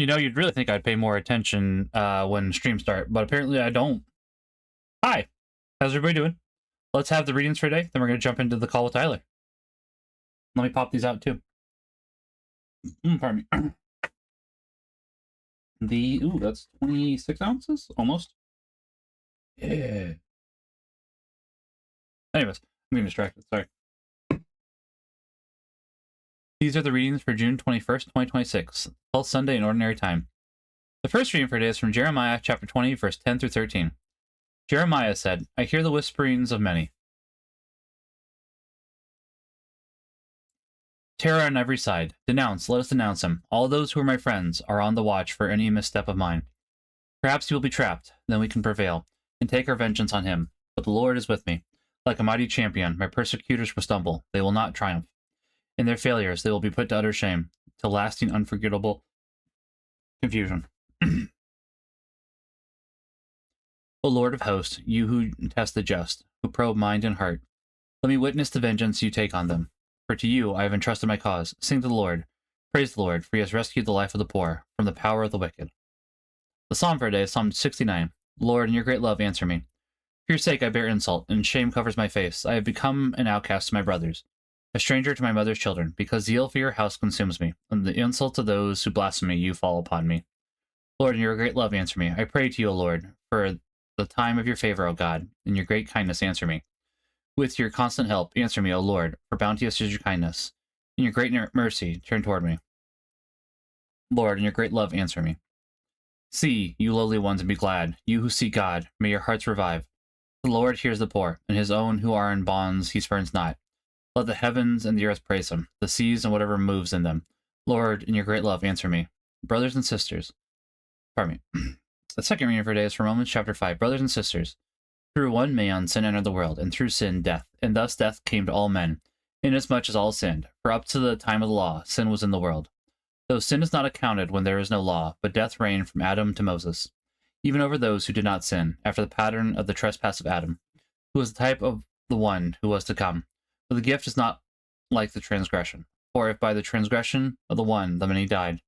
You know, you'd really think I'd pay more attention when streams start, but apparently I don't. Hi, how's everybody doing? Let's have the readings for today, then we're going to jump into the call with Tyler. Let me pop these out too. Pardon me. That's 26 ounces, almost. Yeah. Anyways, I'm getting distracted, sorry. These are the readings for June 21st, 2026, 12th Sunday in Ordinary Time. The first reading for today is from Jeremiah chapter 20, verse 10 through 13. Jeremiah said, I hear the whisperings of many. Terror on every side. Denounce, let us denounce him. All those who are my friends are on the watch for any misstep of mine. Perhaps he will be trapped, then we can prevail, and take our vengeance on him. But the Lord is with me. Like a mighty champion, my persecutors will stumble. They will not triumph. In their failures, they will be put to utter shame, to lasting, unforgettable confusion. O Lord of hosts, you who test the just, who probe mind and heart, let me witness the vengeance you take on them. For to you I have entrusted my cause. Sing to the Lord. Praise the Lord, for he has rescued the life of the poor from the power of the wicked. The psalm for today is Psalm 69. Lord, in your great love, answer me. For your sake I bear insult, and shame covers my face. I have become an outcast to my brothers, a stranger to my mother's children, because zeal for your house consumes me, and the insults of those who blaspheme you fall upon me. Lord, in your great love, answer me. I pray to you, O Lord, for the time of your favor, O God. In your great kindness, answer me. With your constant help, answer me, O Lord, for bounteous is your kindness. In your great mercy, turn toward me. Lord, in your great love, answer me. See, you lowly ones, and be glad. You who seek God, may your hearts revive. The Lord hears the poor, and his own who are in bonds he spurns not. Let the heavens and the earth praise him, the seas and whatever moves in them. Lord, in your great love, answer me. Brothers and sisters, pardon me. The second reading for today is from Romans chapter 5. Brothers and sisters, through one man sin entered the world, and through sin death, and thus death came to all men, inasmuch as all sinned. For up to the time of the law, sin was in the world. Though sin is not accounted when there is no law, but death reigned from Adam to Moses, even over those who did not sin, after the pattern of the trespass of Adam, who was the type of the one who was to come. But the gift is not like the transgression. For if by the transgression of the one the many died,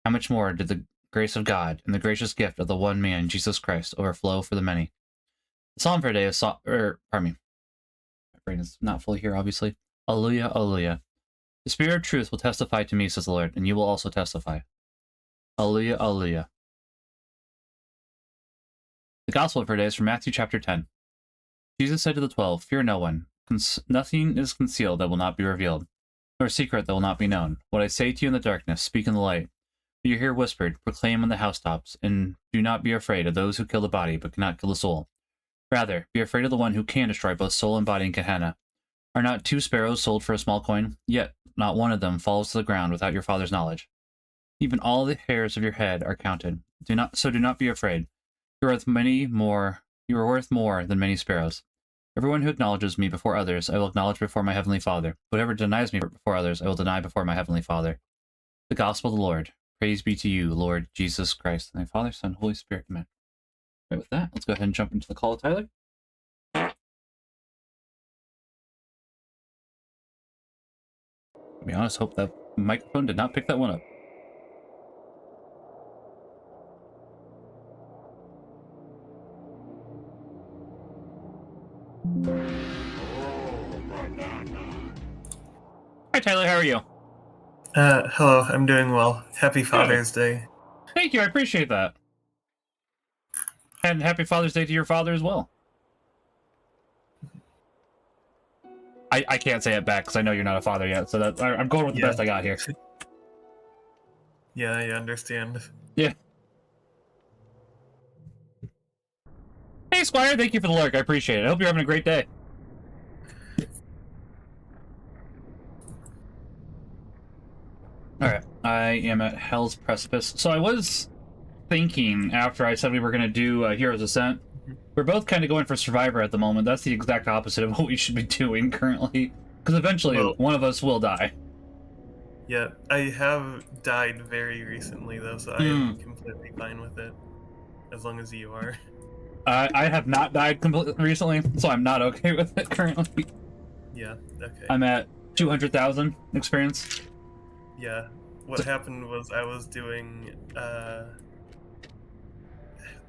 how much more did the grace of God and the gracious gift of the one man, Jesus Christ, overflow for the many? The psalm for today is, pardon me, my brain is not fully here, obviously. Alleluia, alleluia. The Spirit of truth will testify to me, says the Lord, and you will also testify. Alleluia, alleluia. The gospel for today is from Matthew chapter 10. Jesus said to the 12, Fear no one. Nothing is concealed that will not be revealed, nor secret that will not be known. What I say to you in the darkness, speak in the light. What you hear whispered, proclaim on the housetops, and do not be afraid of those who kill the body, but cannot kill the soul. Rather, be afraid of the one who can destroy both soul and body in Gehenna. Are not 2 sparrows sold for a small coin? Yet not one of them falls to the ground without your Father's knowledge. Even all the hairs of your head are counted. Do not be afraid. You are worth more than many sparrows. Everyone who acknowledges me before others, I will acknowledge before my heavenly Father. Whoever denies me before others, I will deny before my heavenly Father. The gospel of the Lord. Praise be to you, Lord Jesus Christ, and thy Father, Son, Holy Spirit. Amen. Right, with that, let's go ahead and jump into the call of Tyler. To be honest, hope that microphone did not pick that one up. Hi Tyler, how are you? Hello, I'm doing well. Happy Father's Day. Thank you, I appreciate that. And happy Father's Day to your father as well. I can't say it back because I know you're not a father yet, so I'm going with the best I got here. Yeah, I understand. Yeah. Hey Squire, thank you for the lurk, I appreciate it. I hope you're having a great day. Alright, I am at Hell's Precipice. So I was thinking, after I said we were going to do Heroes Ascent, we're both kind of going for Survivor at the moment. That's the exact opposite of what we should be doing currently. Because eventually, one of us will die. Yeah, I have died very recently, though, so I am completely fine with it. As long as you are. I have not died completely recently, so I'm not okay with it currently. Yeah, okay. I'm at 200,000 experience. Yeah, what happened was I was doing the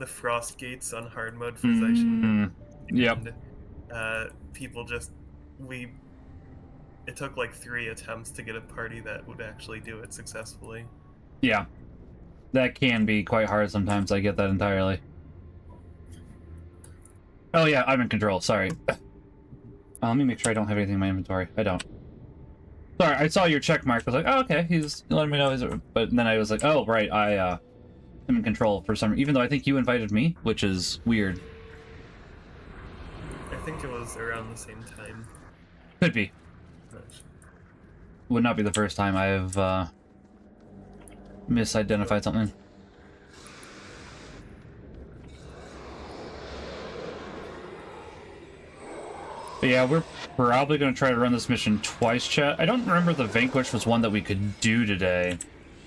frost gates on hard mode for Zaishin, Yep. and people just we it took like 3 attempts to get a party that would actually do it successfully. Yeah. That can be quite hard sometimes. I get that entirely. Oh yeah, I'm in control. Sorry. Let me make sure I don't have anything in my inventory. I don't. Sorry, I saw your check mark. I was like, oh, okay, he's letting me know his... But then I was like, oh, right, I am in control for some... Even though I think you invited me, which is weird. I think it was around the same time. Could be. Would not be the first time I have misidentified something. But yeah, we're probably going to try to run this mission twice, chat. I don't remember the Vanquish was one that we could do today.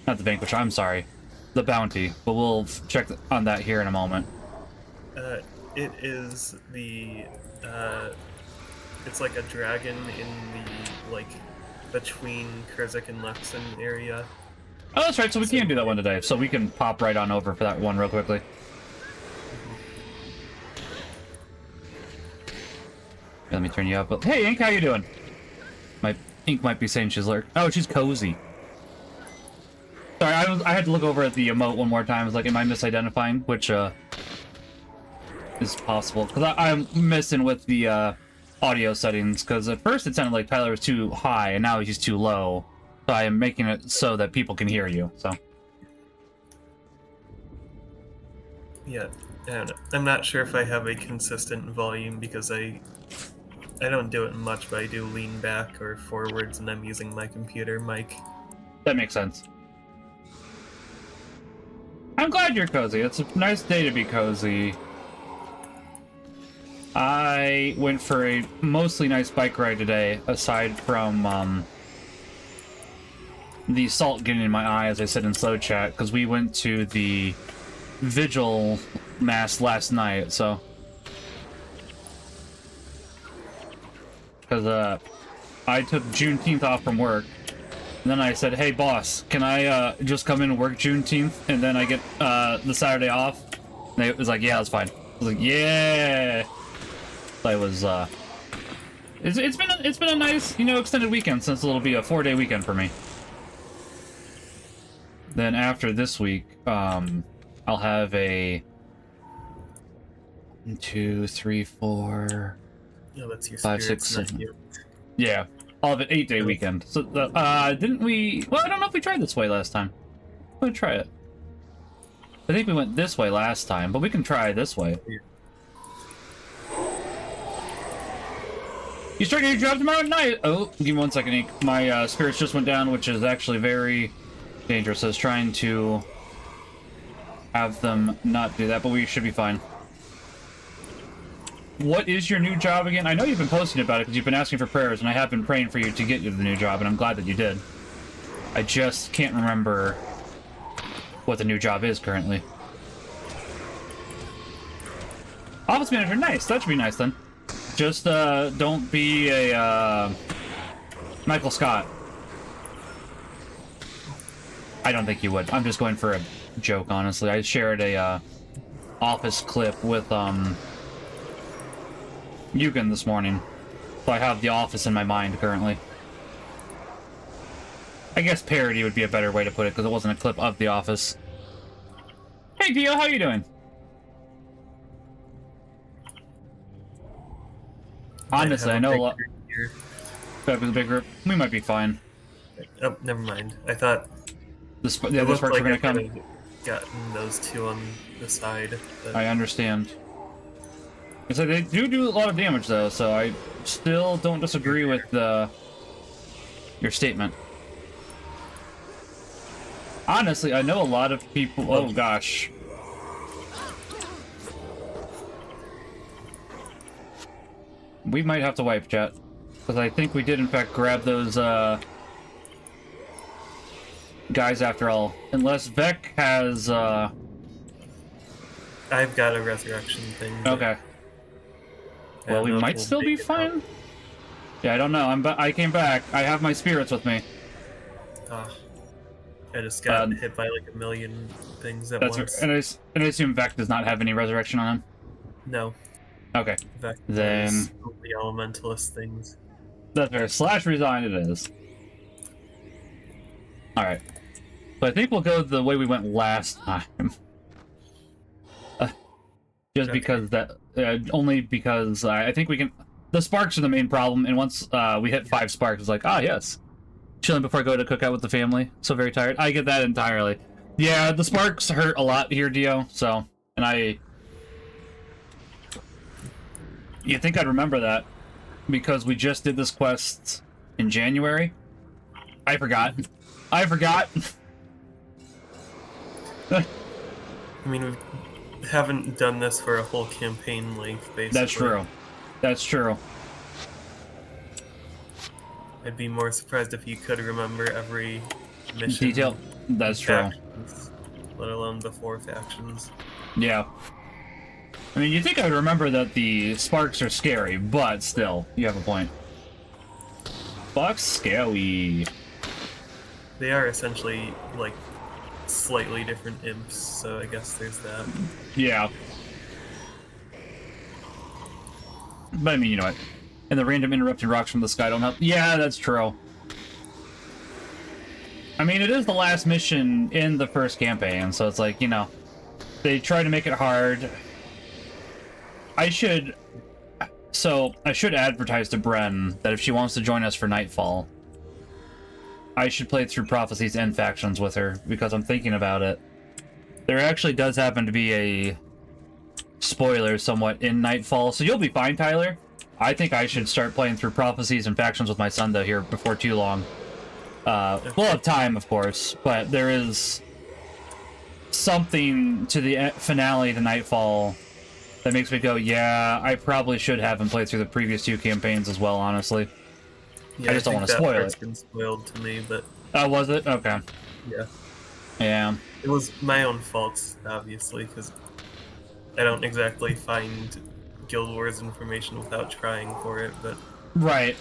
Not the Vanquish, I'm sorry. The Bounty. But we'll check on that here in a moment. It is the... it's like a dragon in the, like, between Kurzik and Lexen area. Oh, that's right, so we can do that one today. So we can pop right on over for that one real quickly. Let me turn you up. But hey, Ink, how you doing? My Ink might be saying she's lurk. Oh, she's cozy. Sorry, I had to look over at the emote one more time. I was like, am I misidentifying? Which is possible because I'm messing with the audio settings. Because at first it sounded like Tyler was too high, and now he's too low. So I am making it so that people can hear you. So yeah, I don't know. I'm not sure if I have a consistent volume because I don't do it much, but I do lean back or forwards, and I'm using my computer mic. That makes sense. I'm glad you're cozy. It's a nice day to be cozy. I went for a mostly nice bike ride today, aside from the salt getting in my eye as I said in slow chat, because we went to the vigil mass last night, so... Because I took Juneteenth off from work, and then I said, hey boss, can I just come in and work Juneteenth, and then I get the Saturday off? And it was like, yeah, that's fine. I was like, yeah! I was, it's been a nice, you know, extended weekend, since it'll be a 4-day weekend for me. Then after this week, I'll have a 1, 2, 3, 4... No, that's your 5, spirits, 6, not 7. you. Yeah, I'll have an 8-day weekend. So, didn't we... Well, I don't know if we tried this way last time. I'm gonna try it. I think we went this way last time, but we can try this way. Yeah. You start your job tomorrow night! Oh, give me 1 second, Ink. My spirits just went down, which is actually very dangerous. I was trying to have them not do that, but we should be fine. What is your new job again? I know you've been posting about it because you've been asking for prayers, and I have been praying for you to get you the new job, and I'm glad that you did. I just can't remember what the new job is currently. Office manager, nice. That should be nice then. Just don't be a Michael Scott. I don't think you would. I'm just going for a joke, honestly. I shared a office clip with Yugen this morning, so I have The Office in my mind currently. I guess parody would be a better way to put it, because it wasn't a clip of The Office. Hey Dio, how you doing? Honestly, I know a lot. That was a big group. We might be fine. Oh, never mind. I thought The sparks are gonna come. Gotten those two on the side. But... I understand. It's like they do a lot of damage though, so I still don't disagree with your statement. Honestly, I know a lot of people. Oh gosh. We might have to wipe, chat, because I think we did in fact grab those guys after all. Unless Vec has I've got a resurrection thing. Okay. Well, we might still be fine. Yeah, I don't know. I came back. I have my spirits with me. I just got hit by like a million things at once. And I assume Vec does not have any resurrection on him. No. Okay. Vec Then has only elementalist things. that's fair. Slash resign it is. All right. So I think we'll go the way we went last time. Just because that, only because I think we can. The sparks are the main problem, and once we hit 5 sparks, it's like, ah, yes, chilling before I go to cook out with the family. So very tired. I get that entirely. Yeah, the sparks hurt a lot here, Dio. So, and you think I'd remember that because we just did this quest in January? I forgot. I forgot. I mean, we haven't done this for a whole campaign length, basically. That's true. That's true. I'd be more surprised if you could remember every mission. Detail. That's true. Factions, let alone before factions. Yeah. I mean, you think I would remember that the sparks are scary, but still, you have a point. Sparks scary. They are essentially, like, slightly different imps, so I guess there's that. Yeah. But I mean, you know what? And the random interrupting rocks from the sky don't help. Yeah, that's true. I mean, it is the last mission in the first campaign, so it's like, you know, they try to make it hard. I should advertise to Bren that if she wants to join us for Nightfall, I should play through Prophecies and Factions with her, because I'm thinking about it. There actually does happen to be a spoiler somewhat in Nightfall, so you'll be fine, Tyler. I think I should start playing through Prophecies and Factions with my son, though, here before too long. We'll have time, of course, but there is something to the finale to Nightfall that makes me go, yeah, I probably should have him play through the previous 2 campaigns as well, honestly. Yeah, I just don't want to spoil it. It's been spoiled to me, but... Oh, was it? Okay. Yeah. Yeah. It was my own fault, obviously, because I don't exactly find Guild Wars information without trying for it, but... Right.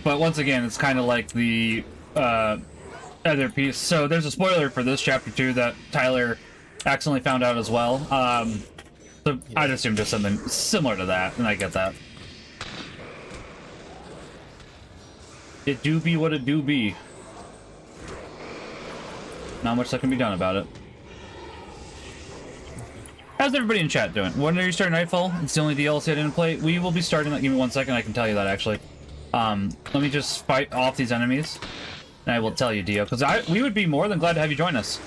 But once again, it's kind of like the other piece. So there's a spoiler for this chapter 2 that Tyler accidentally found out as well. So yeah. I'd assume just something similar to that, and I get that. It do be what it do be. Not much that can be done about it. How's everybody in chat doing? When are you starting Nightfall? It's the only DLC I didn't play. We will be starting that. Give me 1 second, I can tell you that, actually. Let me just fight off these enemies, and I will tell you, Dio, because we would be more than glad to have you join us.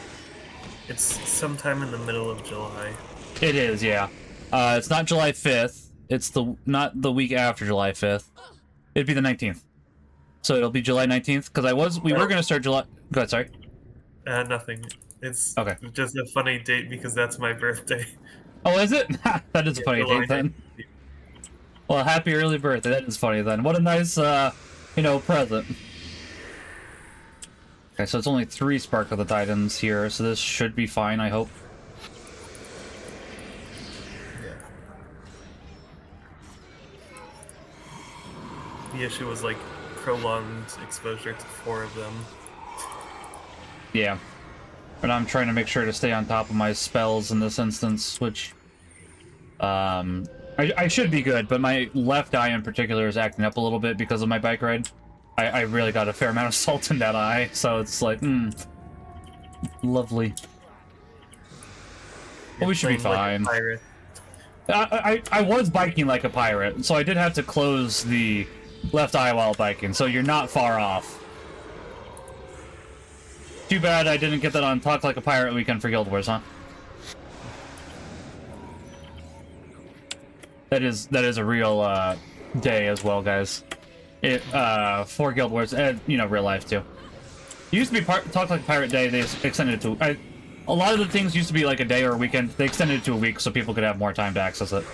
It's sometime in the middle of July. It is, yeah. It's not July 5th. It's not the week after July 5th. It'd be the 19th. So it'll be July 19th, because we were going to start July... Go ahead, sorry. Nothing. It's okay. Just a funny date because that's my birthday. Oh, is it? That is a funny date, then. Well, happy early birthday. That is funny, then. What a nice, present. Okay, so it's only 3 Spark of the Titans here, so this should be fine, I hope. Yeah. The issue was, like, prolonged exposure to 4 of them. Yeah. But I'm trying to make sure to stay on top of my spells in this instance, which... I should be good, but my left eye in particular is acting up a little bit because of my bike ride. I really got a fair amount of salt in that eye, so it's like, lovely. But we should be fine. Like a pirate. I was biking like a pirate, so I did have to close the left eye while biking, so you're not far off. Too bad I didn't get that on Talk Like a Pirate weekend for Guild Wars, huh? That is a real day as well, guys. For Guild Wars and real life too. It used to be Talk Like a Pirate Day. They extended it to a lot of the things used to be like a day or a weekend. They extended it to a week so people could have more time to access it.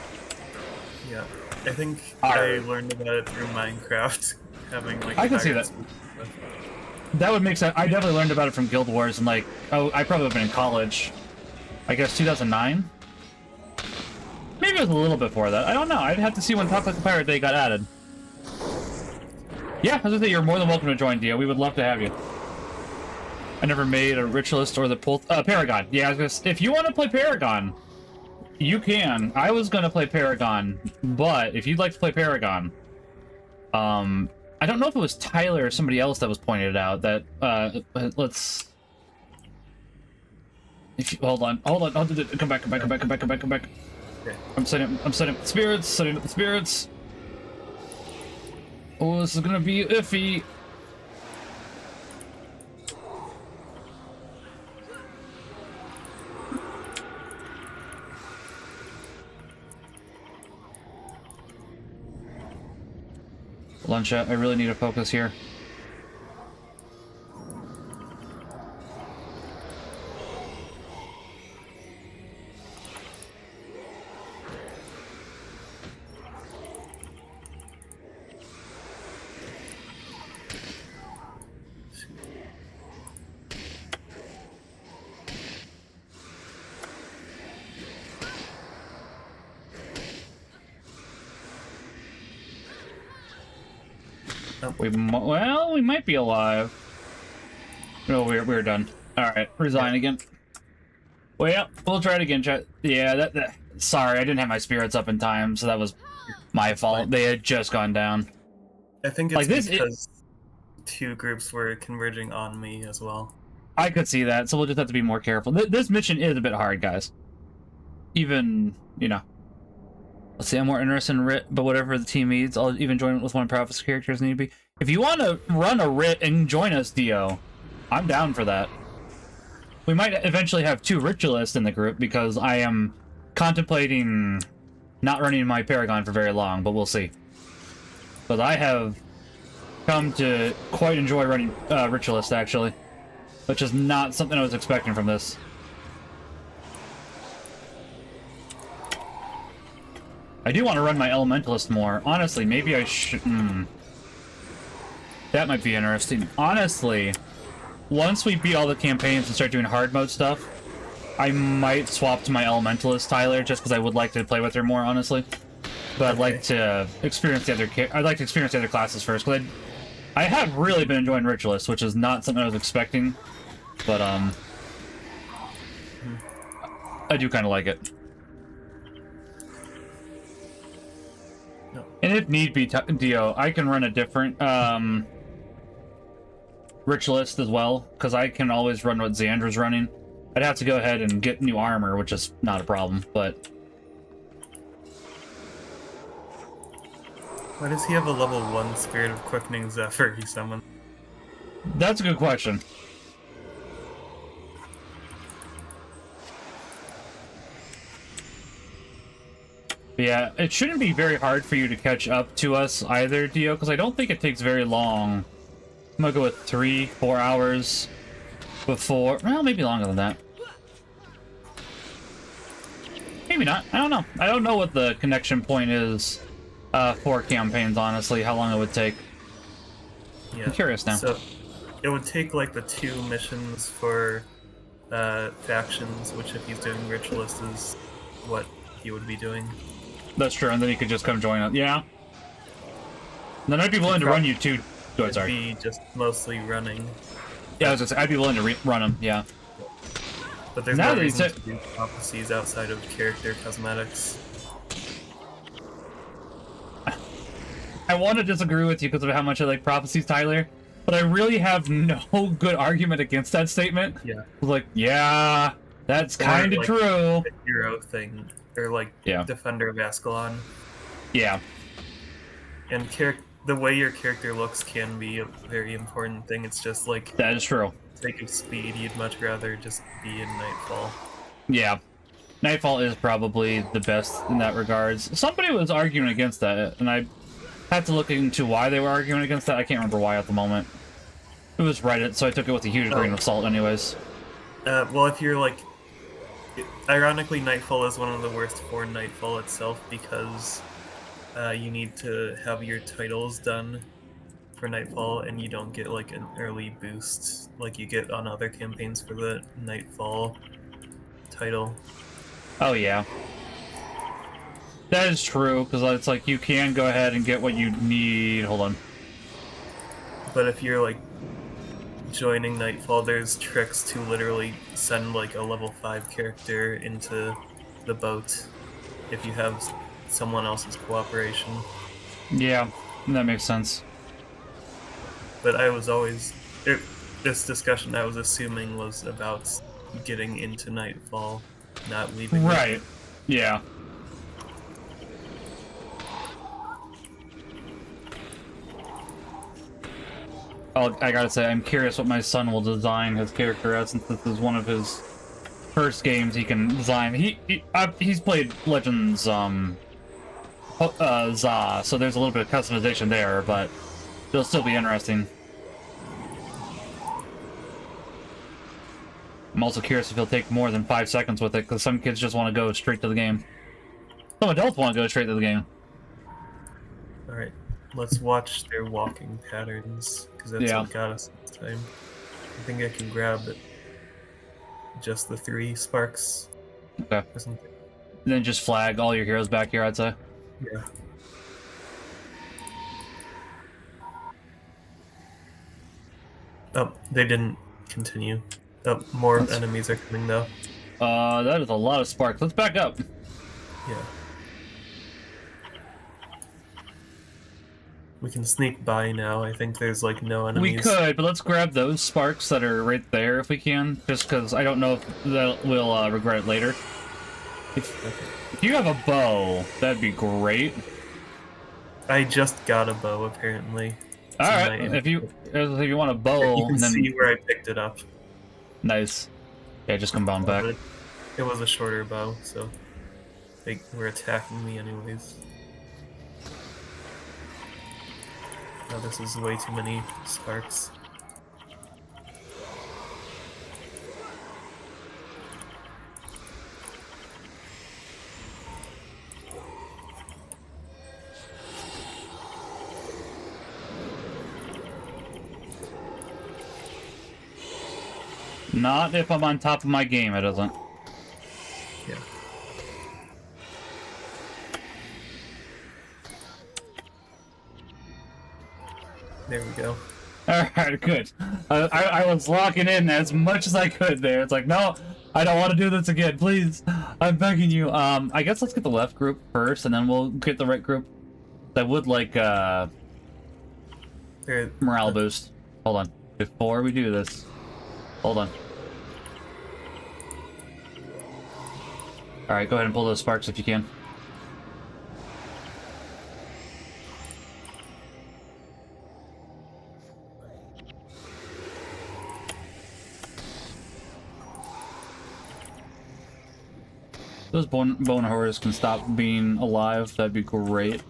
Yeah, I think I learned about it through Minecraft. Having like I can see that. That would make sense. I definitely learned about it from Guild Wars and I probably would have been in college. I guess 2009. Maybe it was a little before that. I don't know. I'd have to see when Talk Like a Pirate Day got added. Yeah, as I say, you're more than welcome to join, Dio. We would love to have you. I never made a ritualist or the Paragon. Yeah, I was gonna if you want to play Paragon, you can. I was gonna play Paragon, but if you'd like to play Paragon, I don't know if it was Tyler or somebody else that was pointed out that let's. If you, hold on, come back. Okay. I'm setting up the spirits. Oh, this is gonna be iffy. Hold on, chat. I really need to focus here. We might be alive. No, we're done. All right, resign again. Well, yeah, we'll try it again, chat. Yeah, sorry, I didn't have my spirits up in time, so that was my fault. They had just gone down. I think it's like because two groups were converging on me as well. I could see that, so we'll just have to be more careful. This mission is a bit hard, guys. Even, you know. Let's see, I'm more interested in Writ, but whatever the team needs, I'll even join with one of Prophecy's characters need be. If you want to run a Writ and join us, Dio, I'm down for that. We might eventually have 2 Ritualists in the group, because I am contemplating not running my Paragon for very long, but we'll see. But I have come to quite enjoy running Ritualist, actually. Which is not something I was expecting from this. I do want to run my Elementalist more. Honestly, maybe I should... That might be interesting. Honestly, once we beat all the campaigns and start doing hard mode stuff, I might swap to my Elementalist, Tyler, just because I would like to play with her more, honestly. But I'd like to experience the other classes first, because I have really been enjoying Ritualist, which is not something I was expecting. But, I do kind of like it. And if need be, Dio, I can run a different Ritualist as well, because I can always run what Xandra's running. I'd have to go ahead and get new armor, which is not a problem, but... Why does he have a level 1 Spirit of Quickening Zephyr he summoned? That's a good question. Yeah, it shouldn't be very hard for you to catch up to us either, Dio, because I don't think it takes very long. I'm gonna go with 3-4 hours before... Well, maybe longer than that. Maybe not. I don't know. I don't know what the connection point is for campaigns, honestly, how long it would take. Yeah. I'm curious now. So, it would take, like, the 2 missions for factions, which if he's doing Ritualist is what he would be doing. That's true, and then you could just come join us. Yeah. Then I'd be willing to run you too. Go ahead, sorry. Be just mostly running. Yeah, I was gonna say, I'd be willing to run them, yeah. But there's no reason to do Prophecies outside of character cosmetics. I want to disagree with you because of how much I like Prophecies, Tyler, but I really have no good argument against that statement. Yeah. Like, yeah, that's kind of true. The hero thing. Or like Defender of Ascalon. Yeah. And the way your character looks can be a very important thing. It's just like... That is true. For the sake of speed, you'd much rather just be in Nightfall. Yeah. Nightfall is probably the best in that regards. Somebody was arguing against that, and I had to look into why they were arguing against that. I can't remember why at the moment. It was Reddit, so I took it with a huge grain of salt anyways. Well, if you're like... Ironically, Nightfall is one of the worst for Nightfall itself because you need to have your titles done for Nightfall and you don't get like an early boost like you get on other campaigns for the Nightfall title. Oh yeah. That is true, because it's like you can go ahead and get what you need. Hold on. But if you're like joining Nightfall, there's tricks to literally send like a level 5 character into the boat if you have someone else's cooperation. Yeah, that makes sense. But I was always this discussion I was assuming was about getting into Nightfall, not leaving it. Right. Yeah. I gotta say, I'm curious what my son will design his character as, since this is one of his first games he can design. He's played Legends Za, so there's a little bit of customization there, but it'll still be interesting. I'm also curious if he'll take more than 5 seconds with it, because some kids just want to go straight to the game. Some adults want to go straight to the game. Alright, let's watch their walking patterns, because that's Yeah. what got us this time. I think I can grab just the 3 sparks Okay. or something. And then just flag all your heroes back here, I'd say. Yeah. Oh, they didn't continue. Oh, more enemies are coming though. That is a lot of sparks. Let's back up. Yeah. We can sneak by now. I think there's like no enemies. We could, but let's grab those sparks that are right there if we can, just because I don't know if we'll regret it later. If you have a bow, that'd be great. I just got a bow apparently. All right, if you want a bow, you can then see where I picked it up. Nice. Yeah, just come on back. It was a shorter bow, so they were attacking me anyways. Oh, this is way too many sparks. Not if I'm on top of my game, it doesn't. Yeah. There we go. Alright, good. I was locking in as much as I could there. It's like, no, I don't want to do this again, please. I'm begging you. I guess let's get the left group first, and then we'll get the right group. I would like, morale boost. Hold on. Before we do this. Hold on. Alright, go ahead and pull those sparks if you can. Those bone horrors can stop being alive, that'd be great.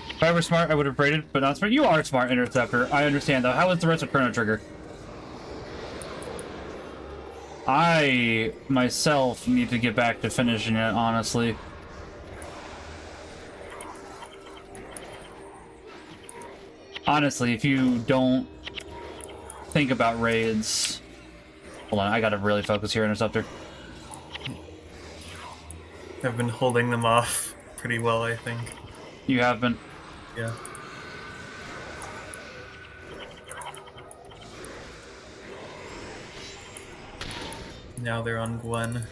If I were smart, I would have braided, but not smart. You are smart, Interceptor. I understand, though. How is the rest of Chrono Trigger? I, myself, need to get back to finishing it, honestly. Honestly, if you don't think about raids... Hold on, I gotta really focus here, Interceptor. I've been holding them off pretty well, I think. You have been. Yeah. Now they're on Gwen. As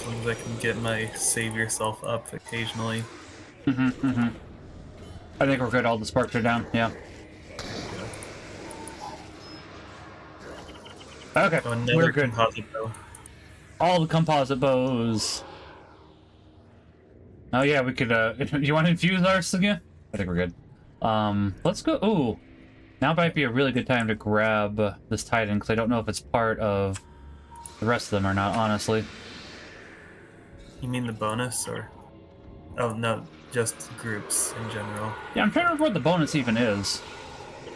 long as I can get my save yourself up occasionally. I think we're good. All the sparks are down. Yeah. Okay, Oh, we're good. Composite bow. All the composite bows. Oh yeah, we could. You want to infuse ours again? I think we're good. Let's go. Ooh, now might be a really good time to grab this Titan, because I don't know if it's part of the rest of them or not. Honestly. You mean the bonus, or? Oh no, just groups in general. Yeah, I'm trying to remember what the bonus even is.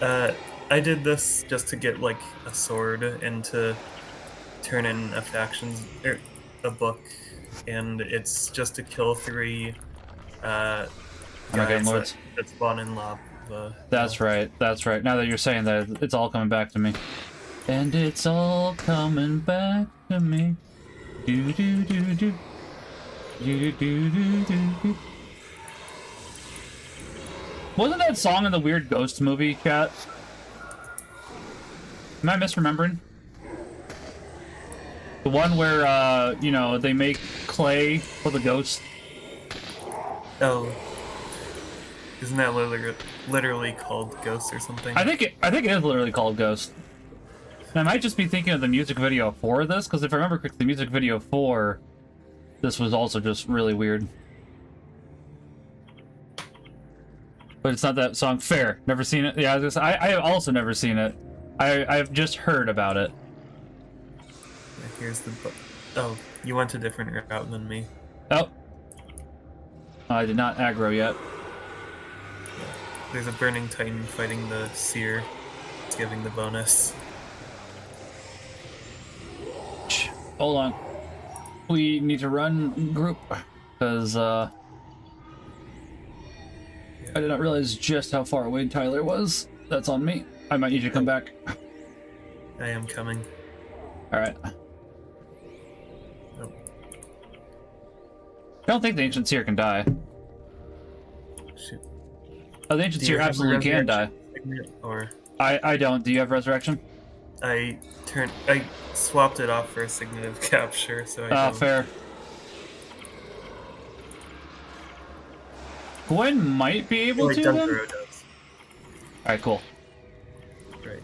I did this just to get like a sword and to turn in a factions or a book, and it's just to kill 3 guys that spawn in lava. That's right. That's right. Now that you're saying that, it's all coming back to me. And it's all coming back to me. Do do do do. Do do do do do. Wasn't that song in the weird ghost movie, chat? Am I misremembering? The one where, you know, they make clay for the ghost. Oh. Isn't that literally called Ghost or something? I think it is literally called Ghost. And I might just be thinking of the music video for this, because if I remember correctly, the music video for this was also just really weird. But it's not that song. Fair. Never seen it. Yeah, I have also never seen it. I've just heard about it. Here's the... Oh, you went a different route than me. Oh. I did not aggro yet. There's a Burning Titan fighting the Seer. It's giving the bonus. Hold on. We need to run group, because, I did not realize just how far away Tyler was. That's on me. I might need you to come back. I am coming. Alright. Oh. I don't think the Ancient Seer can die. Shoot. Oh, the Ancient Seer absolutely can die. Or I don't. Do you have Resurrection? I swapped it off for a Signet of Capture, so I don't. Fair. Gwen might be able to, then? Does. Alright, cool. Right.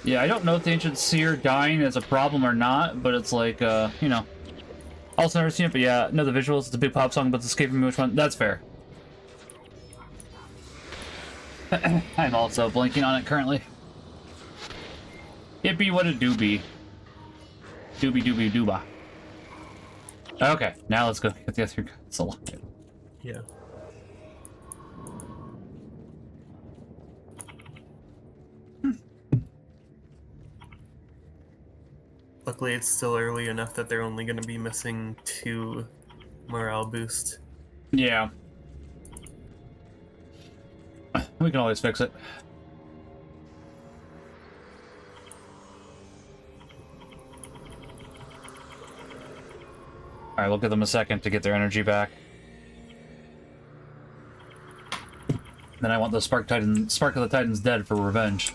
Yeah, I don't know if the Ancient Seer dying is a problem or not, but it's like, you know. Also never seen it, but yeah, no, the visuals, it's a big pop song, but it's escaping me which one. That's fair. I'm also blanking on it currently. It be what it do be. Doobie doobie dooba. Okay, now let's go get the other guys alive. Yeah. Luckily, it's still early enough that they're only going to be missing 2 morale boost. Yeah. We can always fix it. Alright, we'll give them a second to get their energy back. Then I want the Spark of the Titans dead for revenge.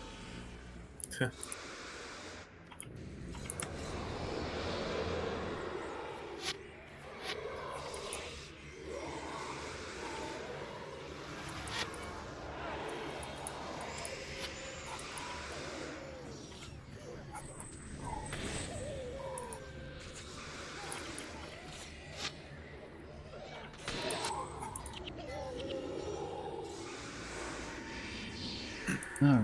Alright.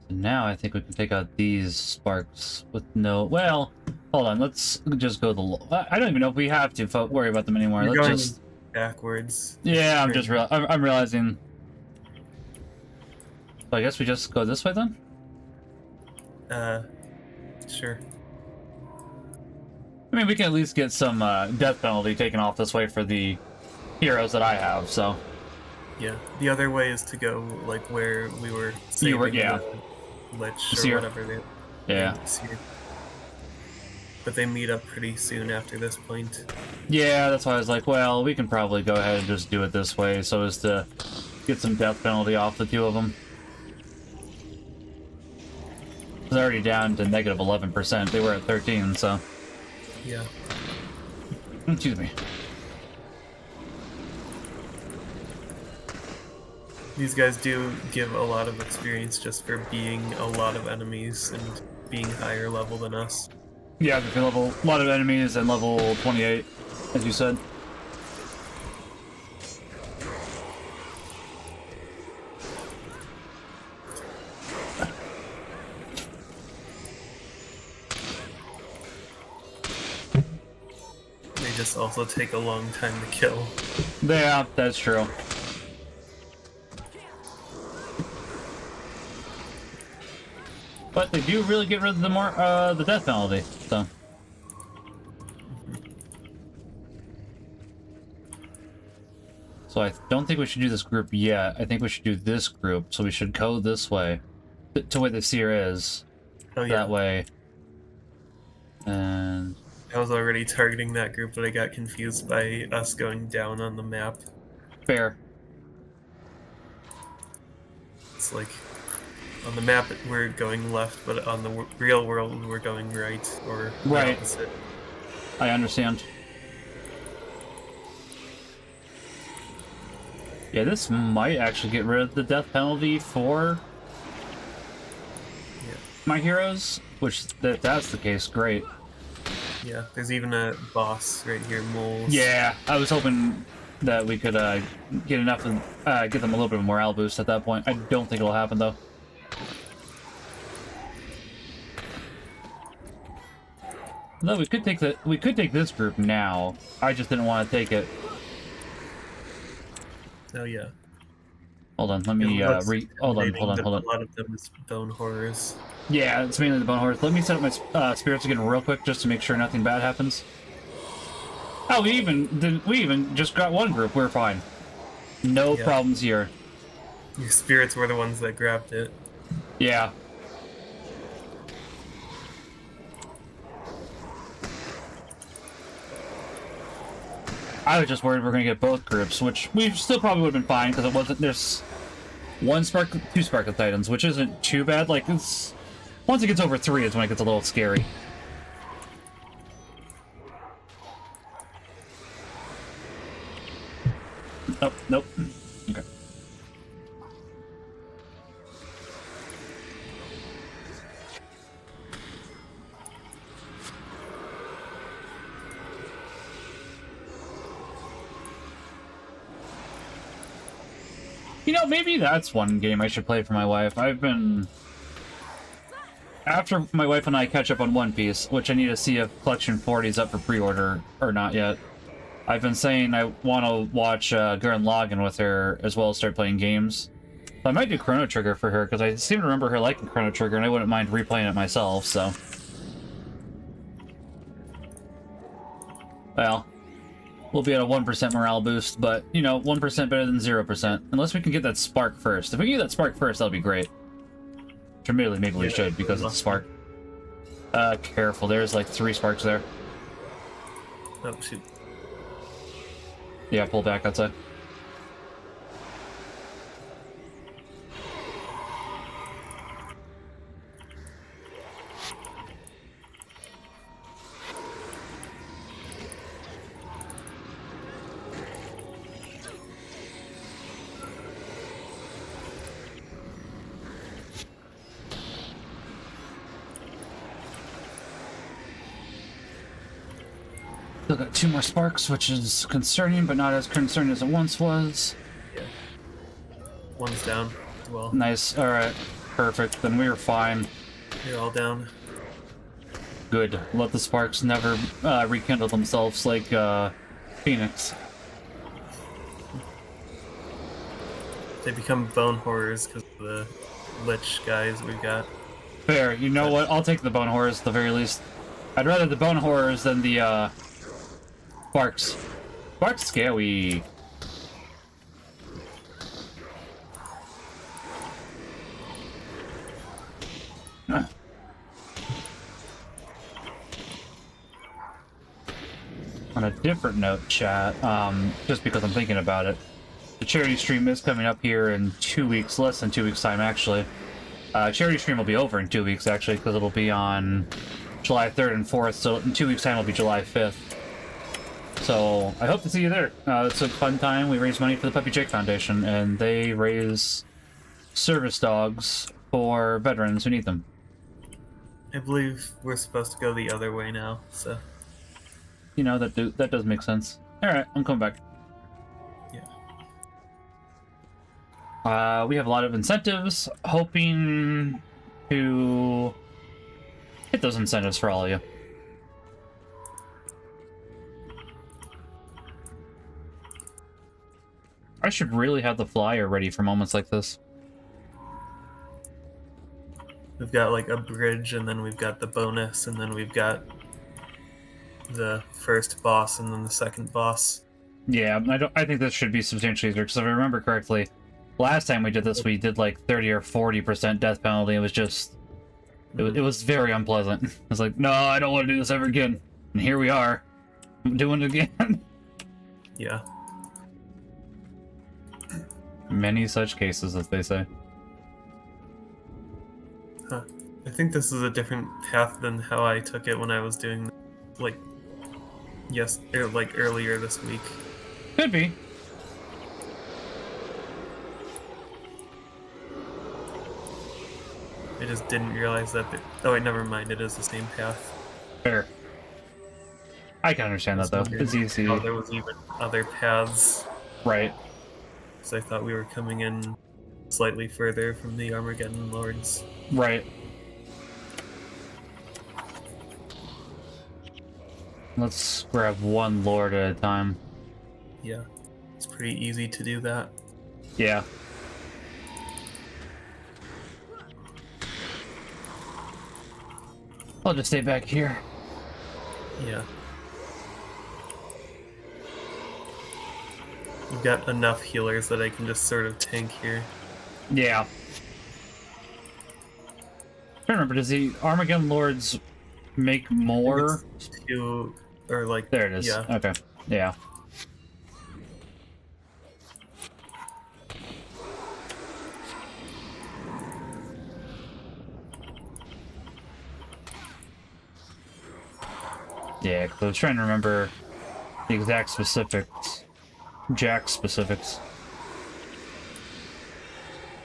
So now I think we can take out these sparks with no... Well, hold on. Let's just go the... I don't even know if we have to worry about them anymore. You're Let's going just... backwards. Yeah, I'm realizing... So I guess we just go this way then? Sure. I mean, we can at least get some death penalty taken off this way for the heroes that I have, so... Yeah, the other way is to go, like, where we were saving yeah. the Lich or Seer. whatever they... Yeah. Seer. But they meet up pretty soon after this point. Yeah, that's why I was like, well, we can probably go ahead and just do it this way so as to get some death penalty off the 2 of them. They're already down to negative 11%. They were at 13, so... Yeah. Excuse me. These guys do give a lot of experience just for being a lot of enemies and being higher level than us. Yeah, they level a lot of enemies and level 28, as you said. They just also take a long time to kill. Yeah, that's true. But they do really get rid of the death penalty, so. So I don't think we should do this group yet. I think we should do this group, so we should go this way to where the seer is. Oh yeah. That way. And I was already targeting that group, but I got confused by us going down on the map. fair. It's like on the map we're going left, but on the real world we're going right, or the Right. opposite. I understand. Yeah, this might actually get rid of the death penalty for my heroes, which that's the case, great. Yeah, there's even a boss right here, moles. Yeah, I was hoping that we could get enough and get them a little bit of morale boost at that point. I don't think it'll happen though. No, we could take this group now. I just didn't want to take it. Oh yeah. Hold on, let me Hold on. A lot of them is bone horrors. Yeah, it's mainly the bone horse. Let me set up my spirits again real quick just to make sure nothing bad happens. Oh, we even just got one group. We're fine. No problems here. Your spirits were the ones that grabbed it. Yeah. I was just worried we're gonna get both groups, which we still probably would have been fine because it wasn't. There's two Sparkle Titans, which isn't too bad. Like it's once it gets over 3 is when it gets a little scary. Oh, nope. Okay. You know, maybe that's one game I should play for my wife. After my wife and I catch up on One Piece, which I need to see if Collection 40 is up for pre-order or not yet. I've been saying I want to watch Gurren Lagann with her as well as start playing games. So I might do Chrono Trigger for her because I seem to remember her liking Chrono Trigger and I wouldn't mind replaying it myself, so. Well, we'll be at a 1% morale boost, but, you know, 1% better than 0%. Unless we can get that spark first. If we can get that spark first, that'll be great. Which maybe we should because it's a spark. Careful, there's like 3 sparks there. Oh, shoot. Yeah, pull back outside. Still got 2 more sparks, which is concerning, but not as concerning as it once was. Yeah. One's down as well. Nice. Alright. Perfect. Then we were fine. You're all down. Good. Let the sparks never rekindle themselves like Phoenix. They become bone horrors because of the lich guys we've got. Fair. You know what? I'll take the bone horrors at the very least. I'd rather the bone horrors than the sparks. Sparks scary. On a different note, chat, just because I'm thinking about it, the charity stream is coming up here in 2 weeks, less than 2 weeks time actually. Charity stream will be over in 2 weeks actually, because it'll be on July 3rd and 4th, so in 2 weeks time it'll be July 5th. So I hope to see you there. It's a fun time. We raise money for the Puppy Jake Foundation, and they raise service dogs for veterans who need them. I believe we're supposed to go the other way now, so. You know, that does make sense. Alright, I'm coming back. Yeah. We have a lot of incentives, hoping to hit those incentives for all of you. I should really have the flyer ready for moments like this. We've got like a bridge, and then we've got the bonus, and then we've got the first boss, and then the second boss. Yeah, I think this should be substantially easier, because if I remember correctly, last time we did this, we did like 30 or 40% death penalty. It was just It was very unpleasant. I was like, no, I don't want to do this ever again. And here we are, doing it again. Yeah. Many such cases, as they say. Huh. I think this is a different path than how I took it when I was doing, like, earlier this week. Could be. I just didn't realize that. Oh wait, never mind. It is the same path. Fair. I can understand that, though. It's easy. Oh, there was even other paths. Right. So I thought we were coming in slightly further from the Armageddon Lords. Right. Let's grab one lord at a time. Yeah. It's pretty easy to do that. Yeah. I'll just stay back here. Yeah. We've got enough healers that I can just sort of tank here. Yeah. I don't remember, does the Armageddon Lords make more? Two, or like... There it is. Yeah. Okay. Yeah. Yeah, because I was trying to remember the exact specifics. Jack specifics.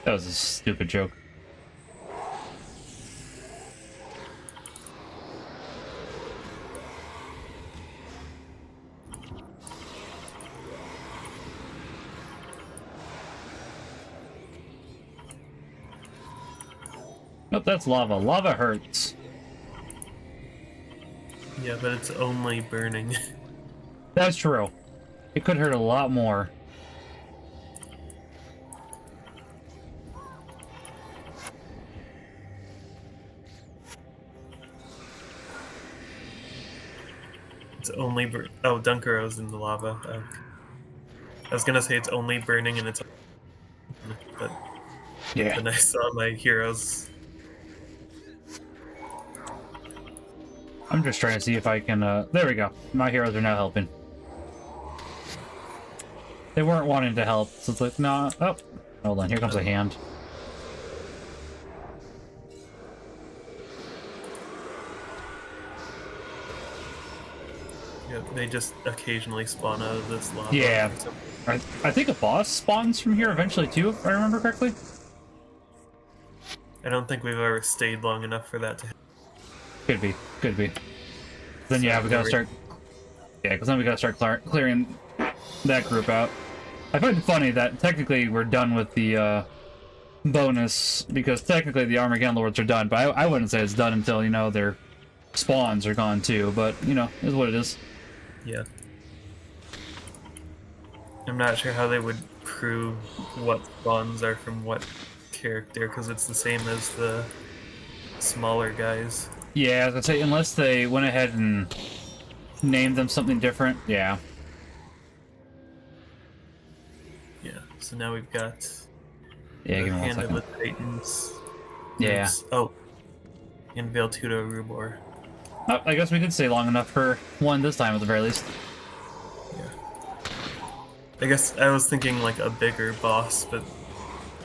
That was a stupid joke. Nope, that's lava. Lava hurts. Yeah, but it's only burning. That's true. It could hurt a lot more. It's only oh, Dunkaro's in the lava. Okay. I was gonna say it's only burning and it's... But Yeah. then I saw my heroes. I'm just trying to see if I can, there we go. My heroes are now helping. They weren't wanting to help, so it's like, nah, oh. Hold on, here comes a hand. Yeah, they just occasionally spawn out of this lava. Yeah. I think a boss spawns from here eventually too, if I remember correctly. I don't think we've ever stayed long enough for that to happen. Could be, could be. Then So yeah, we gotta start... Yeah, because then we gotta start clearing that group out. I find it funny that technically we're done with the bonus, because technically the Armageddon Lords are done, but I wouldn't say it's done until, you know, their spawns are gone too, but, you know, is what it is. Yeah. I'm not sure how they would prove what spawns are from what character, because it's the same as the smaller guys. Yeah, I was gonna say, unless they went ahead and named them something different, yeah. Yeah, so now we've got Yeah, the give me 1 Hand of second. the Titans. Yeah. Oh, and Veiltudo Rubor. Oh, I guess we did stay long enough for one this time at the very least. Yeah. I guess I was thinking like a bigger boss, but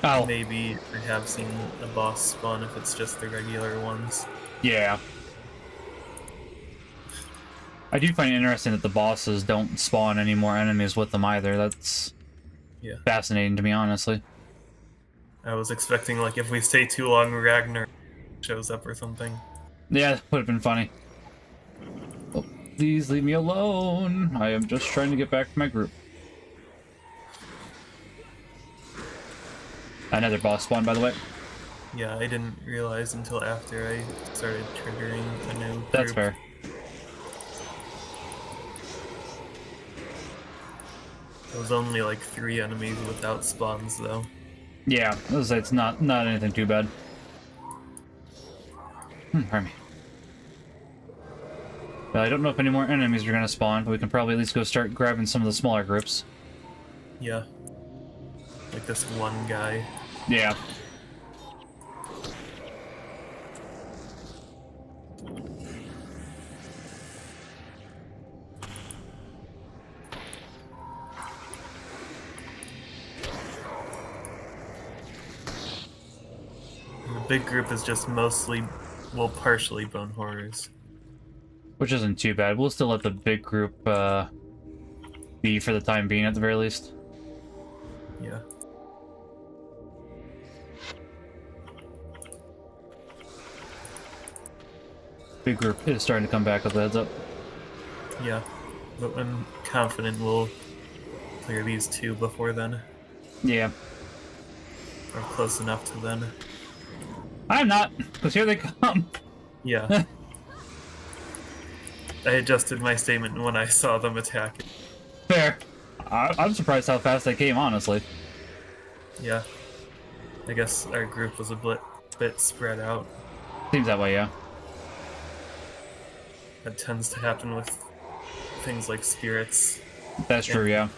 Oh, maybe I have seen a boss spawn if it's just the regular ones. yeah. I do find it interesting that the bosses don't spawn any more enemies with them either. That's fascinating to me, honestly. I was expecting like if we stay too long, Ragnar shows up or something. Yeah, that would have been funny. Oh, please leave me alone. I am just trying to get back to my group. Another boss spawn, by the way. Yeah, I didn't realize until after I started triggering a new group. That's fair. It was only like 3 enemies without spawns though. Yeah, it's not anything too bad. Pardon me. Well, I don't know if any more enemies are gonna spawn, but we can probably at least go start grabbing some of the smaller groups. Yeah. Like this one guy. Yeah. big group is just mostly, well, partially bone horrors. Which isn't too bad. We'll still let the big group be for the time being, at the very least. Yeah. Big group is starting to come back with the heads up. Yeah. But I'm confident we'll clear these two before then. Yeah. Or close enough to then. I'm not, because here they come. Yeah. I adjusted my statement when I saw them attack. Fair. I'm surprised how fast they came, honestly. Yeah. I guess our group was a bit spread out. Seems that way, yeah. That tends to happen with things like spirits. That's true, yeah.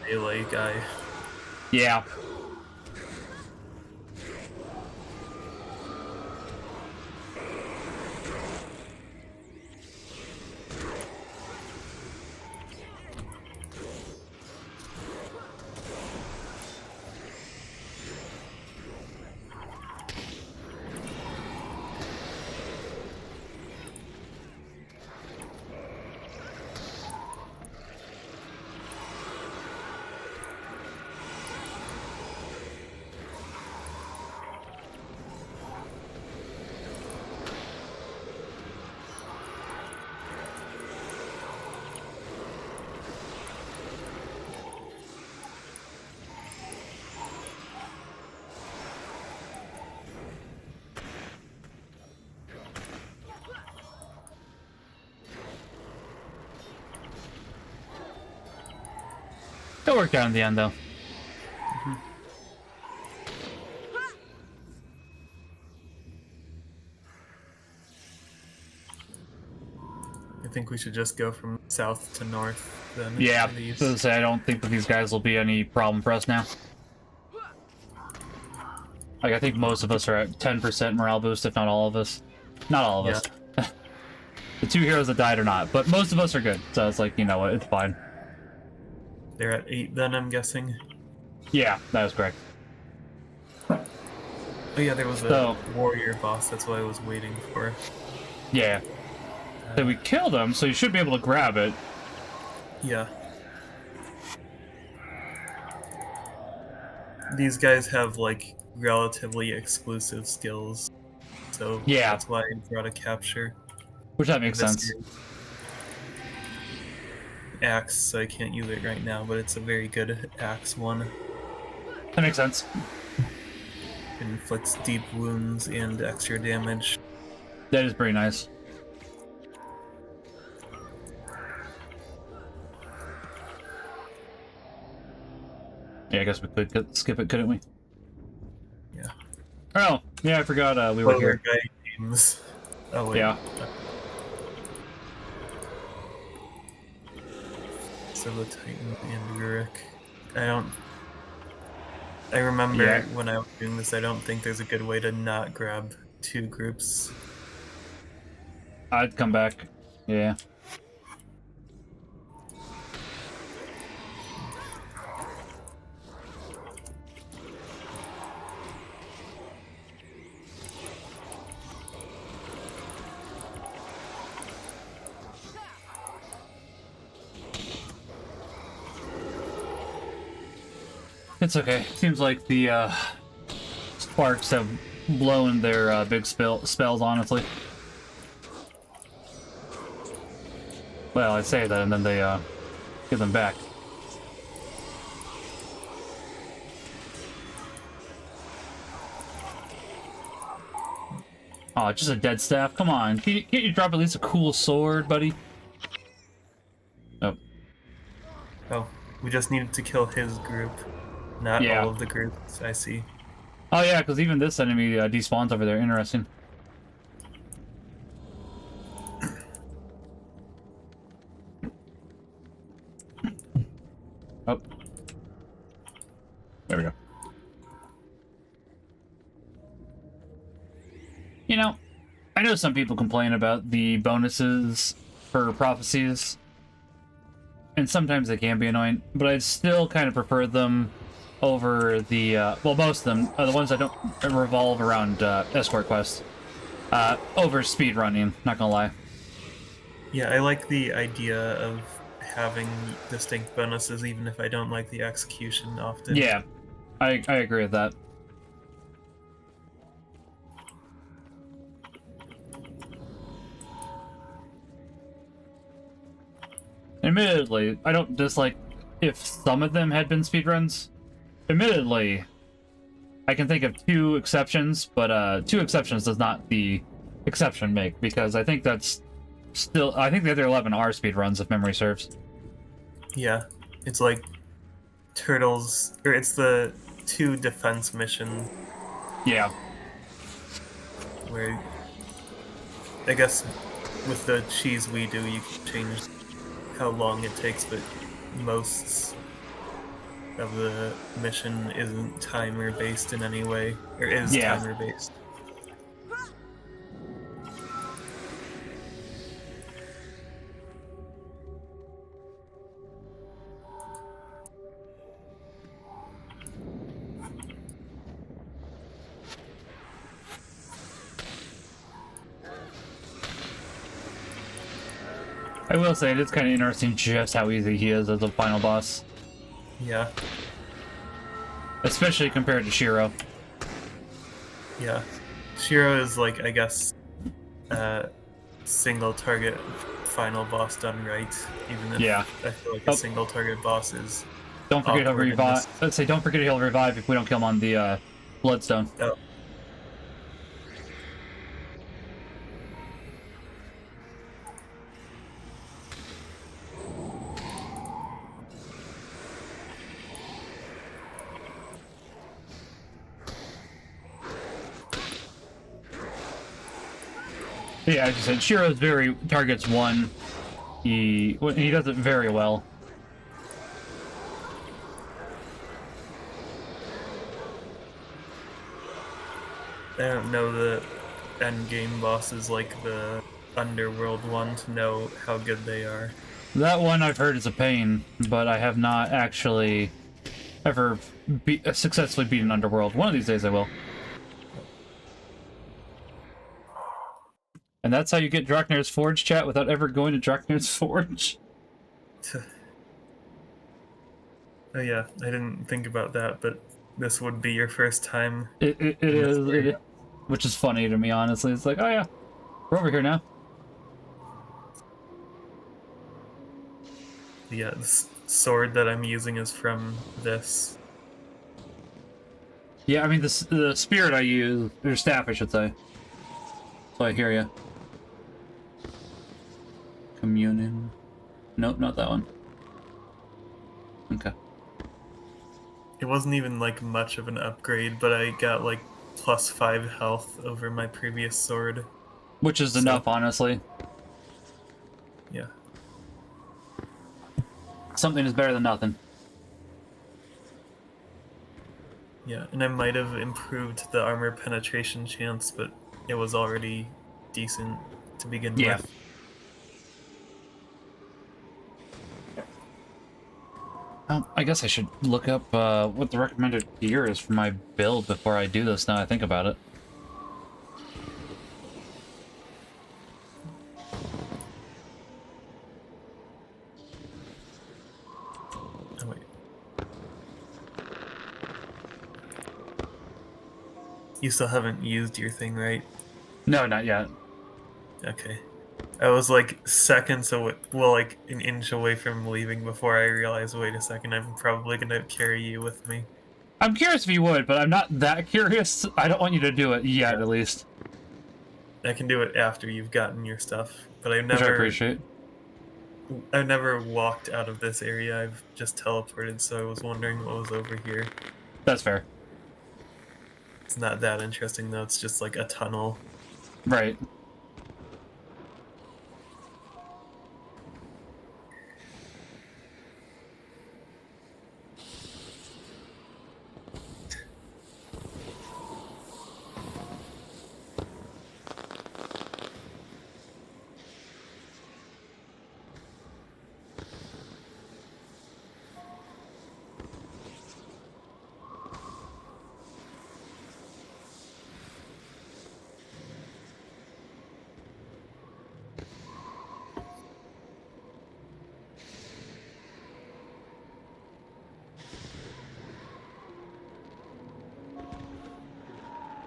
Melee guy. Yeah. It worked out in the end, though. I think we should just go from south to north then. Yeah, for these. so to say, I don't think that these guys will be any problem for us now. Like, I think most of us are at 10% morale boost, if not all of us. Not all of us. The two heroes that died are not, but most of us are good. So it's like, you know what, it's fine. They're at 8 then, I'm guessing. Yeah, that was correct. Oh yeah, there was a warrior boss, that's what I was waiting for. Yeah. So we killed him, so you should be able to grab it. Yeah. These guys have, like, relatively exclusive skills. So Yeah. that's why I brought a capture. Which that makes sense. Axe, so I can't use it right now, but it's a very good axe one. That makes sense. It inflicts deep wounds and extra damage. That is pretty nice. Yeah, I guess we could skip it, couldn't we? Yeah. Oh, yeah, I forgot we were here. Guy games. Oh, wait. Yeah. So the Titan and Rurik. I remember when I was doing this, I don't think there's a good way to not grab two groups. I'd come back. Yeah. It's okay. Seems like the sparks have blown their big spells, honestly. Well, I say that and then they give them back. Oh, just a dead staff? Come on. Can't you drop at least a cool sword, buddy? Oh. Oh, we just needed to kill his group. Not all of the groups, I see. Oh yeah, because even this enemy despawns over there. Interesting. Oh. There we go. You know, I know some people complain about the bonuses for Prophecies, and sometimes they can be annoying, but I still kind of prefer them over the well, most of them, the ones that don't revolve around escort quests, over speed running. Not gonna lie. Yeah, I like the idea of having distinct bonuses, even if I don't like the execution often. Yeah, I agree with that. Admittedly, I don't dislike if some of them had been speedruns. Admittedly, I can think of two exceptions, but two exceptions does not the exception make, because I think that's still, I think the other 11 are speedruns if memory serves. Yeah, it's like Turtles, or it's the 2 defense mission Yeah, where I guess with the cheese we do, you can change how long it takes, but most of the mission isn't timer based in any way, or is yeah. timer based. I will say it is kind of interesting just how easy he is as a final boss, Yeah, especially compared to Shiro. yeah. Shiro is like, I guess, a single target final boss done right, even Yeah. if I feel like a Oh, single target boss is don't forget he'll awkward in revive. this. Let's say don't forget he'll revive if we don't kill him on the Bloodstone. Oh, Yeah, as you said, Shiro's very targets one. He does it very well. I don't know the end game bosses like the underworld one to know how good they are. That one I've heard is a pain, but I have not actually ever successfully beaten Underworld. One of these days I will. And that's how you get Draknir's Forge, chat, without ever going to Draknir's Forge. Oh yeah, I didn't think about that, but this would be your first time It in this is, area. which is funny to me, honestly. It's like, oh yeah, we're over here now. Yeah, this sword that I'm using is from this. Yeah, I mean, the spirit I use, or staff, I should say. So I hear you. Communion. Nope, not that one. Okay. It wasn't even like much of an upgrade, but I got like +5 health over my previous sword. Which is So, enough, honestly. yeah. Something is better than nothing. Yeah, and I might have improved the armor penetration chance, but it was already decent to begin Yeah. with. I guess I should look up what the recommended gear is for my build before I do this, now I think about it. Oh, wait. You still haven't used your thing, right? No, not yet. Okay. I was like seconds away, well, like an inch away from leaving before I realized, wait a second, I'm probably gonna carry you with me. I'm curious if you would, but I'm not that curious. I don't want you to do it yet, Yeah. at least. I can do it after you've gotten your stuff, but Which I appreciate. I've never walked out of this area. I've just teleported, so I was wondering what was over here. That's fair. It's not that interesting though. It's just like a tunnel. Right.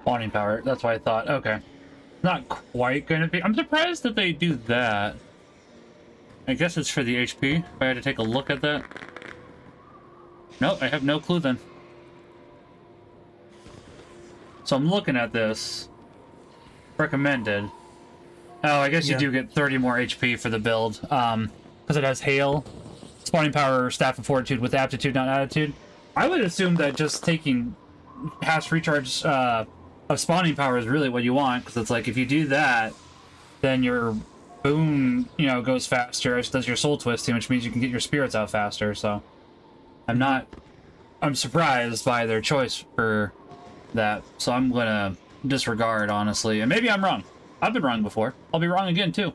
spawning power. That's why I thought, okay. Not quite going to be... I'm surprised that they do that. I guess it's for the HP, if I had to take a look at that. Nope, I have no clue then. So I'm looking at this. Recommended. Oh, I guess you do get 30 more HP for the build. Because it has Hail, Spawning Power, Staff of Fortitude with Aptitude, not Attitude. I would assume that just taking past recharge of Spawning Power is really what you want, because it's like, if you do that, then your boon, goes faster, as does your soul twisting, which means you can get your spirits out faster, so... I'm surprised by their choice for that, so I'm gonna disregard, honestly. And maybe I'm wrong. I've been wrong before. I'll be wrong again, too.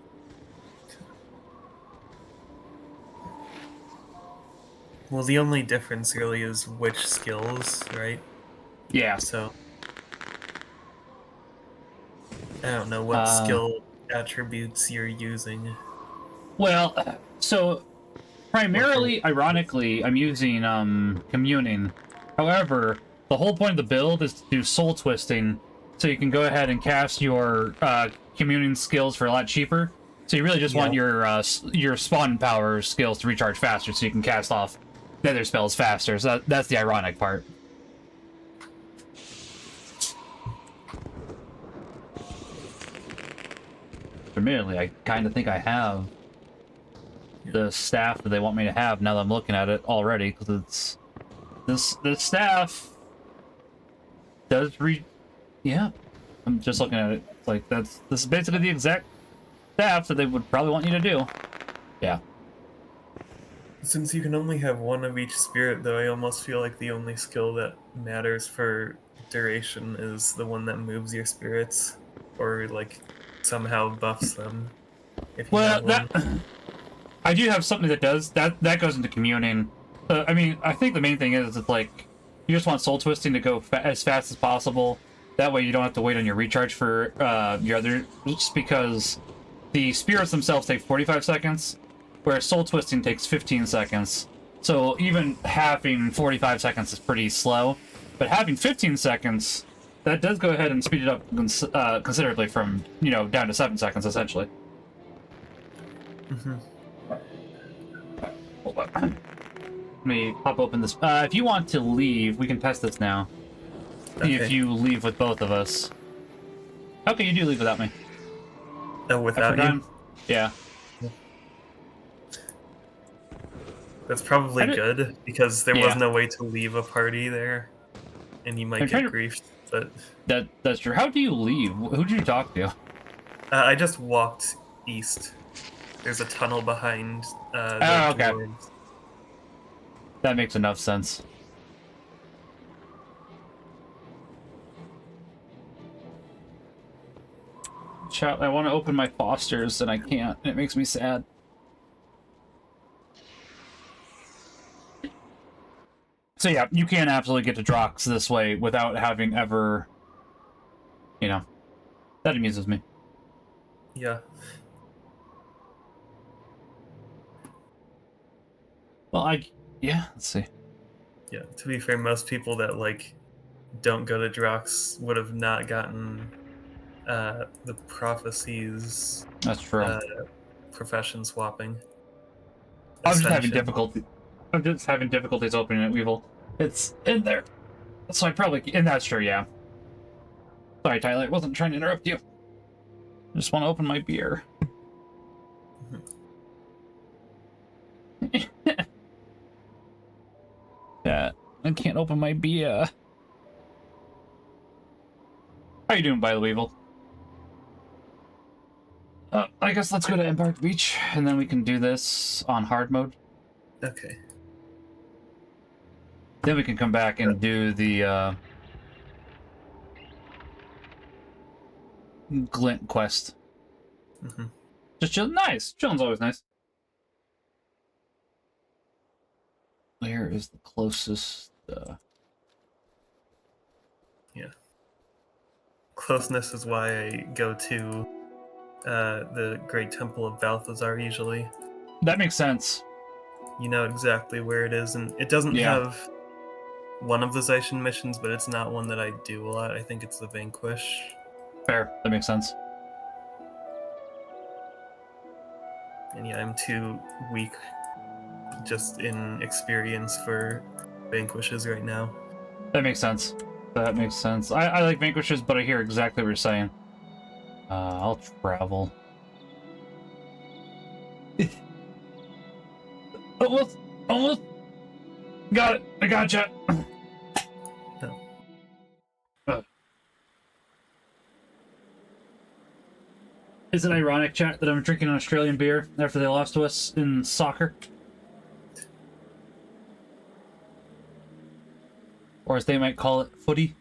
Well, the only difference really is which skills, right? Yeah. So... I don't know what skill attributes you're using. Well, so... Primarily, ironically, I'm using communing. However, the whole point of the build is to do soul twisting, so you can go ahead and cast your communing skills for a lot cheaper. So you really just want your spawn power skills to recharge faster, so you can cast off nether spells faster. So that's the ironic part. Primarily, I kind of think I have the staff that they want me to have now that I'm looking at it already, because it's this staff does yeah, I'm just looking at it. It's like this is basically the exact staff that they would probably want you to do. Yeah. Since you can only have one of each spirit, though, I almost feel like the only skill that matters for duration is the one that moves your spirits, or like somehow buffs them. If you have one. I do have something that does that goes into communing. I mean, I think the main thing is it's like you just want soul twisting to go as fast as possible. That way you don't have to wait on your recharge for your other, just because the spirits themselves take 45 seconds, whereas soul twisting takes 15 seconds. So even having 45 seconds is pretty slow, but having 15 seconds, that does go ahead and speed it up considerably from down to 7 seconds essentially. Mm-hmm. Hold on. Let me pop open this. If you want to leave, we can test this now. Okay. If you leave with both of us. Okay, you do leave without me. Oh, without you? Yeah. That's probably good, because there was no way to leave a party there, and you might get griefed, but... That's true. How do you leave? Who did you talk to? I just walked east. There's a tunnel behind okay. Dwarves. That makes enough sense. Chat, I want to open my Fosters and I can't. It makes me sad. So yeah, you can absolutely get to Drox this way without having ever... That amuses me. Yeah. Well, let's see. Yeah, to be fair, most people that, don't go to Drox would have not gotten the Prophecies... That's true. Profession swapping. I'm just having difficulties opening it, Weevil. It's in there. So I probably... And that's true, yeah. Sorry, Tyler. I wasn't trying to interrupt you. I just want to open my beer. Yeah, I can't open my beer. How you doing, by the Weevil? I guess let's go to Embark Beach, and then we can do this on hard mode. Okay. Then we can come back and do the Glint quest. Mm-hmm. Just chill. Nice. Chilling's always nice. Where is the closest? Yeah. Closeness is why I go to the Great Temple of Balthazar usually. That makes sense. You know exactly where it is, and it doesn't have one of the Zaishin missions, but it's not one that I do a lot. I think it's the Vanquish. Fair. That makes sense. And yeah, I'm too weak just in experience for Vanquishes right now. That makes sense. That makes sense. I like Vanquishes, but I hear exactly what you're saying. I'll travel. Almost. Almost. Got it. I gotcha. No. Is it ironic, chat, that I'm drinking an Australian beer after they lost to us in soccer? Or as they might call it, footy?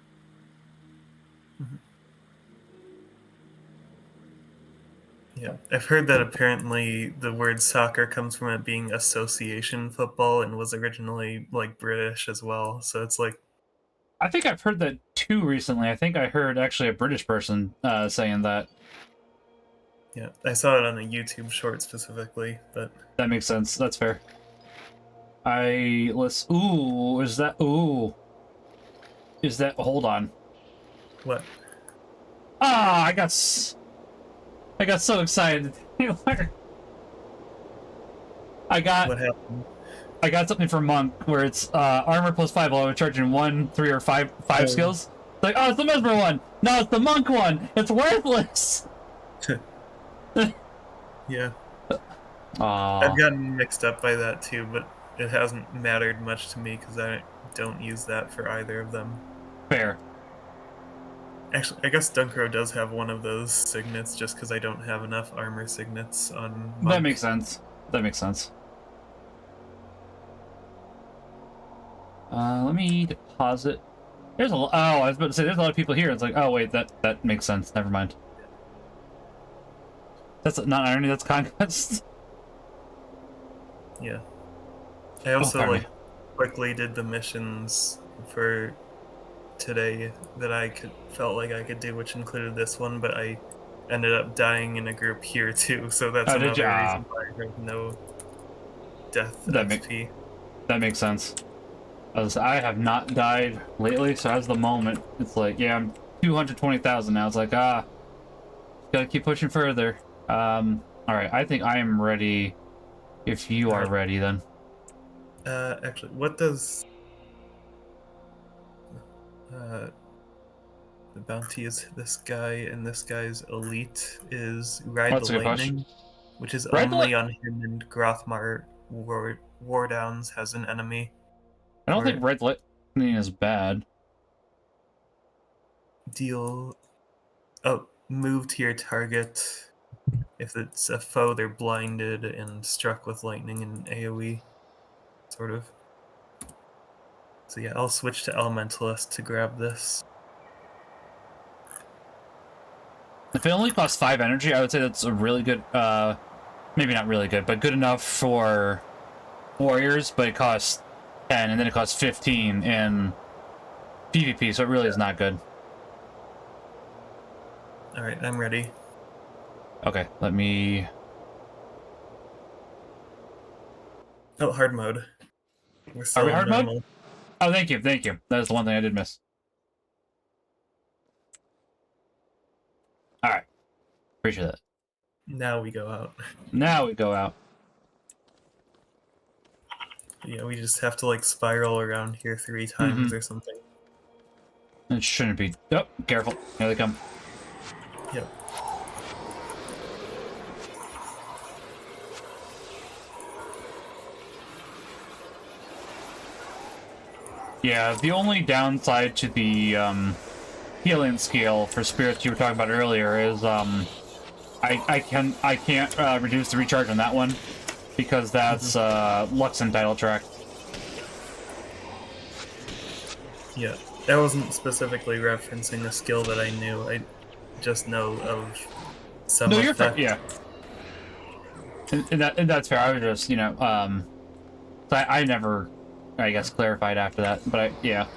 Yeah, I've heard that apparently the word soccer comes from it being association football and was originally like British as well. So it's like, I think I've heard that too recently. I think I heard actually a British person saying that. yeah, I saw it on a YouTube short specifically, but That makes sense. That's fair. Ooh, is that... Ooh. Is that... Hold on. what? Ah, I got so excited. I got... What happened? I got something from Monk where it's armor plus 5 while I'm charging 1, 3, or 5 skills. It's like, oh, it's the Mesmer one. No, it's the Monk one. It's worthless. Yeah, Aw, I've gotten mixed up by that too, but it hasn't mattered much to me because I don't use that for either of them. fair. Actually, I guess Dunkro does have one of those signets just because I don't have enough armor signets on Monk. That makes sense. That makes sense. Let me deposit. There's a... Oh, I was about to say, there's a lot of people here. It's like, oh, wait, that makes sense. Never mind. That's not irony, that's conquest. Yeah. I also pardon me. like quickly did the missions for today that felt like I could do, which included this one, but I ended up dying in a group here too, so that's Oh, did you? another reason why I have no death XP. That makes sense. I have not died lately, so as the moment, it's like, yeah, I'm 220,000 now. It's like, gotta keep pushing further. Alright, I think I am ready. If you are ready, then. Actually, what does the bounty is this guy, and this guy's elite is Ride That's the a good question. Lightning, which is Ride the only on him and Grothmar War Downs has an enemy. I don't Or think Red Lightning is bad. deal. Oh, move to your target. If it's a foe, they're blinded and struck with lightning and AoE, sort of. So yeah, I'll switch to Elementalist to grab this. If it only costs 5 energy, I would say that's a really good, maybe not really good, but good enough for warriors, but it costs 10, and then it costs 15 in PvP, so it really is not good. Alright, I'm ready. Okay, let me... Oh, hard mode. We're Are still we in hard normal. mode? Oh, thank you, thank you. That is the one thing I did miss. Alright. Appreciate that. Now we go out. Now we go out. Yeah, we just have to like spiral around here 3 times or something. It shouldn't be... Oh, careful. Here they come. Yep. Yeah, the only downside to the healing scale for spirits you were talking about earlier is I can't reduce the recharge on that one because that's Luxon title track. Yeah, I wasn't specifically referencing a skill that I knew. I just know of some No, effect. you're fair. Yeah, and that's fair. I was just so I never, I guess, clarified after that, but yeah.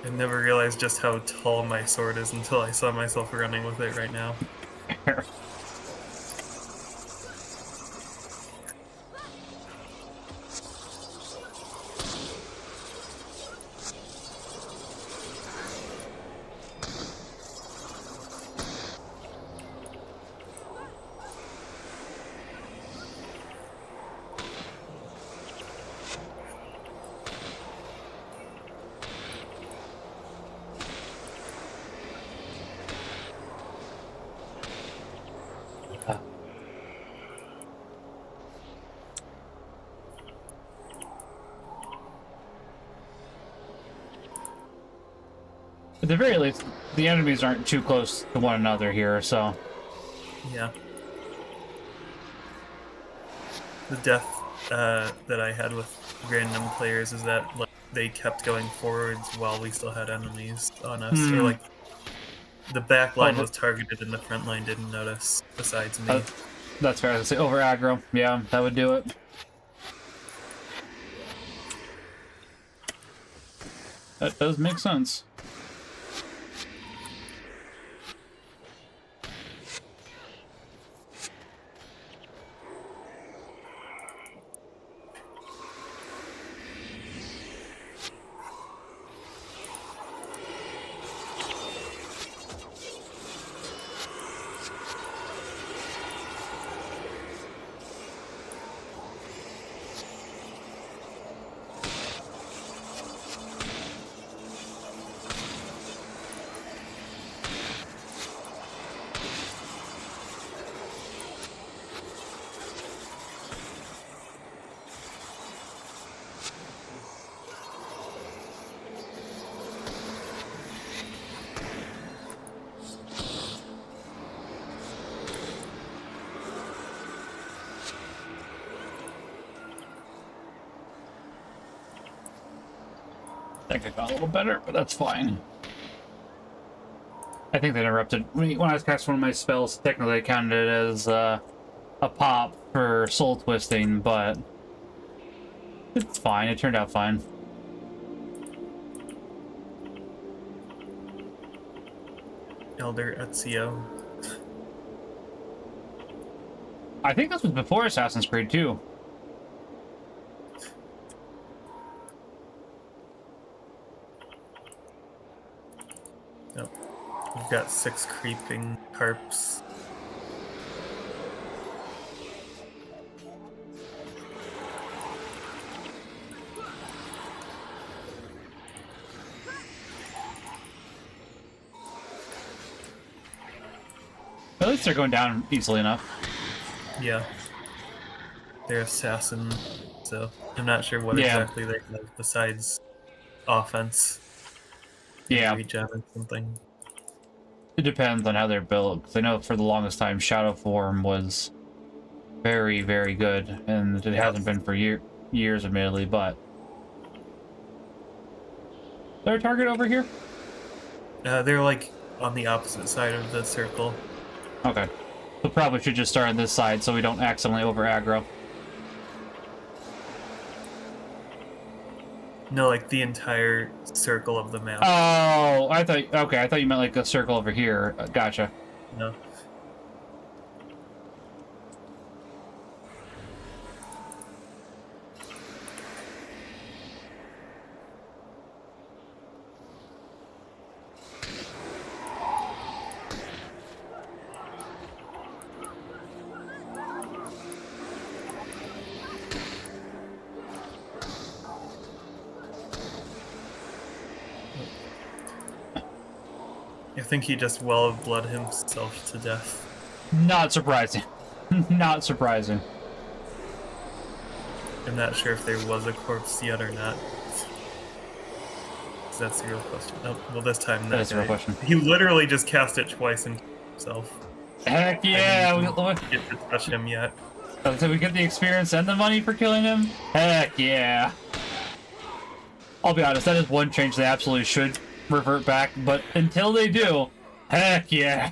I never realized just how tall my sword is until I saw myself running with it right now. At the very least, the enemies aren't too close to one another here, so... Yeah. The death that I had with random players is that like they kept going forwards while we still had enemies on us, or like the back line Over... was targeted and the front line didn't notice, besides me. That's fair to say. Over aggro. Yeah, that would do it. That does make sense. I think I got a little better, but that's fine. I think they interrupted. When I was casting one of my spells, technically I counted it as a pop for soul twisting, but it's fine. It turned out fine. Elder Ezio. I think this was before Assassin's Creed 2. Yep. We've got 6 creeping harps. At least they're going down easily enough. Yeah. They're assassin, so I'm not sure what exactly they have besides offense. Yeah. Regen or something. It depends on how they're built. Because I know for the longest time, Shadow Form was very, very good, and it hasn't been for years, admittedly. But is there a target over here? They're like on the opposite side of the circle. Okay, we probably should just start on this side so we don't accidentally over aggro. No, like the entire circle of the map. Oh, I thought. Okay, I thought you meant like a circle over here. Gotcha. No. I think he just bled himself to death. Not surprising. Not surprising. I'm not sure if there was a corpse yet or not. That's the real question. Oh, well, this time That's the real question. He literally just cast it twice and himself. Heck yeah! We didn't get to touch him yet. So we get the experience and the money for killing him? Heck yeah! I'll be honest, that is one change they absolutely should revert back, but until they do, heck yeah!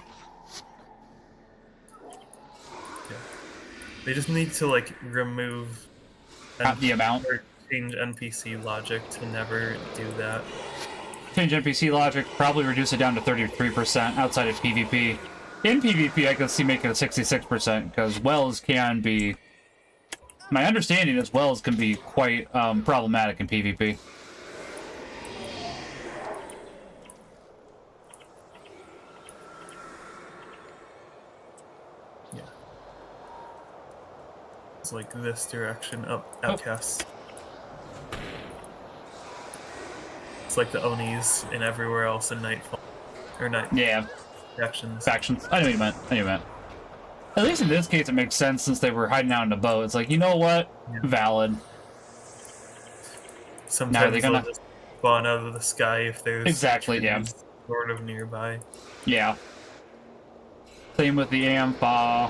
They just need to, like, remove... the amount? Or change NPC logic to never do that. Change NPC logic, probably reduce it down to 33% outside of PvP. In PvP, I can see making it 66%, because wells can be... My understanding is wells can be quite problematic in PvP. Yeah. It's like this direction. Oh, outcasts. It's like the Onis and everywhere else in Nightfall. Or Night. Yeah. Factions. Factions. I know what you meant. I know what you meant. At least in this case, it makes sense since they were hiding out in a boat. It's like, you know what? Yeah. Valid. Sometimes they'll just spawn out of the sky if there's... Exactly, yeah. sort of nearby. Yeah. Same with the Ampha.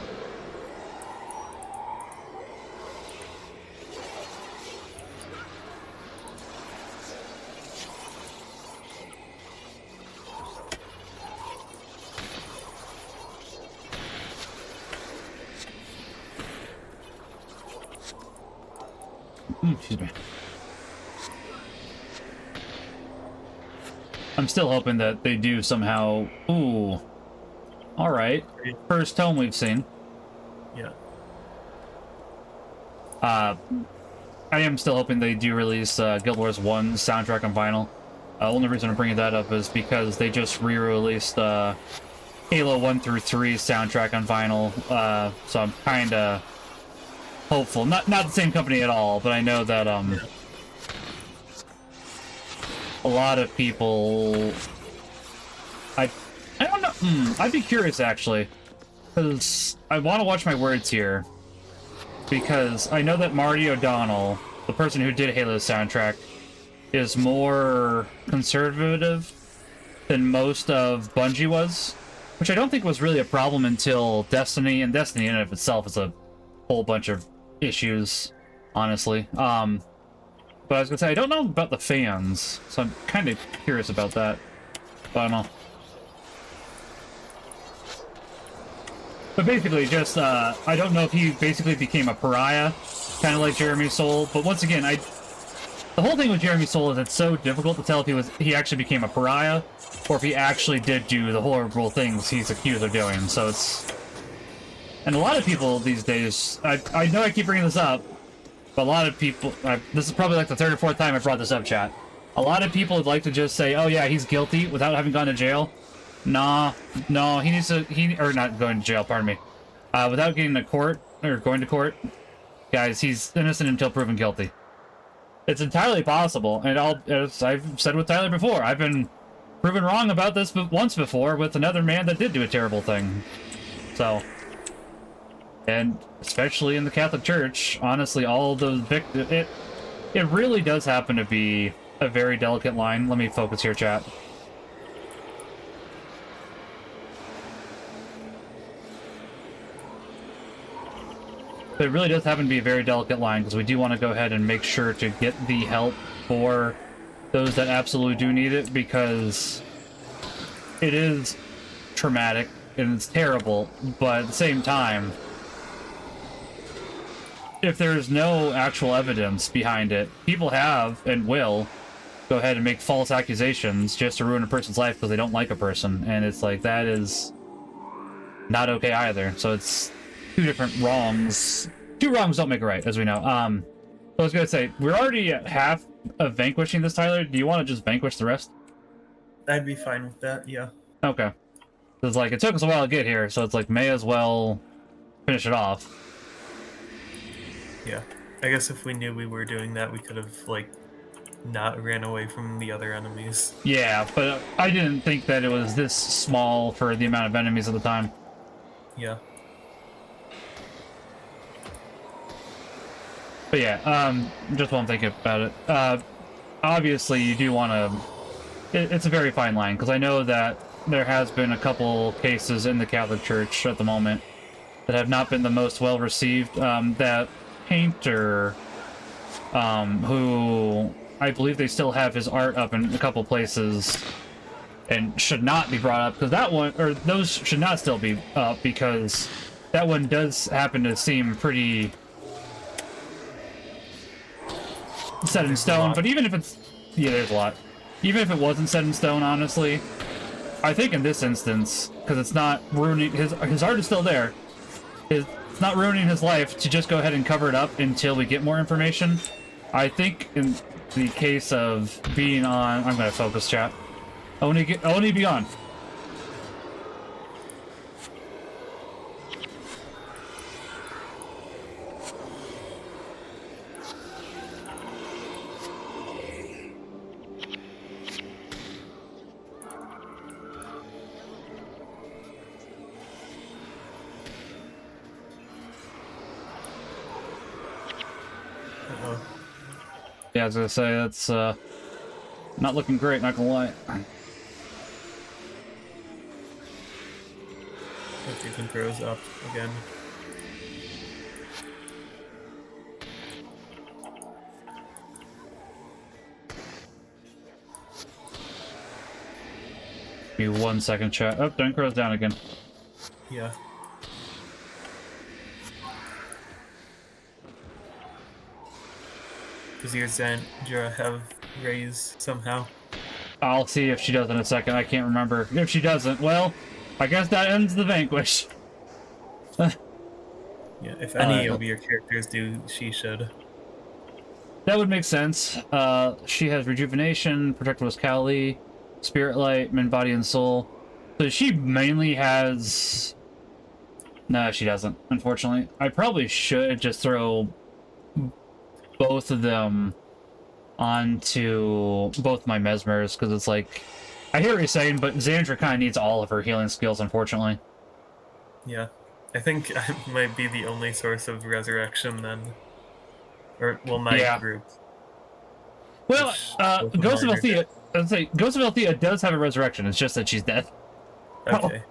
Excuse me. I'm still hoping that they do somehow. Ooh. Alright. First tome we've seen. Yeah. I am still hoping they do release Guild Wars 1 soundtrack on vinyl. Only reason I'm bringing that up is because they just re-released Halo 1 through 3 soundtrack on vinyl. So I'm kind of hopeful. Not the same company at all, but I know that a lot of people. I don't know. I'd be curious actually, because I want to watch my words here. Because I know that Marty O'Donnell, the person who did Halo's soundtrack, is more conservative than most of Bungie was, which I don't think was really a problem until Destiny, and Destiny in and of itself is a whole bunch of issues, honestly. But I was gonna say, I don't know about the fans, so I'm kind of curious about that. But I don't know. But basically, just, I don't know if he basically became a pariah, kind of like Jeremy Soule, but once again, the whole thing with Jeremy Soule is it's so difficult to tell if he actually became a pariah, or if he actually did do the horrible things he's accused of doing, so it's... And a lot of people these days, I know I keep bringing this up, but a lot of people, this is probably like the third or fourth time I brought this up, chat. A lot of people would like to just say, oh yeah, he's guilty, without having gone to jail. Nah, no, he needs to, or not going to jail, pardon me. Without getting to court, or going to court, guys, he's innocent until proven guilty. It's entirely possible, and as I've said with Tyler before, I've been proven wrong about this once before with another man that did do a terrible thing. So, and especially in the Catholic Church, honestly, all those victims, it really does happen to be a very delicate line. Let me focus here, chat. It really does happen to be a very delicate line, because we do want to go ahead and make sure to get the help for those that absolutely do need it, because it is traumatic and it's terrible, but at the same time, if there's no actual evidence behind it, people have and will go ahead and make false accusations just to ruin a person's life because they don't like a person, and it's like, that is not okay either. So it's two different wrongs. Two wrongs don't make a right, as we know. I was gonna say, we're already at half of vanquishing this, Tyler. Do you want to just vanquish the rest? I'd be fine with that, yeah. Okay. It's like, it took us a while to get here, so it's like, may as well finish it off. Yeah. I guess if we knew we were doing that, we could have, like, not ran away from the other enemies. Yeah, but I didn't think that it was this small for the amount of enemies at the time. Yeah. But yeah, just while I'm thinking about it, obviously you do want to... It's a very fine line, because I know that there has been a couple cases in the Catholic Church at the moment that have not been the most well received. That painter, who I believe they still have his art up in a couple places and should not be brought up, because that one, or those should not still be up, because that one does happen to seem pretty set in stone. But even if it's, yeah, there's a lot. Even if it wasn't set in stone, honestly, I think in this instance, because it's not ruining his art is still there. It's not ruining his life to just go ahead and cover it up until we get more information. I think in the case of being on, I'm gonna focus, chat. Only be on. Yeah, I was gonna say, that's not looking great, not gonna lie. Saving throws up again. Give me 1 second, chat. Oh, Dunkro's down again. Yeah. Does your Zandra have raise somehow? I'll see if she does in a second. I can't remember. If she doesn't, well, I guess that ends the Vanquish. Yeah, if any of your characters do, she should. That would make sense. She has Rejuvenation, Protectivist Cali, Spirit Light, Mind, Body, and Soul. So she mainly has... No, she doesn't, unfortunately. I probably should just throw both of them onto both my Mesmers, because it's like... I hear what you're saying, but Zandra kind of needs all of her healing skills, unfortunately. Yeah. I think I might be the only source of resurrection then. Or, well, my group. Well, Ghost of Althea... I'd say Ghost of Althea does have a resurrection, it's just that she's dead. Okay.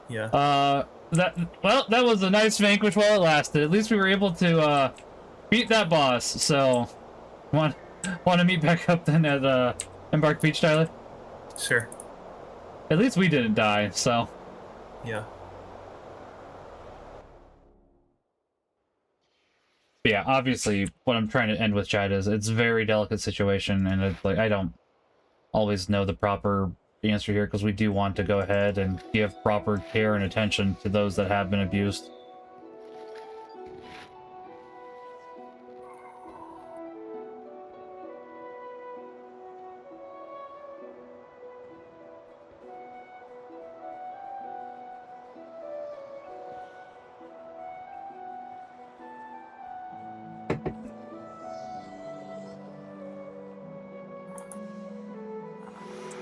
Yeah. That was a nice vanquish while it lasted. At least we were able to beat that boss. So, want to meet back up then at Embark Beach, Tyler? Sure. At least we didn't die. So. Yeah. But yeah, obviously, what I'm trying to end with, Chad, is it's a very delicate situation, and it's like I don't always know the proper answer here because we do want to go ahead and give proper care and attention to those that have been abused.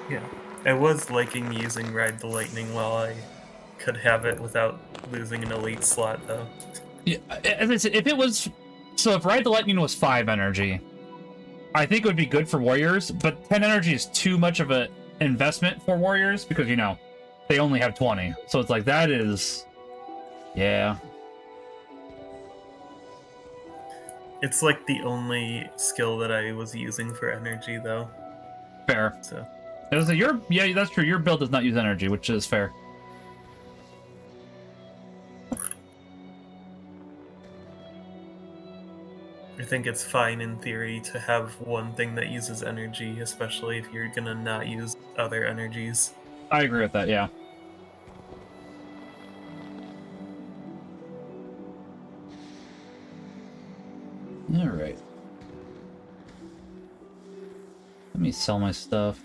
Yeah. I was liking using Ride the Lightning while I could have it without losing an elite slot, though. Yeah, as I said, if it was... So if Ride the Lightning was 5 energy, I think it would be good for warriors, but 10 energy is too much of an investment for warriors because, you know, they only have 20. So it's like, that is... Yeah. It's like the only skill that I was using for energy, though. Fair. So... It was yeah, that's true. Your build does not use energy, which is fair. I think it's fine in theory to have one thing that uses energy, especially if you're gonna not use other energies. I agree with that, yeah. Alright. Let me sell my stuff.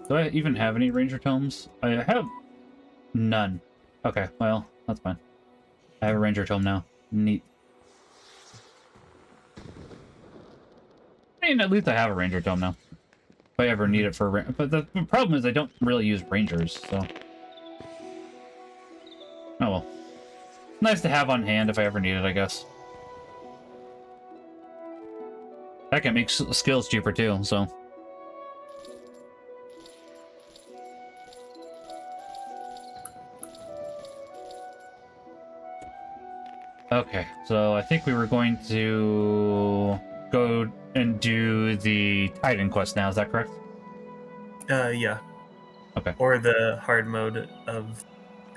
Do I even have any Ranger Tomes? I have none. Okay, well, that's fine. I have a Ranger Tome now. Neat. I mean, at least I have a Ranger Tome now. If I ever need it for... But the problem is I don't really use Rangers, so... Oh well. Nice to have on hand if I ever need it, I guess. That can make skills cheaper too, so... Okay, so I think we were going to go and do the Titan quest now, is that correct? Yeah. Okay. Or the hard mode of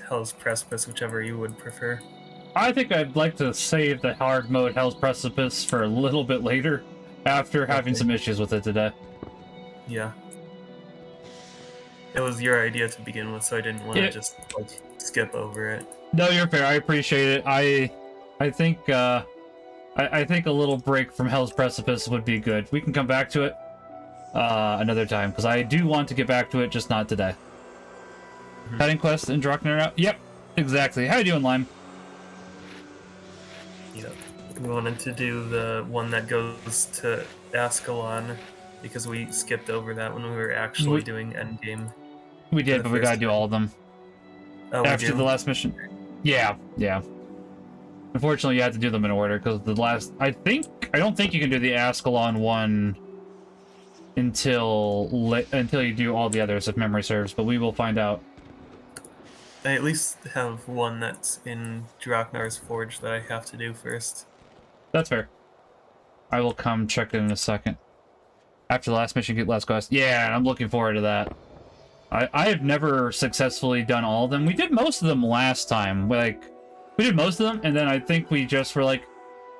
Hell's Precipice, whichever you would prefer. I think I'd like to save the hard mode Hell's Precipice for a little bit later, after having some issues with it today. Yeah. It was your idea to begin with, so I didn't want to just, like, skip over it. No, you're fair, I appreciate it. I think I think a little break from Hell's Precipice would be good. We can come back to it another time, because I do want to get back to it, just not today. Titan quest and Draknar out? Yep, exactly. How you doing, Lime? Yep. We wanted to do the one that goes to Ascalon, because we skipped over that when we were actually doing endgame. We did, but we gotta do all of them. Oh, after the last mission. Yeah, yeah. Unfortunately, you had to do them in order, because the last... I don't think you can do the Ascalon one until you do all the others, if memory serves, but we will find out I at least have one that's in Draknar's Forge that I have to do first. That's fair. I will come check it in a second. After the last mission, get last quest. Yeah, I'm looking forward to that. I have never successfully done all of them. We did most of them last time. Like, we did most of them, and then I think we just were like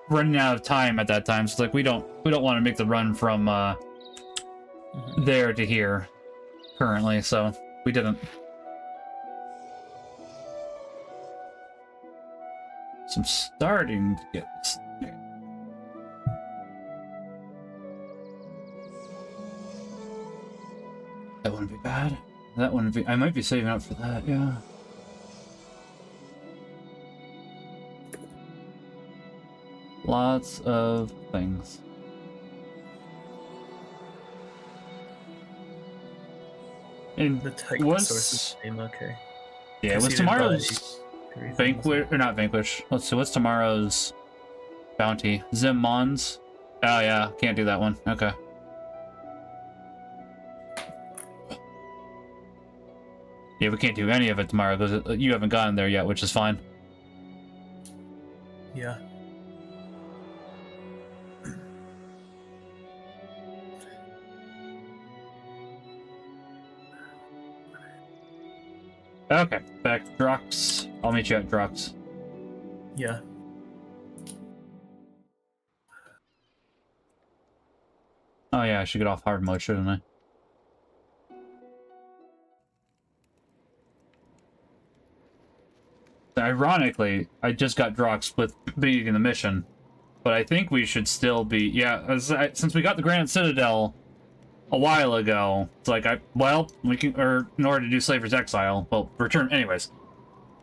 running out of time at that time. So it's like we don't want to make the run from there to here currently, so we didn't. So I'm starting to get this. That wouldn't be bad. That wouldn't be. I might be saving up for that, yeah. Lots of things. And The Titan source name, okay. Yeah, what's tomorrow's Vanquish, or not Vanquish? Let's see, what's tomorrow's bounty? Zimmons? Oh yeah, can't do that one. Okay. Yeah, we can't do any of it tomorrow because you haven't gotten there yet, which is fine. Yeah. Okay, back to Drux. I'll meet you at Drux. Yeah. Oh yeah, I should get off hard mode, shouldn't I? Ironically, I just got Drux with beating the mission, but I think we should still be... Yeah, since we got the Granite Citadel a while ago, it's like, we can... Or in order to do Slaver's Exile, well, return... Anyways,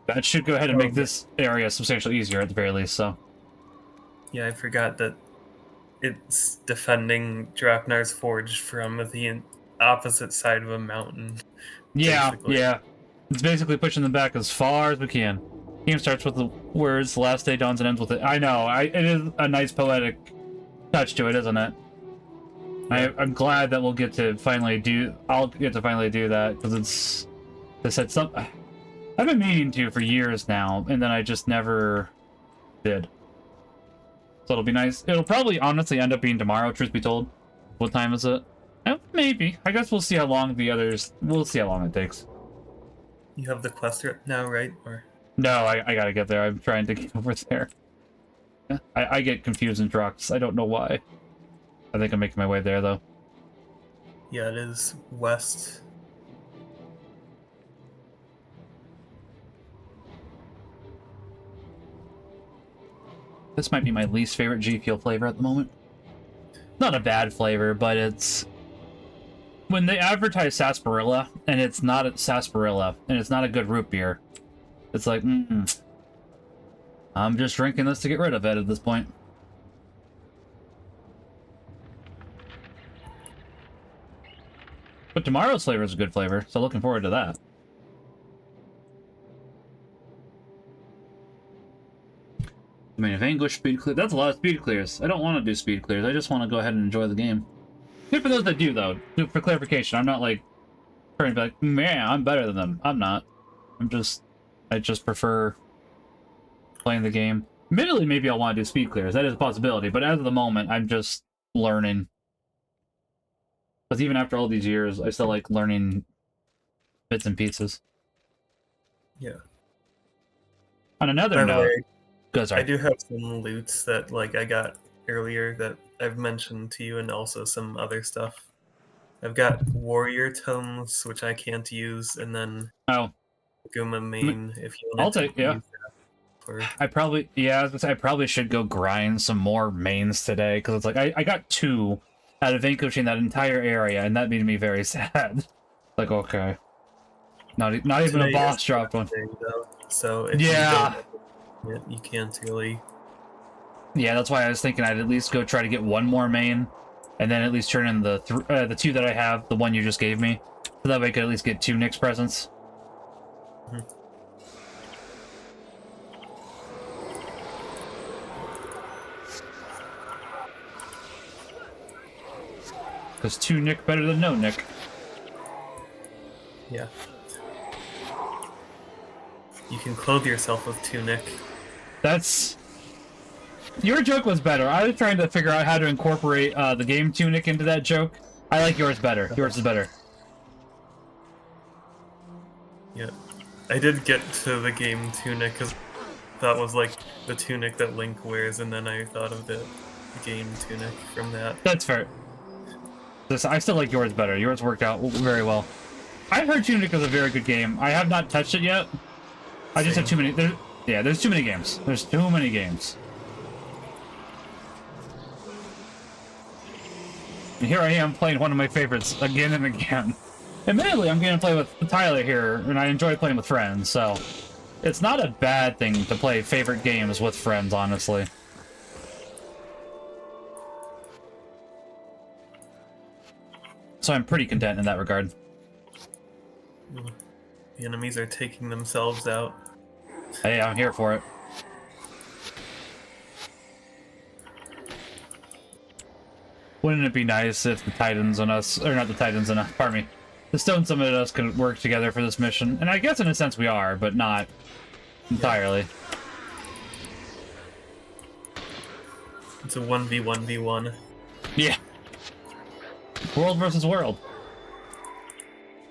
that should go ahead and make this area substantially easier at the very least, so... Yeah, I forgot that it's defending Draknar's Forge from the opposite side of a mountain. Yeah, basically. yeah. It's basically pushing them back as far as we can. Game starts with the words, the last day dawns and ends with it. I know, it is a nice poetic touch to it, isn't it? Yeah. I'm glad that we'll get to finally do... I'll get to finally do that, because it's... They said something... I've been meaning to for years now, and then I just never did. So it'll be nice. It'll probably honestly end up being tomorrow, truth be told. What time is it? Maybe. I guess we'll see how long the others... We'll see how long it takes. You have the quest now, right? Or... No, I gotta get there. I'm trying to get over there. I get confused in Drux. I don't know why. I think I'm making my way there, though. Yeah, it is west. This might be my least favorite G Fuel flavor at the moment. Not a bad flavor, but it's... When they advertise sarsaparilla, and it's not a sarsaparilla, and it's not a good root beer, it's like, I'm just drinking this to get rid of it at this point. But tomorrow's flavor is a good flavor, so looking forward to that. I mean, if English speed clear, that's a lot of speed clears. I don't want to do speed clears. I just want to go ahead and enjoy the game. Good for those that do, though. For clarification, I'm not like trying to be like, man, I'm better than them. I'm not. I just prefer playing the game. Admittedly, maybe I'll want to do speed clears. That is a possibility. But as of the moment, I'm just learning. Because even after all these years, I still like learning bits and pieces. Yeah. On another note, I do have some loots that I got earlier that I've mentioned to you, and also some other stuff. I've got warrior tomes, which I can't use, and then Guma main if you want to use that. I probably should go grind some more mains today, because it's like I got 2 out of vanquishing that entire area, and that made me very sad. Like, okay. Not even a boss dropped one. So if you don't, you can't really... Yeah, that's why I was thinking I'd at least go try to get 1 more main, and then at least turn in the 2 that I have, the one you just gave me, so that way I could at least get 2 Nyx presents. Because 2 Nyx better than no Nyx. Yeah. You can clothe yourself with tunic. That's... Your joke was better. I was trying to figure out how to incorporate the game tunic into that joke. I like yours better. Yours is better. Yeah. I did get to the game tunic because that was like the tunic that Link wears, and then I thought of the game tunic from that. That's fair. I still like yours better. Yours worked out very well. I've heard Tunic is a very good game. I have not touched it yet. I just have too many... there's too many games. There's too many games. And here I am playing one of my favorites again and again. Admittedly, I'm going to play with Tyler here, and I enjoy playing with friends, so... It's not a bad thing to play favorite games with friends, honestly. So I'm pretty content in that regard. The enemies are taking themselves out. Hey, I'm here for it. Wouldn't it be nice if the Titans and us, or not the Titans and us, pardon me, the Stone Summit and us could work together for this mission? And I guess in a sense we are, but not entirely. It's a 1v1v1. Yeah. World versus world.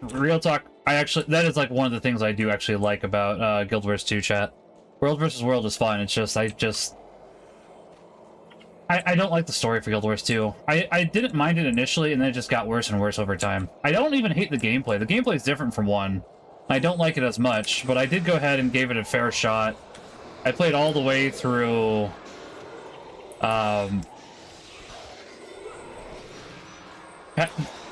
Real talk, that is like one of the things I do actually like about Guild Wars 2 chat. World versus world is fun, it's just, I don't like the story for Guild Wars 2. I didn't mind it initially, and then it just got worse and worse over time. I don't even hate the gameplay. The gameplay is different from 1. I don't like it as much, but I did go ahead and gave it a fair shot. I played all the way through...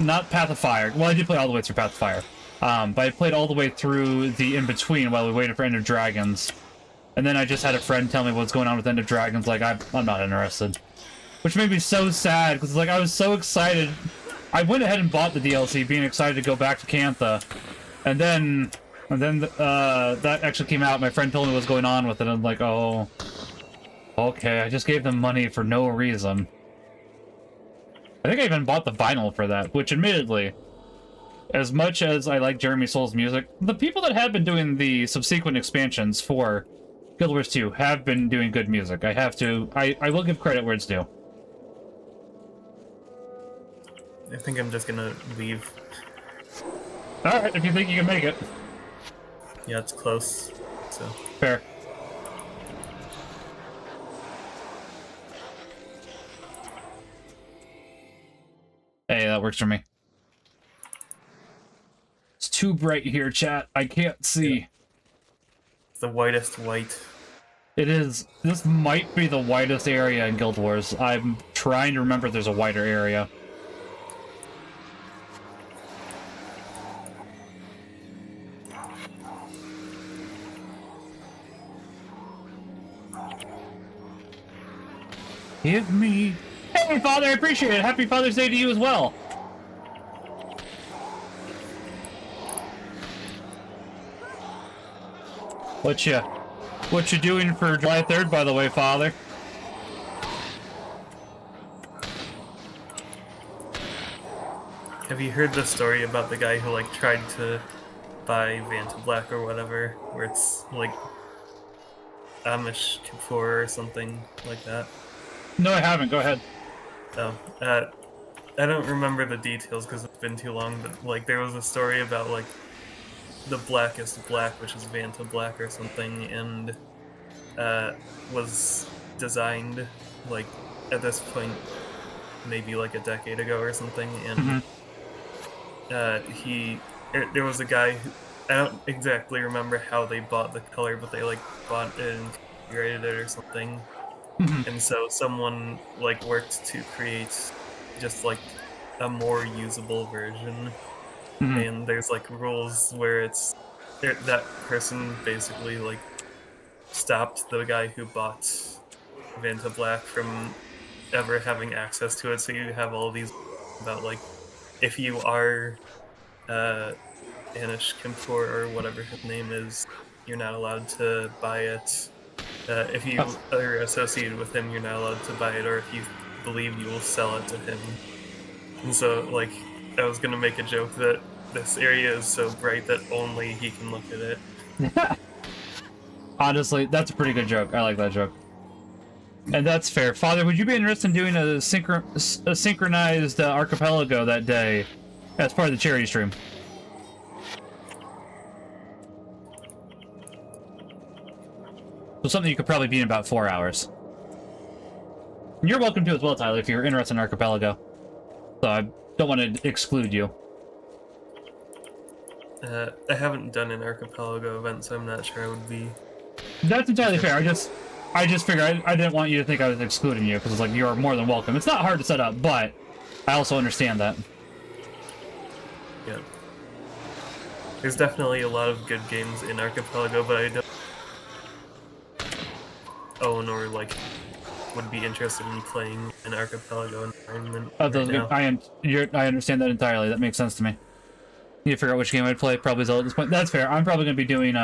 not Path of Fire. Well, I did play all the way through Path of Fire. But I played all the way through the in-between while we waited for End of Dragons. And then I just had a friend tell me what's going on with End of Dragons, like, I'm not interested. Which made me so sad, because, like, I was so excited. I went ahead and bought the DLC, being excited to go back to Cantha. And then that actually came out, my friend told me what's going on with it, and I'm like, oh... Okay, I just gave them money for no reason. I think I even bought the vinyl for that, which admittedly, as much as I like Jeremy Soul's music, the people that have been doing the subsequent expansions for Guild Wars 2 have been doing good music. I have to... I will give credit where it's due. I think I'm just gonna leave. Alright, if you think you can make it. Yeah, it's close, so... Fair. Hey, that works for me. It's too bright here, chat. I can't see. It's the whitest white. It is. This might be the whitest area in Guild Wars. I'm trying to remember if there's a whiter area. Give me... Hey, Father, I appreciate it. Happy Father's Day to you as well. What you doing for July 3rd, by the way, Father? Have you heard the story about the guy who, like, tried to buy Vanta Black or whatever, where it's, like, Amish Kipur or something like that? No, I haven't. Go ahead. Oh, I don't remember the details because it's been too long, but, like, there was a story about, like, the blackest black, which is Vanta Black or something, and was designed, like, at this point, maybe, like, a decade ago or something, and there was a guy who, I don't exactly remember how they bought the color, but they, like, bought it and configured it or something. And so someone, like, worked to create just, like, a more usable version. And there's, like, rules where it's... that person basically, like, stopped the guy who bought Vanta Black from ever having access to it. So you have all these about, like, if you are Anish Kimpur or whatever his name is, you're not allowed to buy it. If you are associated with him, you're not allowed to buy it, or if you believe you will sell it to him. And so, like, I was gonna make a joke that this area is so bright that only he can look at it. Honestly, that's a pretty good joke. I like that joke. And that's fair. Father, would you be interested in doing a synchronized archipelago that day as part of the charity stream? So something you could probably beat in about 4 hours. And you're welcome to as well, Tyler, if you're interested in archipelago. So I don't want to exclude you. I haven't done an archipelago event, so I'm not sure I would be. That's entirely fair. I just figured I didn't want you to think I was excluding you, because it's like, you're more than welcome. It's not hard to set up, but I also understand that. Yeah. There's definitely a lot of good games in archipelago, but I don't own or like would be interested in playing an archipelago environment right now. I understand that entirely. That makes sense to me. Need to figure out which game I'd play. Probably Zelda at this point. That's fair. I'm probably going to be doing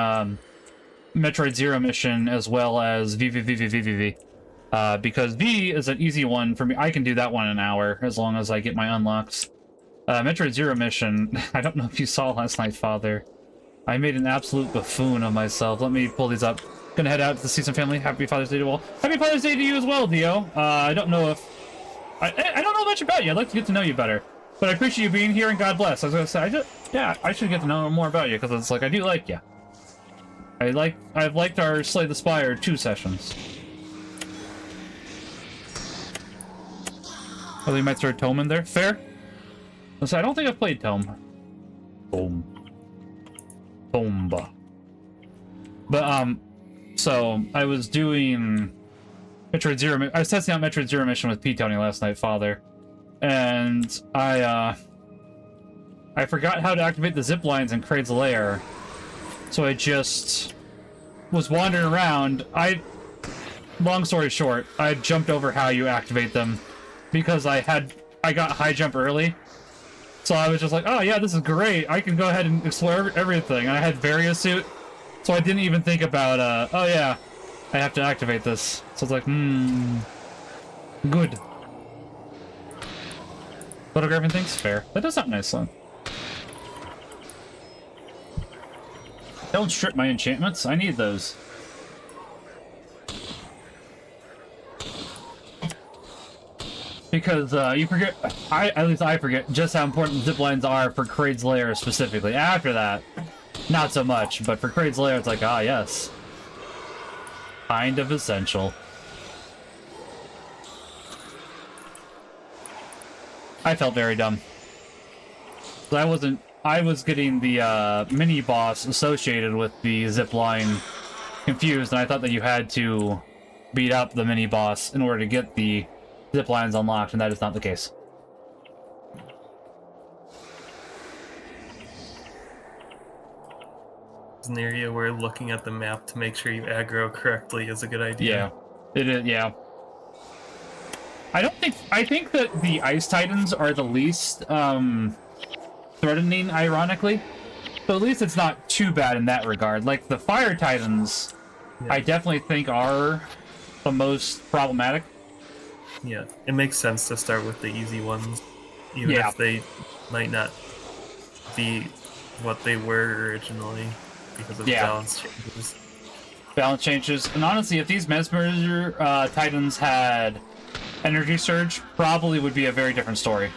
Metroid Zero Mission as well as VVVVVV. Because V is an easy one for me. I can do that one in an hour as long as I get my unlocks. Metroid Zero Mission, I don't know if you saw last night, Father. I made an absolute buffoon of myself. Let me pull these up. Gonna head out to see some family. Happy Father's Day to all. Happy Father's Day to you as well, Dio. I don't know if... I don't know much about you. I'd like to get to know you better. But I appreciate you being here, and God bless. I was gonna say, I should get to know more about you, because it's like, I do like you. I've liked our Slay the Spire 2 sessions. Oh, you might throw Tome in there? Fair? So I don't think I've played Tome. Tomba. But, so, I was doing Metroid Zero... I was testing out Metroid Zero Mission with P-Tony last night, Father. And I forgot how to activate the zip lines in Kraid's Lair. So I just was wandering around. Long story short, I jumped over how you activate them because I got high jump early. So I was just like, oh yeah, this is great. I can go ahead and explore everything. And I had Variasuit, so I didn't even think about, oh yeah, I have to activate this. So it's like, good. Photographing things? Fair. That does sound nice, though. Don't strip my enchantments. I need those. Because you forget, at least I forget, just how important zip lines are for Kraid's Lair specifically. After that, not so much, but for Kraid's Lair, it's like, ah, yes. Kind of essential. I felt very dumb. I was getting the mini boss associated with the zip line confused, and I thought that you had to beat up the mini boss in order to get the zip lines unlocked, and that is not the case. It's an area where looking at the map to make sure you aggro correctly is a good idea. Yeah, it is. Yeah. I think that the Ice Titans are the least threatening, ironically. But at least it's not too bad in that regard. Like the Fire Titans, yeah. I definitely think are the most problematic. Yeah, it makes sense to start with the easy ones, even if they might not be what they were originally because of balance changes. Balance changes, and honestly, if these Mesmerizer Titans had Energy Surge, probably would be a very different story.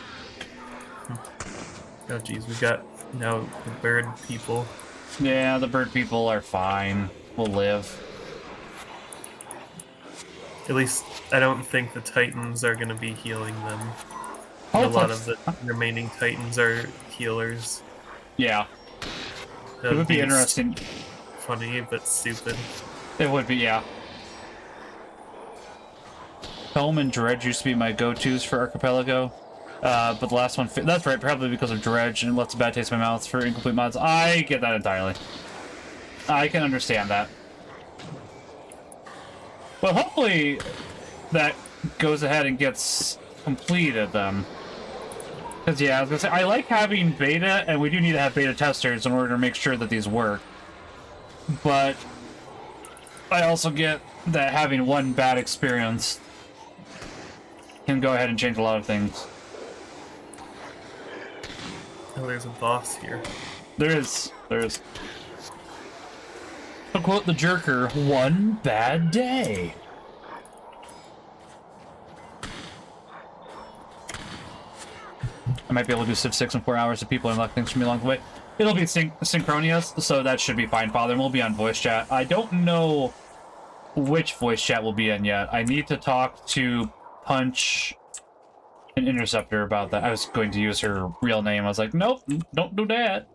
Oh geez, we've got now the bird people. Yeah, the bird people are fine. We'll live. At least, I don't think the Titans are going to be healing them. A lot of the remaining Titans are healers. Yeah. It would be interesting. Funny, but stupid. It would be, yeah. Helm and Dredge used to be my go-tos for Archipelago. But the last one... That's right, probably because of Dredge and lets a bad taste in my mouth for incomplete mods. I get that entirely. I can understand that. Well, hopefully that goes ahead and gets completed, then. Because, yeah, I was going to say, I like having beta, and we do need to have beta testers in order to make sure that these work. But I also get that having one bad experience can go ahead and change a lot of things. Oh, there's a boss here. There is. To quote the Jerker, one bad day. I might be able to do Civ 6 in 4 hours if people unlock things from me along the way. It'll be synchronous, so that should be fine, Father, and we'll be on voice chat. I don't know which voice chat we'll be in yet. I need to talk to Punch and Interceptor about that. I was going to use her real name. I was like, nope, don't do that.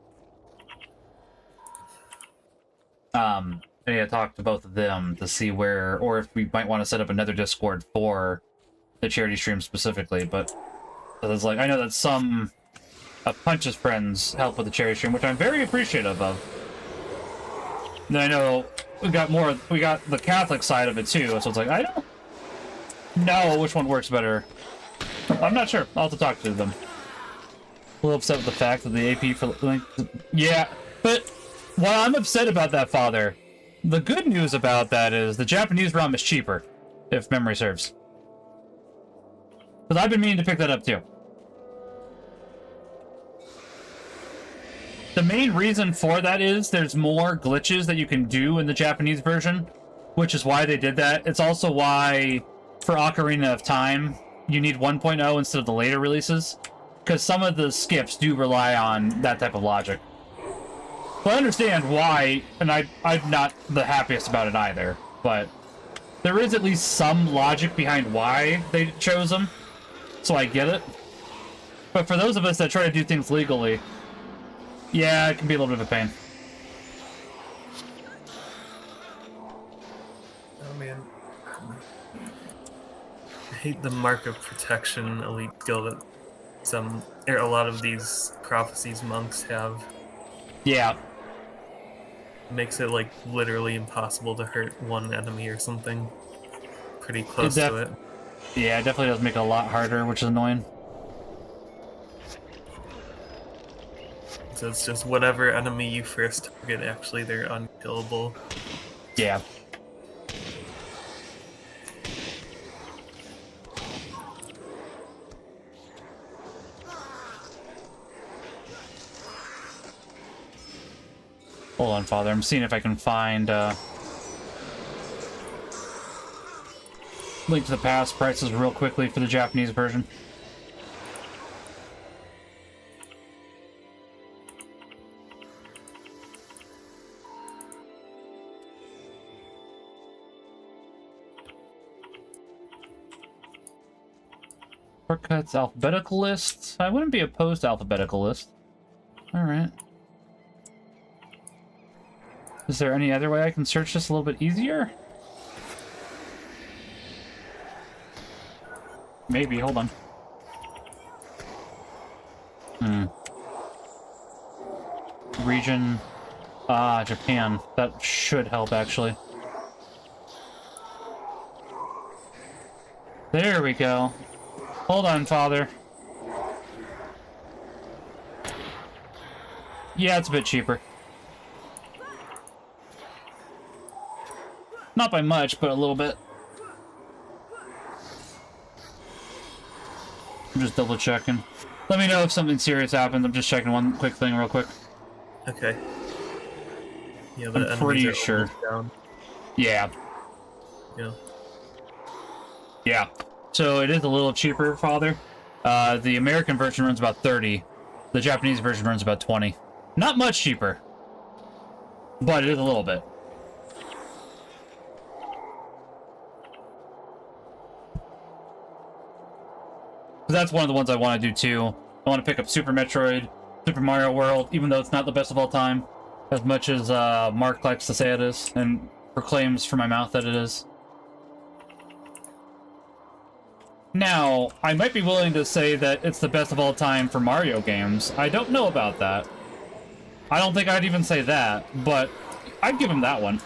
I need to talk to both of them to see where, or if we might want to set up another Discord for the charity stream specifically, but it's like, I know that some of Punch's friends help with the charity stream, which I'm very appreciative of. And then I know we got the Catholic side of it too, so it's like, I don't know which one works better. I'm not sure. I'll have to talk to them. A little upset with the fact that the AP for Link... Yeah, but while I'm upset about that, Father, the good news about that is the Japanese ROM is cheaper, if memory serves. Because I've been meaning to pick that up too. The main reason for that is there's more glitches that you can do in the Japanese version, which is why they did that. It's also why, for Ocarina of Time, you need 1.0 instead of the later releases, because some of the skips do rely on that type of logic. So I understand why, and I'm not the happiest about it either, but there is at least some logic behind why they chose them, so I get it. But for those of us that try to do things legally, yeah, it can be a little bit of a pain. Oh man. I hate the mark of protection elite skill that a lot of these Prophecies monks have. Yeah. Makes it like literally impossible to hurt one enemy or something. Pretty close to it. Yeah, it definitely does make it a lot harder, which is annoying. So it's just whatever enemy you first target, actually they're unkillable. Yeah. Hold on, Father. I'm seeing if I can find Link to the Past prices real quickly for the Japanese version. Shortcuts, alphabetical list. I wouldn't be opposed to alphabetical list. Alright. Is there any other way I can search this a little bit easier? Maybe, hold on. Region... Japan. That should help, actually. There we go. Hold on, Father. Yeah, it's a bit cheaper. Not by much, but a little bit. I'm just double checking. Let me know if something serious happens. I'm just checking one quick thing real quick. Okay. Yeah, I'm pretty sure. Down. Yeah. Yeah. Yeah. So it is a little cheaper, Father. The American version runs about 30. The Japanese version runs about 20. Not much cheaper. But it is a little bit. That's one of the ones I want to do too. I want to pick up Super Metroid, Super Mario World, even though it's not the best of all time, as much as Mark likes to say it is, and proclaims from my mouth that it is. Now, I might be willing to say that it's the best of all time for Mario games. I don't know about that. I don't think I'd even say that, but I'd give him that one.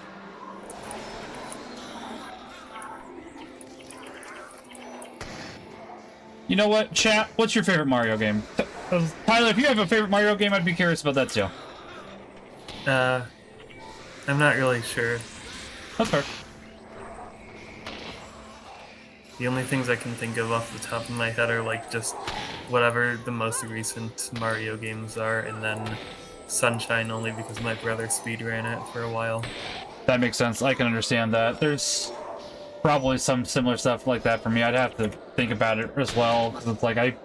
You know what, chat? What's your favorite Mario game? Tyler, if you have a favorite Mario game, I'd be curious about that too. I'm not really sure. That's fair. The only things I can think of off the top of my head are like just whatever the most recent Mario games are, and then Sunshine only because my brother speedran it for a while. That makes sense. I can understand that. There's probably some similar stuff like that for me. I'd have to think about it as well, because it's like I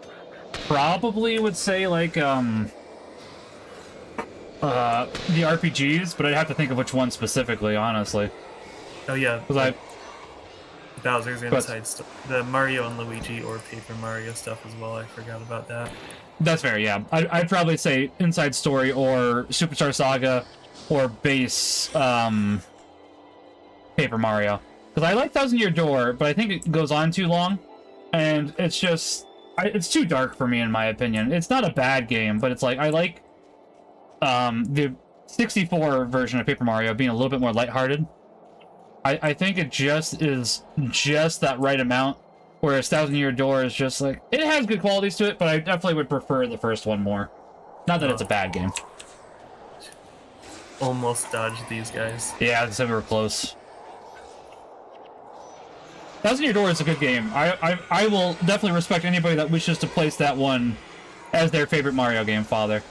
probably would say like the RPGs, but I'd have to think of which one specifically, honestly. Oh yeah, Because Bowser's Inside stuff, the Mario and Luigi or Paper Mario stuff as well. I forgot about that. That's fair, yeah. I'd probably say Inside Story or Superstar Saga or base Paper Mario. Because I like Thousand Year Door, but I think it goes on too long, and it's just it's too dark for me, in my opinion. It's not a bad game, but it's like I like the 64 version of Paper Mario being a little bit more lighthearted. I think it just is just that right amount, whereas Thousand Year Door is just like, it has good qualities to it, but I definitely would prefer the first one more. Not that it's a bad game. Almost dodged these guys. Yeah, I said we were close. Thousand Year Door is a good game. I will definitely respect anybody that wishes to place that one as their favorite Mario game, Father.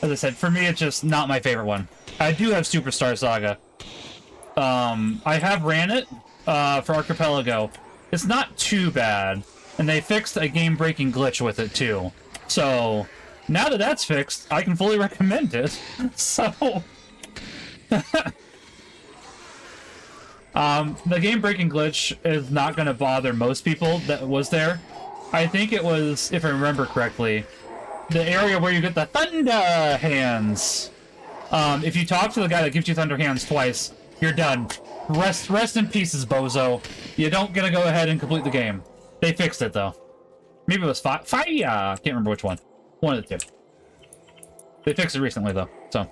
As I said, for me, it's just not my favorite one. I do have Superstar Saga. I have ran it for Archipelago. It's not too bad, and they fixed a game-breaking glitch with it too. So now that that's fixed, I can fully recommend it. So the game-breaking glitch is not going to bother most people that was there. I think it was, if I remember correctly, the area where you get the Thunder Hands. If you talk to the guy that gives you Thunder Hands twice, you're done. Rest in pieces, bozo. You don't get to go ahead and complete the game. They fixed it, though. Maybe it was Fire. Can't remember which one. One of the two. They fixed it recently, though, so.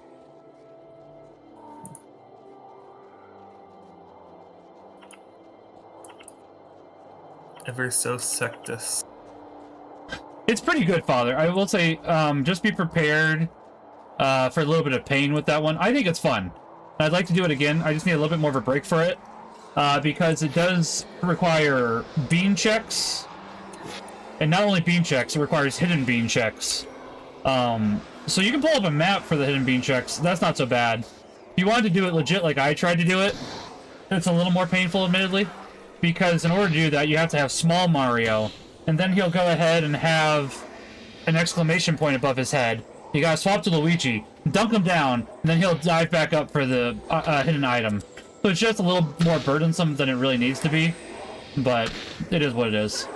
Ever so Sectus. It's pretty good, Father. I will say, just be prepared for a little bit of pain with that one. I think it's fun. I'd like to do it again. I just need a little bit more of a break for it. Because it does require bean checks. And not only bean checks, it requires hidden bean checks. So you can pull up a map for the hidden bean checks. That's not so bad. If you wanted to do it legit like I tried to do it, it's a little more painful, admittedly. Because in order to do that, you have to have Small Mario. And then he'll go ahead and have an exclamation point above his head. You gotta swap to Luigi, dunk him down, and then he'll dive back up for the hidden item. So it's just a little more burdensome than it really needs to be, but it is what it is.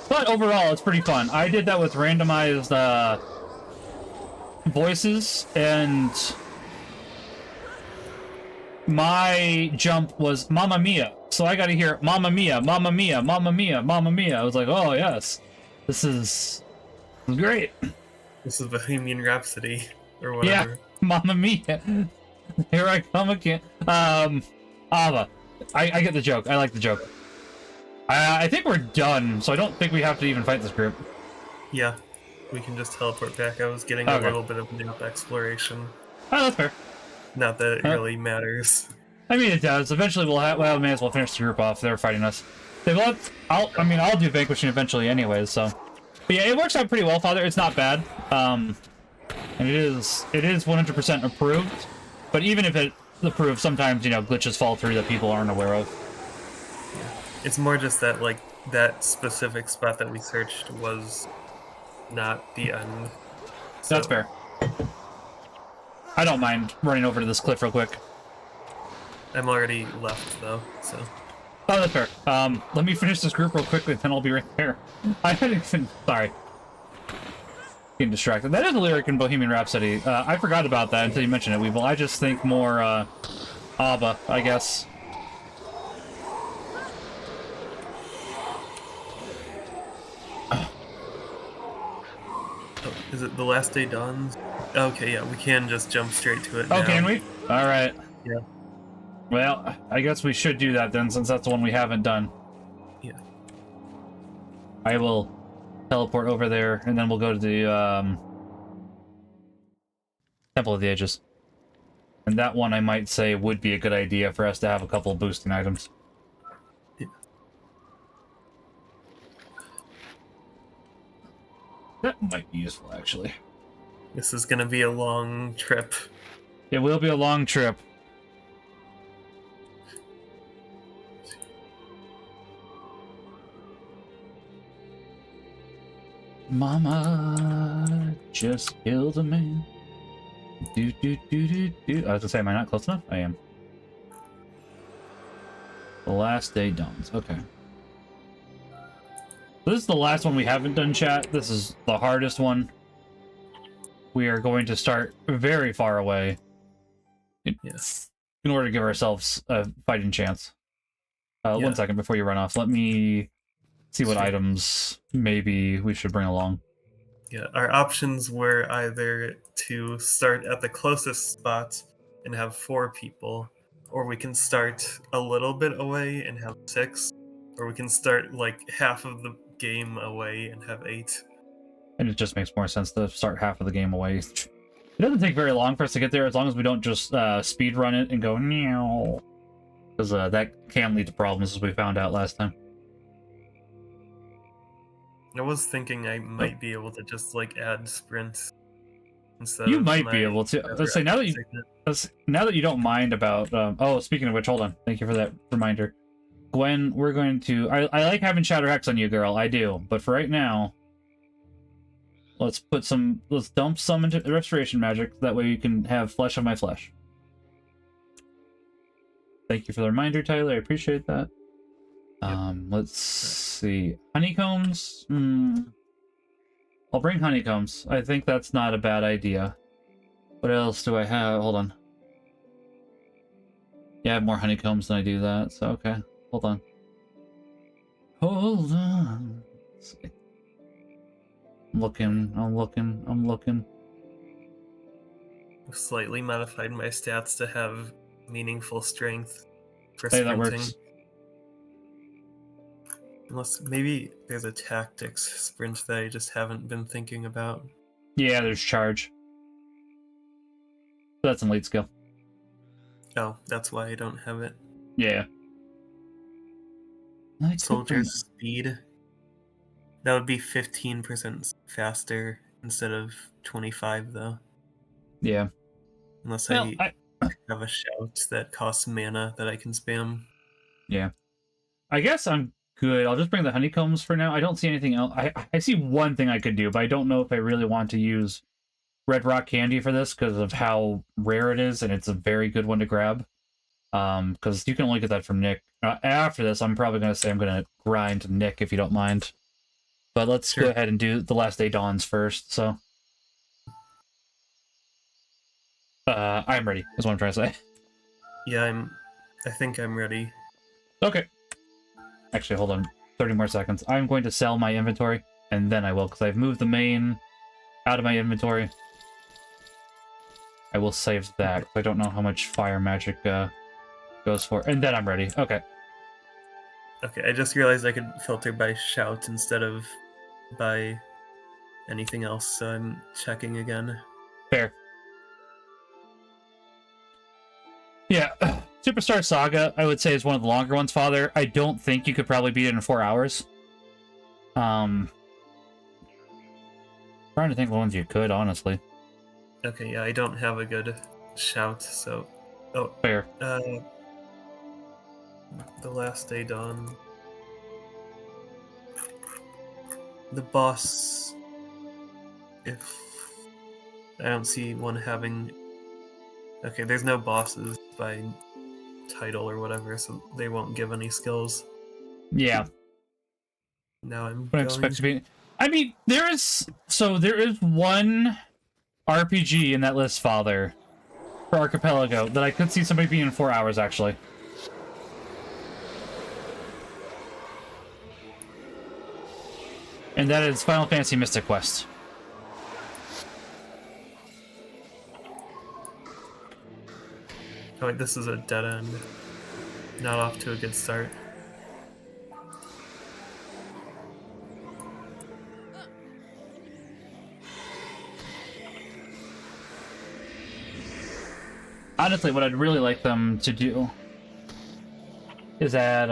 But overall, it's pretty fun. I did that with randomized voices, and my jump was Mamma Mia. So I gotta hear Mamma Mia, Mamma Mia, Mamma Mia, Mamma Mia. I was like, oh yes, this is great. This is Bohemian Rhapsody, or whatever. Yeah, Mamma Mia. Here I come again. Ava. I get the joke. I like the joke. I think we're done, so I don't think we have to even fight this group. Yeah, we can just teleport back. I was getting a little bit of map exploration. Oh, that's fair. Not that it really matters. I mean, it does. Eventually, we may as well finish the group off. They're fighting us. I'll do vanquishing eventually, anyways. So, but yeah, it works out pretty well, Father. It's not bad. And it is 100% approved. But even if it's approved, sometimes glitches fall through that people aren't aware of. It's more just that that specific spot that we searched was not the end. So. That's fair. I don't mind running over to this cliff real quick. I'm already left, though, so... Oh, that's fair. Let me finish this group real quickly, then I'll be right there. I hadn't even... Sorry. Getting distracted. That is a lyric in Bohemian Rhapsody. I forgot about that until you mentioned it, Weevil. I just think more, ABBA, I guess. Oh, is it The Last Day Dawns? Okay, yeah, we can just jump straight to it now. Oh, can we? Alright. Yeah. Well, I guess we should do that then, since that's the one we haven't done. Yeah. I will teleport over there, and then we'll go to the, Temple of the Ages. And that one, I might say, would be a good idea for us to have a couple of boosting items. Yeah. That might be useful, actually. This is gonna be a long trip. It will be a long trip. Mama just killed a man. Do, do, do, do, do. I was gonna say, am I not close enough? I am. The last day dawns. Okay. This is the last one we haven't done, chat. This is the hardest one. We are going to start very far away. Yes. In order to give ourselves a fighting chance. Yeah. 1 second before you run off. Let me see what Sure. items maybe we should bring along. Yeah, our options were either to start at the closest spot and have 4 people, or we can start a little bit away and have 6, or we can start like half of the game away and have 8. And it just makes more sense to start half of the game away. It doesn't take very long for us to get there, as long as we don't just speed run it and go meow. Because that can lead to problems, as we found out last time. I was thinking I might be able to just like add sprint instead You of might my be able to. Let's say now that you don't mind about. Oh, speaking of which, hold on. Thank you for that reminder, Gwen. We're going to. I like having Shatter Hex on you, girl. I do. But for right now, let's dump some into Restoration Magic. That way you can have Flesh of my flesh. Thank you for the reminder, Tyler. I appreciate that. Yep. Let's see. Honeycombs? I'll bring honeycombs. I think that's not a bad idea. What else do I have? Hold on. Yeah, I have more honeycombs than I do that, so okay. Hold on. Hold on. Let's see. I'm looking. I've slightly modified my stats to have meaningful strength for Hey, that sprinting. works. Unless maybe there's a tactics sprint that I just haven't been thinking about. Yeah, there's charge. That's an elite skill. Oh, that's why I don't have it. Yeah. Soldier's speed. That would be 15% faster instead of 25 though. Yeah. Unless Well, I have a shout that costs mana that I can spam. Yeah. I guess I'm good. I'll just bring the honeycombs for now. I don't see anything else. I see one thing I could do, but I don't know if I really want to use Red Rock Candy for this because of how rare it is, and it's a very good one to grab. Because you can only get that from Nick. After this, I'm probably going to say I'm going to grind Nick, if you don't mind. But let's go ahead and do the Last Day Dawns first, so... I'm ready, is what I'm trying to say. Yeah, I think I'm ready. Okay. Actually, hold on. 30 more seconds. I'm going to sell my inventory, and then I will, because I've moved the main out of my inventory. I will save that, because I don't know how much fire magic goes for. And then I'm ready. Okay. Okay, I just realized I could filter by shout instead of by anything else, so I'm checking again. Fair. Yeah, Superstar Saga, I would say, is one of the longer ones, Father. I don't think you could probably beat it in 4 hours. Trying to think of the ones you could, honestly. Okay, yeah, I don't have a good shout, so... Oh, fair. The Last Day Dawn. The boss... If... I don't see one having... Okay, there's no bosses by title or whatever, so they won't give any skills. Yeah. Now I'm But I expect to be... I mean, there is one RPG in that list, Father, for Archipelago, that I could see somebody being in 4 hours, actually. And that is Final Fantasy Mystic Quest. Oh wait, this is a dead end. Not off to a good start. Honestly, what I'd really like them to do is add,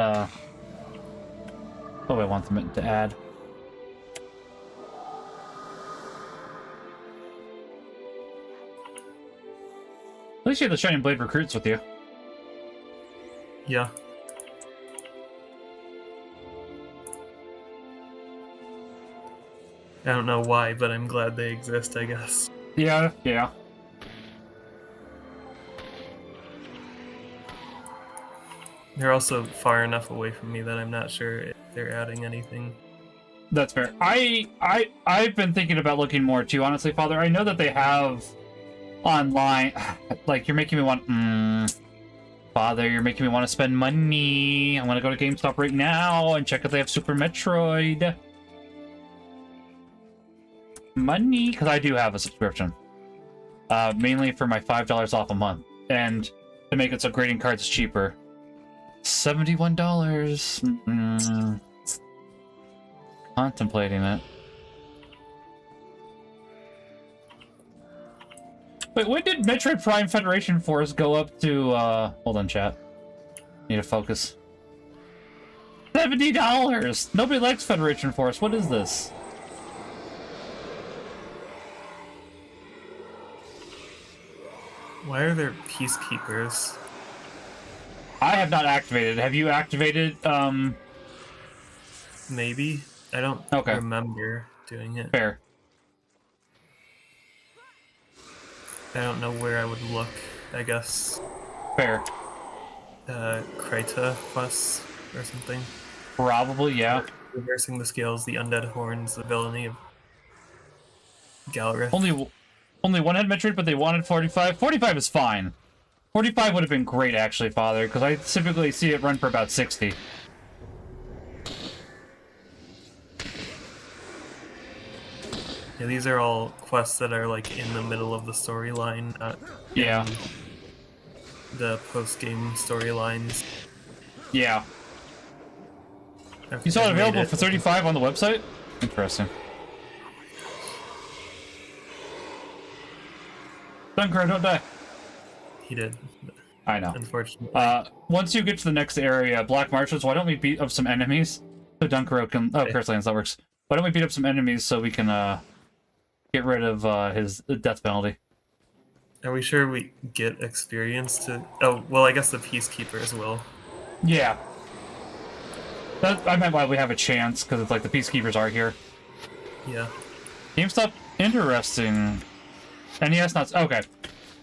what do I want them to add? least you have the Shining Blade recruits with you. Yeah. I don't know why, but I'm glad they exist, I guess. Yeah, yeah. They're also far enough away from me that I'm not sure if they're adding anything. That's fair. I've been thinking about looking more too, honestly, Father. I know that they have online. Like, you're making me want. Father, you're making me want to spend money. I want to go to GameStop right now and check if they have Super Metroid. Money, because I do have a subscription. Mainly for my $5 off a month, and to make it so grading cards is cheaper. $71. Contemplating it. Wait, when did Metroid Prime Federation Force go up to, hold on, chat. Need to focus. $70! Nobody likes Federation Force. What is this? Why are there peacekeepers? I have not activated. Have you activated, Maybe? I don't remember doing it. Fair. I don't know where I would look, I guess. Fair. Krita quests or something. Probably, yeah. Reversing the Scales, the Undead Horns, the Villainy of Galrith. Only one had Metroid, but they wanted 45. 45 is fine. 45 would have been great, actually, Father, because I typically see it run for about 60. Yeah, these are all quests that are, like, in the middle of the storyline. Yeah. The post-game storylines. Yeah. You saw it available for 35 on the website? Interesting. Dunkro, don't die. He did. I know. Unfortunately. Once you get to the next area, Black Marches, why don't we beat up some enemies? So Dunkro can... Oh, Curse Lands, that works. Why don't we beat up some enemies so we can, get rid of, his death penalty? Are we sure we get experience to... Oh, well, I guess the Peacekeepers will. Yeah. I meant why we have a chance, because it's like the Peacekeepers are here. Yeah. GameStop, interesting. NES not... Okay.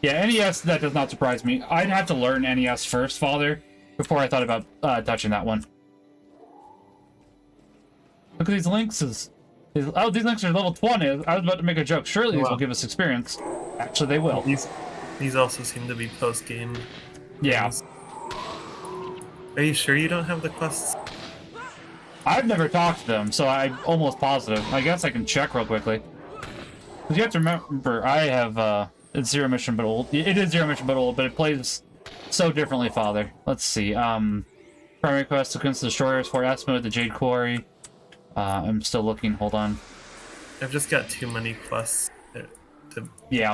Yeah, NES, that does not surprise me. I'd have to learn NES first, Father, before I thought about touching that one. Look at these links. These links are level 20. I was about to make a joke. Surely these will give us experience. Actually, they will. These also seem to be post-game. Yeah. Things. Are you sure you don't have the quests? I've never talked to them, so I'm almost positive. I guess I can check real quickly. Because you have to remember, I have, it's Zero Mission but old. It is Zero Mission but old, but it plays so differently, Father. Let's see. Primary quest, Sequence Destroyers, Fort Asmo at the Jade Quarry. I'm still looking, hold on. I've just got too many quests to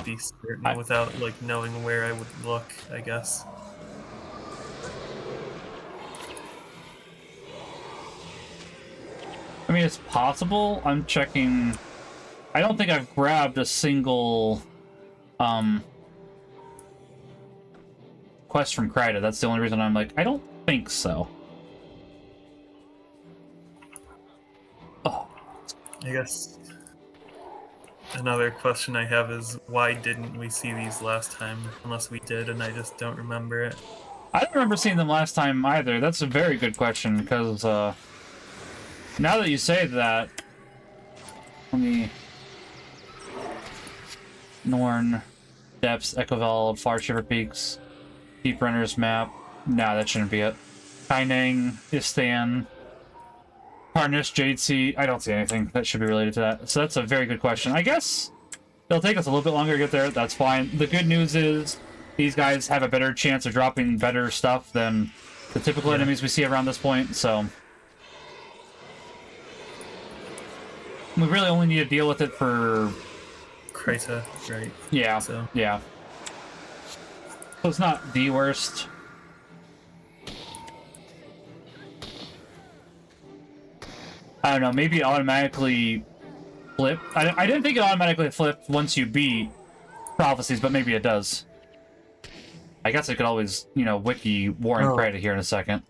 be certain without, like, knowing where I would look, I guess. I mean, it's possible. I'm checking... I don't think I've grabbed a single, quest from Krita. That's the only reason I'm like, I don't think so. Oh. I guess another question I have is, why didn't we see these last time? Unless we did, and I just don't remember it. I don't remember seeing them last time either. That's a very good question, because, now that you say that, let me... Norn, Depths, Echoveld, Far Shiver Peaks, Deep Runner's Map. Nah, that shouldn't be it. Kaineng, Istan, Harness, Jade Sea. I don't see anything that should be related to that. So that's a very good question. I guess it'll take us a little bit longer to get there. That's fine. The good news is these guys have a better chance of dropping better stuff than the typical enemies we see around this point, so... We really only need to deal with it for... Krita, right? Yeah, so. Yeah. So it's not the worst. I don't know, maybe it automatically flipped. I didn't think it automatically flipped once you beat Prophecies, but maybe it does. I guess I could always, wiki War and Credit here in a second.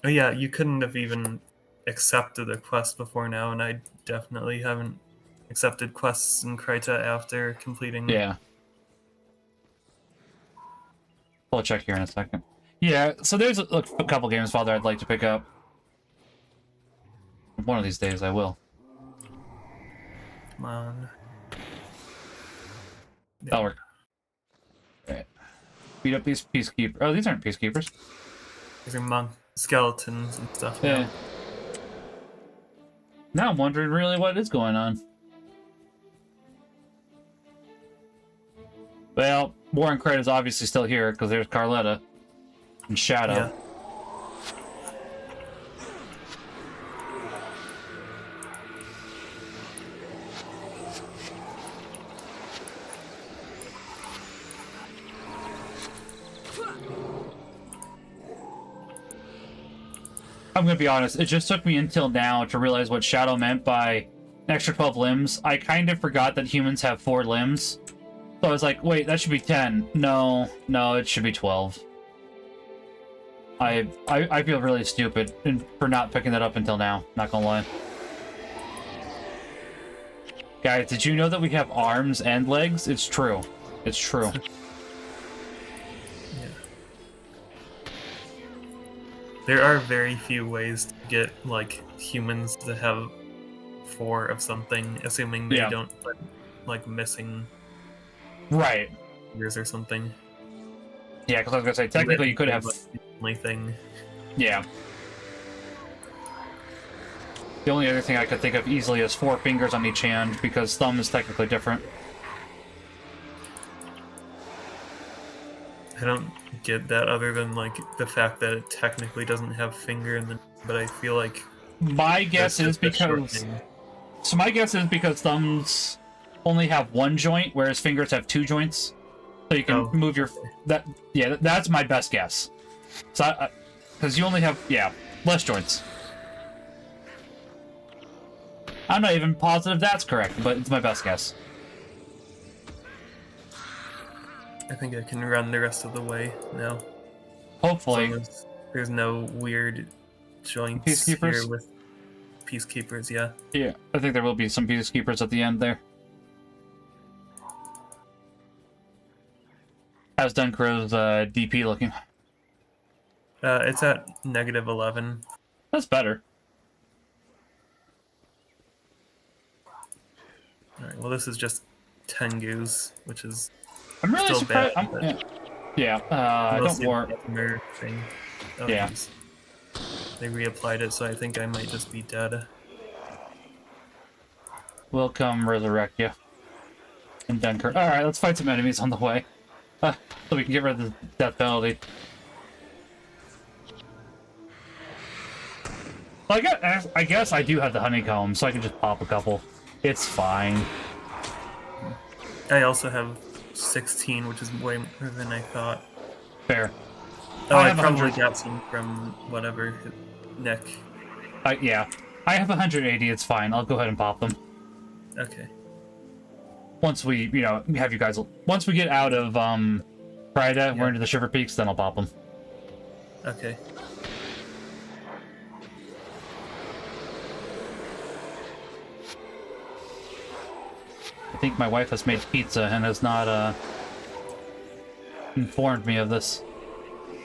Oh yeah, you couldn't have even accepted a quest before now, and I definitely haven't accepted quests in Krita after completing. Yeah. I'll check here in a second. Yeah, so there's a couple games, Father, I'd like to pick up. One of these days I will. Come on. That'll work. Alright. Beat up these peacekeepers. Oh, these aren't peacekeepers. These are monk skeletons and stuff Yeah. now. Now I'm wondering really what is going on. Well, War and Credit is obviously still here, because there's Carletta and Shadow. Yeah. I'm gonna be honest, it just took me until now to realize what Shadow meant by an extra 12 limbs. I kind of forgot that humans have 4 limbs. So I was like, wait, that should be 10. No, it should be 12. I feel really stupid for not picking that up until now, not gonna lie. Guys, did you know that we have arms and legs? It's true. It's true. There are very few ways to get, like, humans to have 4 of something, assuming they don't put, like, missing Right. fingers or something. Yeah, because I was gonna say, technically you could have... The only thing. Yeah. The only other thing I could think of easily is 4 fingers on each hand, because thumb is technically different. I don't get that other than, like, the fact that it technically doesn't have finger in the... But I feel like... My guess is because... So my guess is because thumbs only have 1 joint, whereas fingers have 2 joints. So you can move your... that's my best guess. So because you only have, less joints. I'm not even positive that's correct, but it's my best guess. I think I can run the rest of the way now. Hopefully. There's no weird joints Peacekeepers? here with peacekeepers, yeah. Yeah, I think there will be some peacekeepers at the end there. How's Dunkrow's DP looking? It's at -11. That's better. Alright, well this is just Tengu's, which is I'm really still surprised. bad. I don't war. Thing. Oh, Yeah. geez. They reapplied it, so I think I might just be dead. We'll come resurrect you. In Dunkirk. Alright, let's fight some enemies on the way. So we can get rid of the death penalty. Well, I guess I do have the honeycomb, so I can just pop a couple. It's fine. I also have 16, which is way more than I thought. Fair. Oh, I probably got some from whatever, Nick. Yeah. I have 180, it's fine. I'll go ahead and pop them. Okay. Once we, have you guys... Once we get out of, Prida, we're into the Shiver Peaks, then I'll pop them. Okay. I think my wife has made pizza and has not, informed me of this.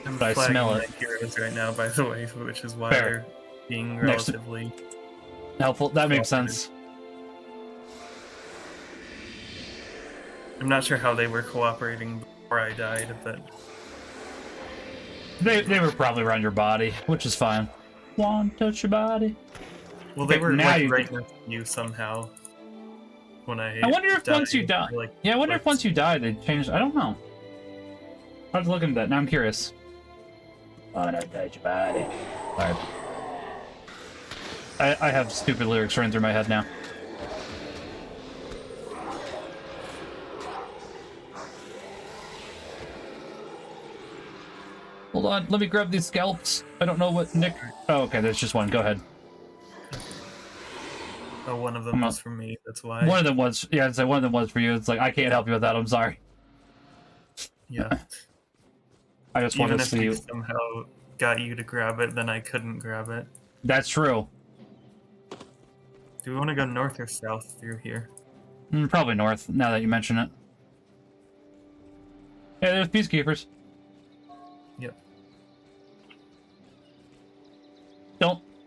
I'm but I smell it. my heroes right now, by the way, which is why Fair. they're being relatively helpful. That makes sense. I'm not sure how they were cooperating before I died, but They were probably around your body, which is fine. Want to touch your body? well, they Okay, were now like you- right next to you somehow. When I wonder if died, once you die... like, Yeah, I wonder if like- once you die they changed... I don't know. I'll have to look into that. Now I'm curious. Want to touch your body? Alright. I have stupid lyrics running through my head now. Hold on, let me grab these scalps. I don't know what Nick... Oh, okay, there's just one. Go ahead. Oh, one of them was for me. That's why. One of them was... Yeah, I'd say one of them was for you. It's like, I can't help you with that. I'm sorry. Yeah. I just want Even to if we see. somehow got you to grab it, then I couldn't grab it. That's true. Do we want to go north or south through here? Probably north, now that you mention it. Yeah, there's peacekeepers. Yep.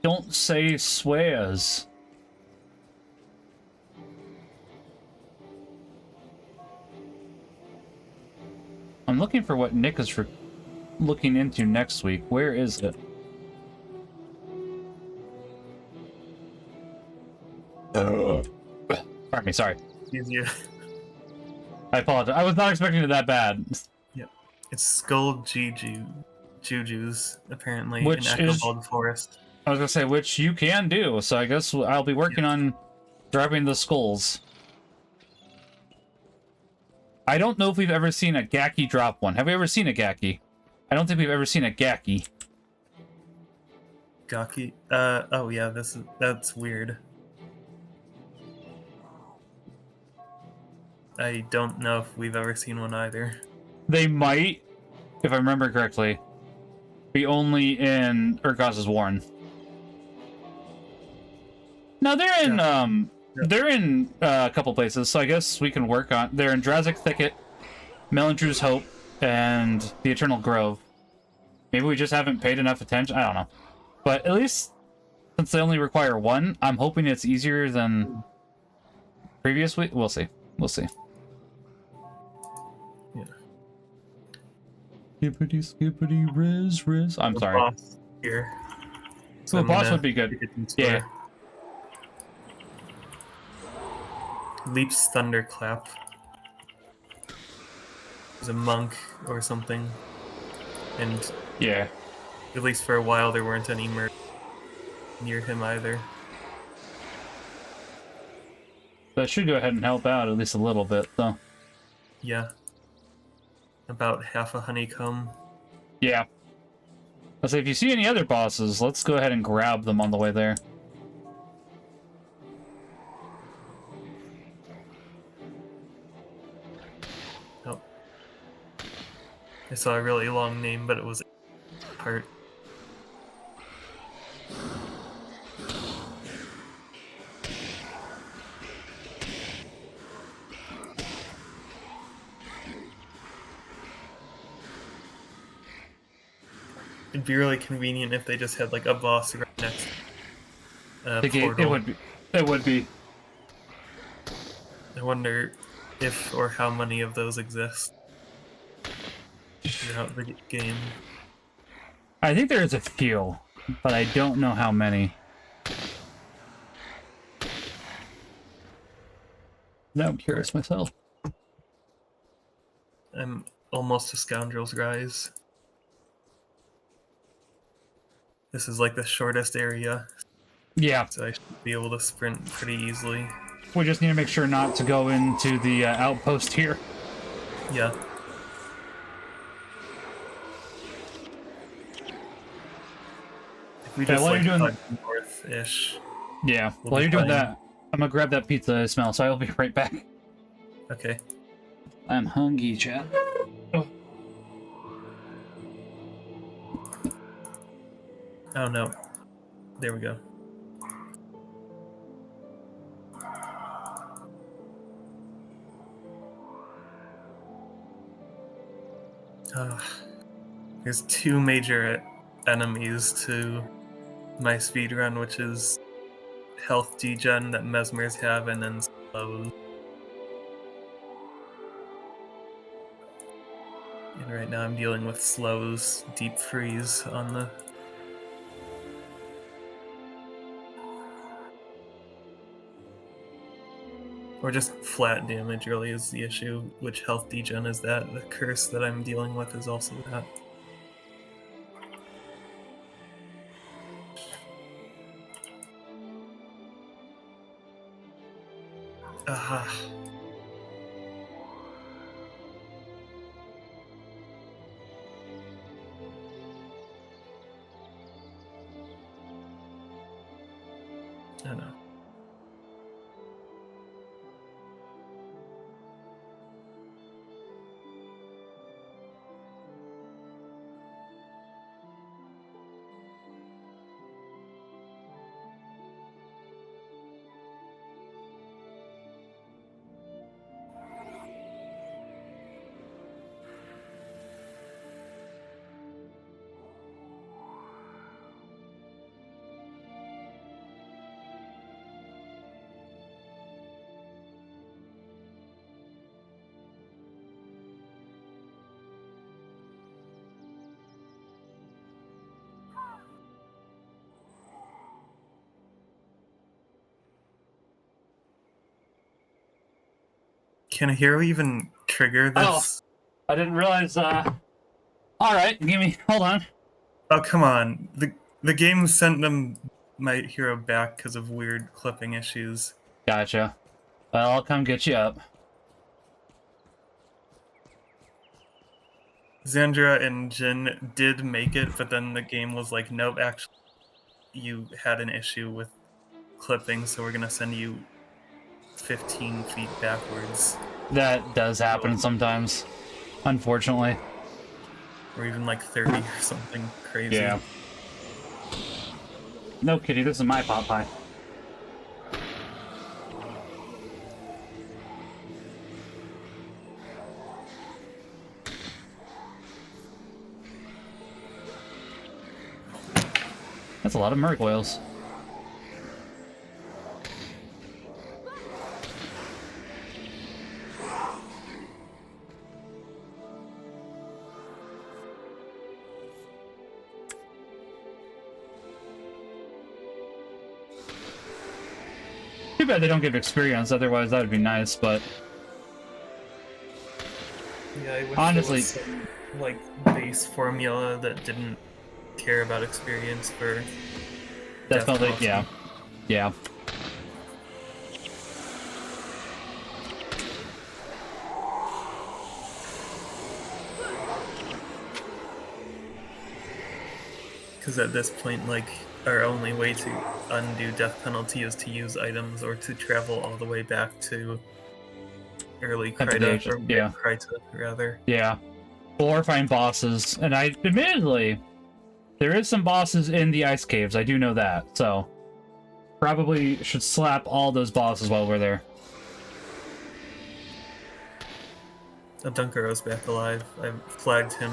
Don't say swears. I'm looking for what Nick is looking into next week. Where is it? Pardon me, sorry. Easier. I apologize. I was not expecting it that bad. Yep. It's Skull Jujus, apparently, in Which is, Echobold Forest. I was gonna say, which you can do, so I guess I'll be working on grabbing the skulls. I don't know if we've ever seen a Gaki drop one. Have we ever seen a Gaki? I don't think we've ever seen a Gaki. Gaki? Oh yeah, that's weird. I don't know if we've ever seen one either. They might, if I remember correctly, be only in Urgaz's Warren. No, they're in they're in a couple places, so I guess we can work on. They're in Drazic Thicket, Melandrew's Hope, and the Eternal Grove. Maybe we just haven't paid enough attention. I don't know, but at least since they only require one, I'm hoping it's easier than previous week. We'll see. We'll see. Yeah. Skippity skippity riz. I'm sorry. Boss here. So the boss would be good. Yeah. Leap's Thunderclap. He's a monk or something. And Yeah. at least for a while there weren't any murders near him either. That should go ahead and help out at least a little bit, though. Yeah. About half a honeycomb. Yeah. I'll say if you see any other bosses, let's go ahead and grab them on the way there. Oh. I saw a really long name, but it was Heart. It'd be really convenient if they just had like a boss right next portal. It would be. It would be. I wonder if or how many of those exist throughout the game. I think there is a few, but I don't know how many. Now I'm curious myself. I'm almost to Scoundrel's Rise. This is like the shortest area. Yeah. So I should be able to sprint pretty easily. We just need to make sure not to go into the outpost here. Yeah. If we just while like you're doing north-ish. Yeah. We'll While be you're doing fine. that, I'm gonna grab that pizza I smell, so I'll be right back. Okay. I'm hungry, chat. Oh no. There we go. There's two major enemies to my speedrun, which is health degen that Mesmers have, and then slows. And right now I'm dealing with slows, deep freeze on the... Or just flat damage really is the issue. Which health degen is that? The curse that I'm dealing with is also that. Aha. I know. Can a hero even trigger Oh, this? I didn't realize. All right, hold on. Oh, come on. The game sent my hero back because of weird clipping issues. Gotcha. Well, I'll come get you up. Xandra and Jin did make it, but then the game was like, nope, actually, you had an issue with clipping, so we're gonna send you 15 feet backwards. That does happen sometimes, unfortunately. Or even like 30 or something crazy. Yeah. No, kitty, this is my pot pie. That's a lot of mergoyles. Too bad they don't give experience, otherwise that would be nice, but... Yeah, I wish honestly, there was some, like, base formula that didn't care about experience for definitely, death yeah. Yeah. Because at this point, like, our only way to undo death penalty is to use items or to travel all the way back to early Kryta, or yeah. Kryta, rather. Yeah. Or find bosses, and admittedly, there is some bosses in the ice caves, I do know that, so... probably should slap all those bosses while we're there. Oh, Dunkaro's back alive. I flagged him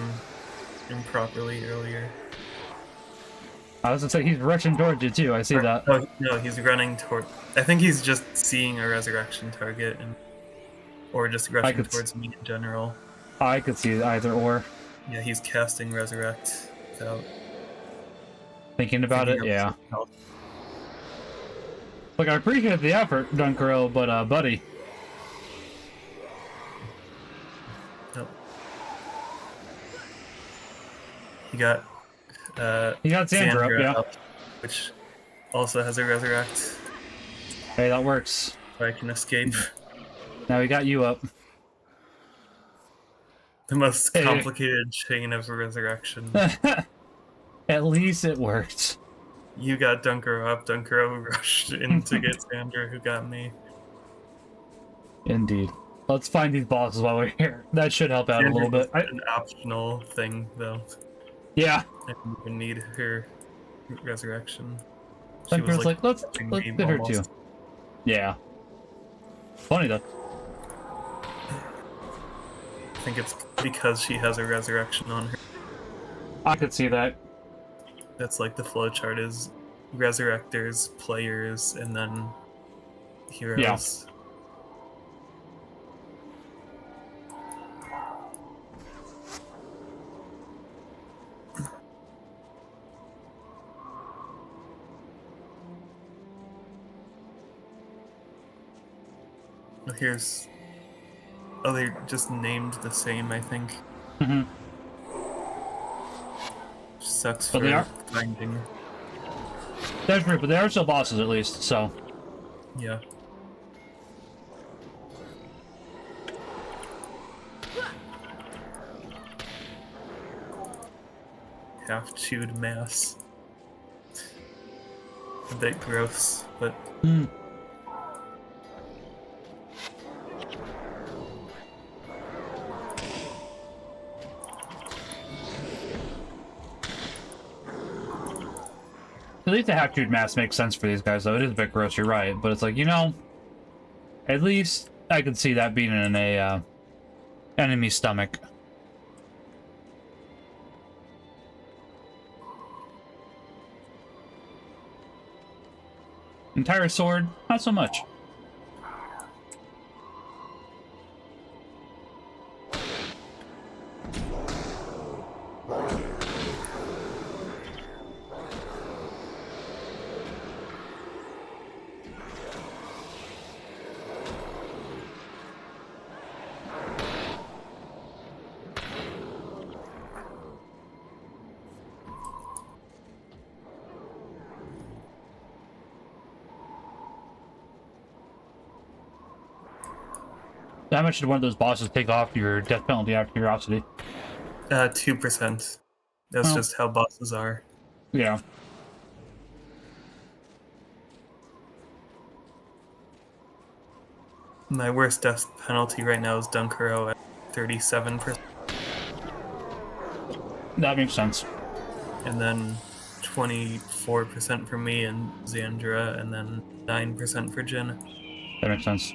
improperly earlier. I was gonna say, he's rushing towards you too, I see that. Oh, no, he's running toward... I think he's just seeing a resurrection target, or just rushing towards me in general. I could see either or. Yeah, he's casting Resurrect without... Thinking about it, yeah. Look, I appreciate the effort, Dunkero, but, buddy. Nope. He got Xandra up, yeah. Which also has a Resurrect. Hey, that works. So I can escape. Now we got you up. The most complicated chain of resurrection. At least it worked. You got Dunkero up, Dunkero rushed in to get Xandra, who got me. Indeed. Let's find these bosses while we're here. That should help out a little bit. An optional thing, though. Yeah. I didn't even need her resurrection. She was like, let's get her too. Yeah. Funny though. I think it's because she has a resurrection on her. I could see that. That's like the flowchart is resurrectors, players, and then heroes. Yeah. Here's... oh, they just named the same, I think. Mm-hmm. Sucks for finding. That's true, but they are still bosses at least, so... yeah. Half-chewed mass. A bit gross, but... At least the half-chewed mass makes sense for these guys, though. It is a bit gross, you're right. But it's like, you know, at least I could see that being in a enemy stomach. Entire sword, not so much. How much did one of those bosses take off your death penalty out of curiosity? 2%. That's Well, just how bosses are. yeah. My worst death penalty right now is Dunkero at 37%, That makes sense. and then 24% for me and Xandra, and then 9% for Jin. That makes sense.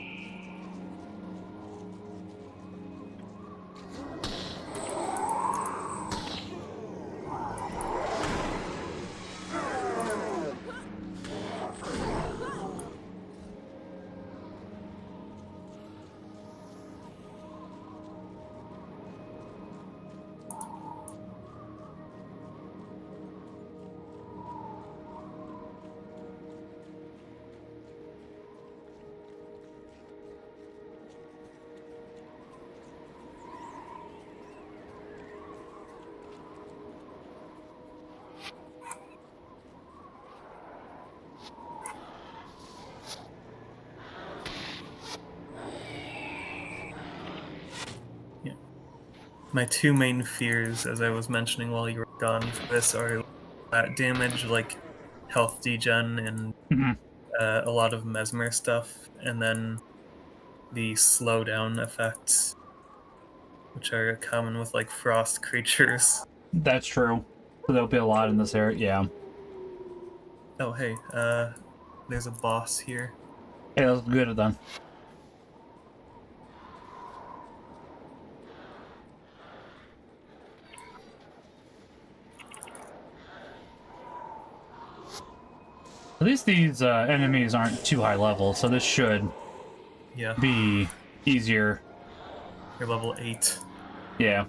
Yeah. My two main fears, as I was mentioning while you were gone for this, are flat damage, like health degen and Mm-hmm. a lot of mesmer stuff, and then the slowdown effects, which are common with like frost creatures. That's true. So there'll be a lot in this area. Yeah. Oh hey, there's a boss here. Hey, let's get it done. At least these enemies aren't too high level, so this should Yeah, be easier. you're level 8. Yeah.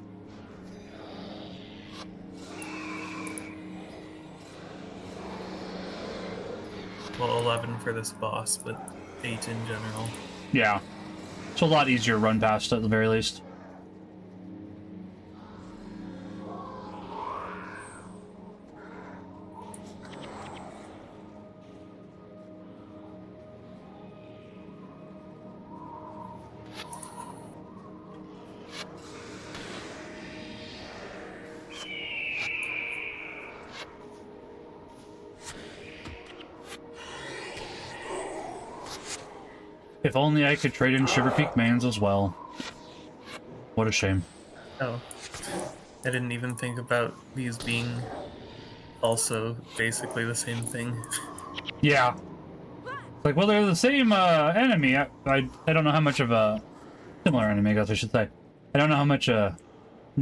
Well, 11 for this boss, but 8 in general. Yeah. It's a lot easier to run past at the very least. If only I could trade in Shiver Peak mains as well. What a shame. Oh, I didn't even think about these being also basically the same thing. Yeah. Like, well, they're the same enemy. I don't know how much of a similar enemy, I guess I should say. I don't know how much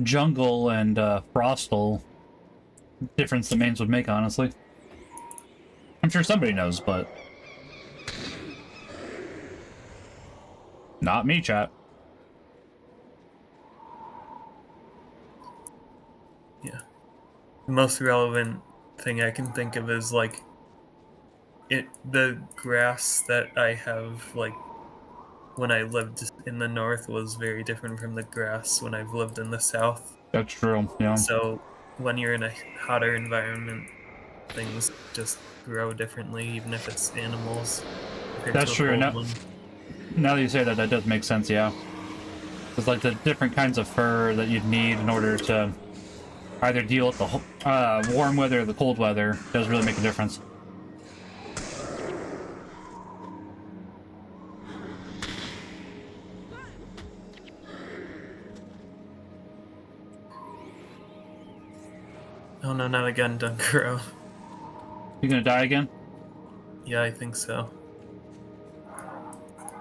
jungle and frostal difference the mains would make, honestly. I'm sure somebody knows, but not me, chat. Yeah. The most relevant thing I can think of is like the grass that I have like when I lived in the north was very different from the grass when I've lived in the south. That's true. Yeah, So when you're in a hotter environment, things just grow differently, even if it's animals compared that's to a true. cold Now, one. now that you say that, that does make sense. Yeah, it's like the different kinds of fur that you'd need in order to either deal with the warm weather or the cold weather does really make a difference. Oh no, not again, Dunkero. You gonna die again? Yeah, I think so.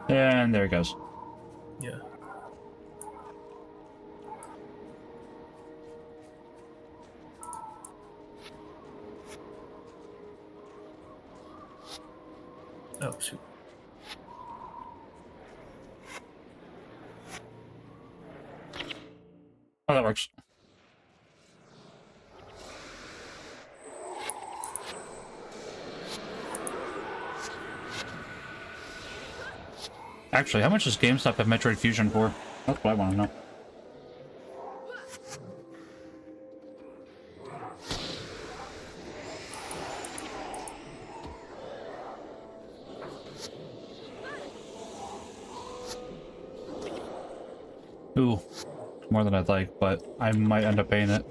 And there it goes. Yeah. Oh shoot. Oh, that works. Actually, how much does GameStop have Metroid Fusion for? That's what I want to know. Ooh, more than I'd like, but I might end up paying it.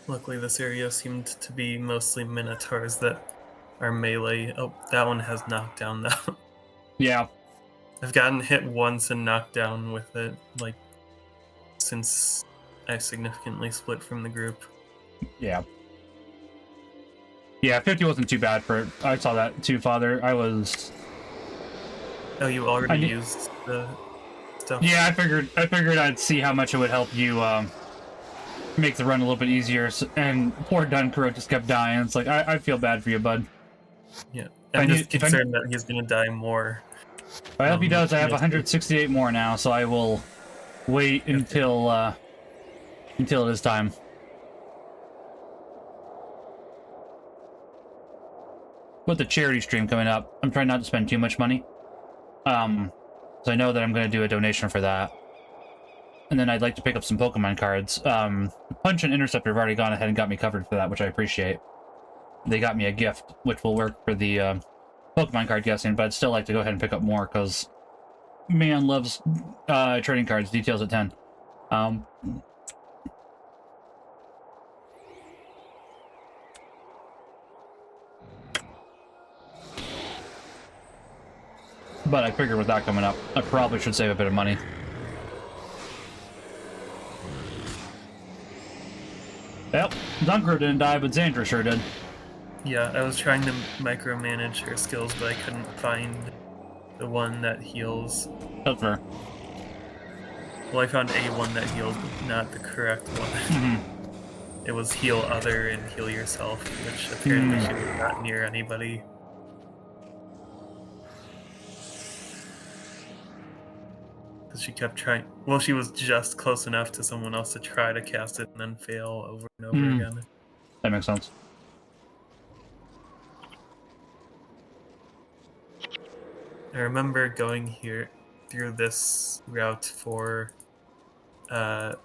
Luckily, this area seemed to be mostly minotaurs that are melee. Oh, that one has knockdown though. Yeah. I've gotten hit once and knocked down with it, like, since I significantly split from the group. Yeah. Yeah, 50 wasn't too bad for it. I saw that too, Father. Oh, you already used the stuff? Yeah, I figured I'd see how much it would help you make the run a little bit easier. And poor Dunkro just kept dying. It's like I feel bad for you, bud. Yeah, I'm just concerned that he's gonna die more. I hope he does. I have 168 more now, so I will wait until it is time. With the charity stream coming up, I'm trying not to spend too much money. So I know that I'm going to do a donation for that. And then I'd like to pick up some Pokemon cards. Punch and Interceptor have already gone ahead and got me covered for that, which I appreciate. They got me a gift, which will work for the Pokemon card guessing, but I'd still like to go ahead and pick up more, because man loves trading cards. Details at 10. But I figured with that coming up, I probably should save a bit of money. Yep, Dunkro didn't die, but Xandra sure did. Yeah, I was trying to micromanage her skills, but I couldn't find the one that heals. That's fair. Well, I found a one that heals, but not the correct one. Mm-hmm. It was heal other and heal yourself, which apparently she was not near anybody. Because she kept trying. Well, she was just close enough to someone else to try to cast it and then fail over and over again. That makes sense. I remember going here through this route for the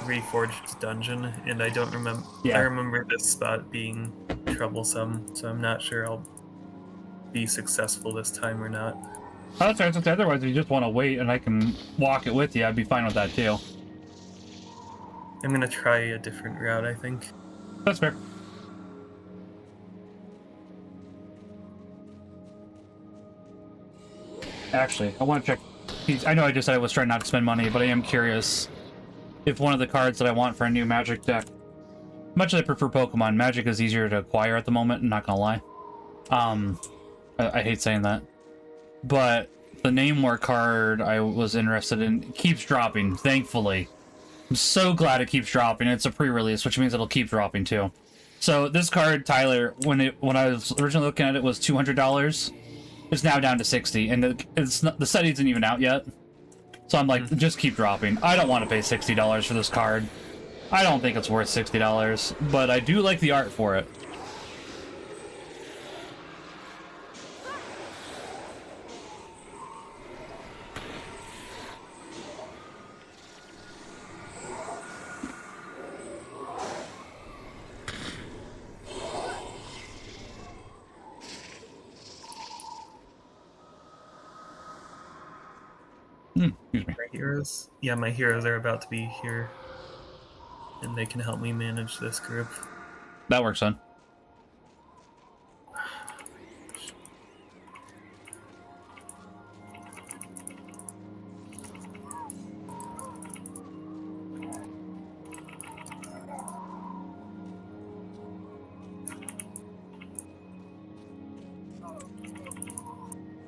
Reforged dungeon, and I don't remember. Yeah. I remember this spot being troublesome, so I'm not sure I'll be successful this time or not. Oh, that's right. Otherwise, if you just want to wait and I can walk it with you, I'd be fine with that too. I'm gonna try a different route, I think. That's fair. Actually, I want to check. I know I just said I was trying not to spend money, but I am curious if one of the cards that I want for a new Magic deck. Much as I prefer Pokemon, Magic is easier to acquire at the moment, I'm not gonna lie. I hate saying that. But the Namor card I was interested in keeps dropping, thankfully. I'm so glad it keeps dropping. It's a pre-release, which means it'll keep dropping too. So this card, Tyler, when I was originally looking at it, was $200. It's now down to 60, and it's not, the set isn't even out yet. So I'm like, just keep dropping. I don't want to pay $60 for this card. I don't think it's worth $60, but I do like the art for it. Excuse me. My heroes? Yeah, my heroes are about to be here and they can help me manage this group. That works, son.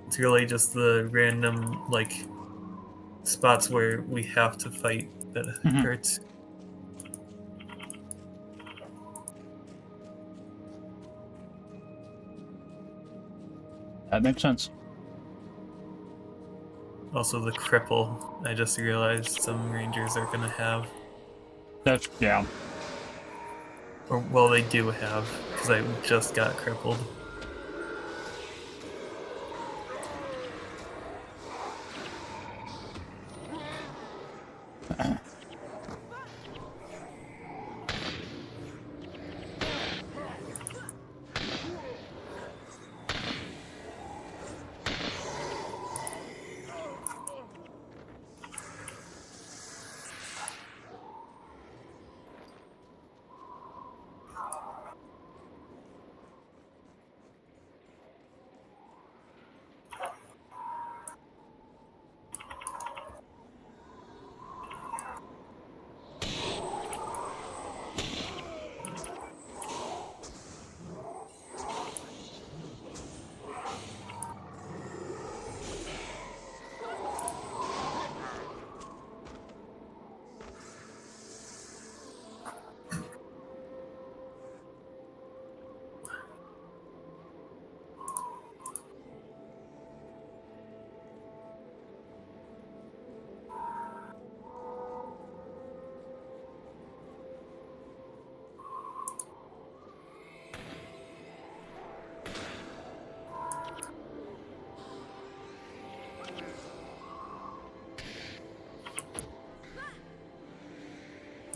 It's really just the random, like, spots where we have to fight that hurts. That makes sense. Also, the cripple, I just realized some rangers are gonna have. That's, yeah. Or, well, they do have, because I just got crippled.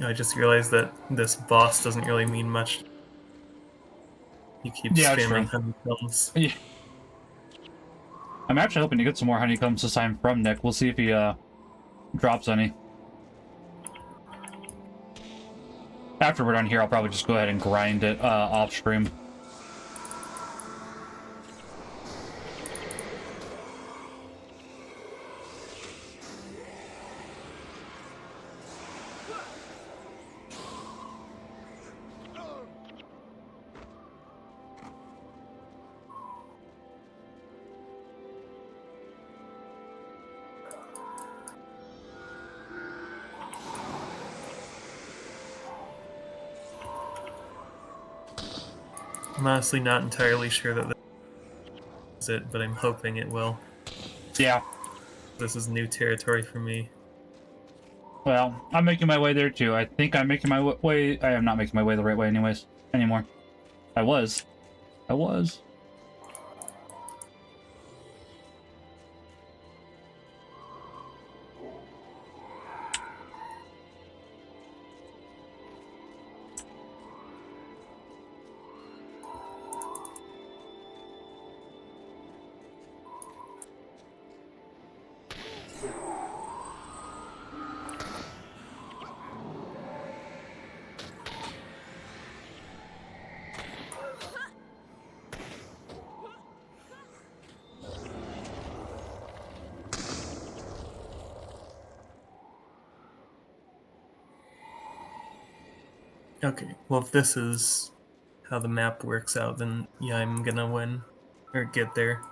I just realized that this boss doesn't really mean much. You keep Yeah, it's true. spamming honeycombs. Yeah. I'm actually hoping to get some more honeycombs this time from Nick. We'll see if he drops any. After we're done here, I'll probably just go ahead and grind it off stream. I'm honestly not entirely sure that this is it, but I'm hoping it will. Yeah. This is new territory for me. Well, I'm making my way there too. I think I'm making my way. I am not making my way the right way anyways. Anymore. I was. Okay, well, if this is how the map works out, then yeah, I'm gonna win. Or get there.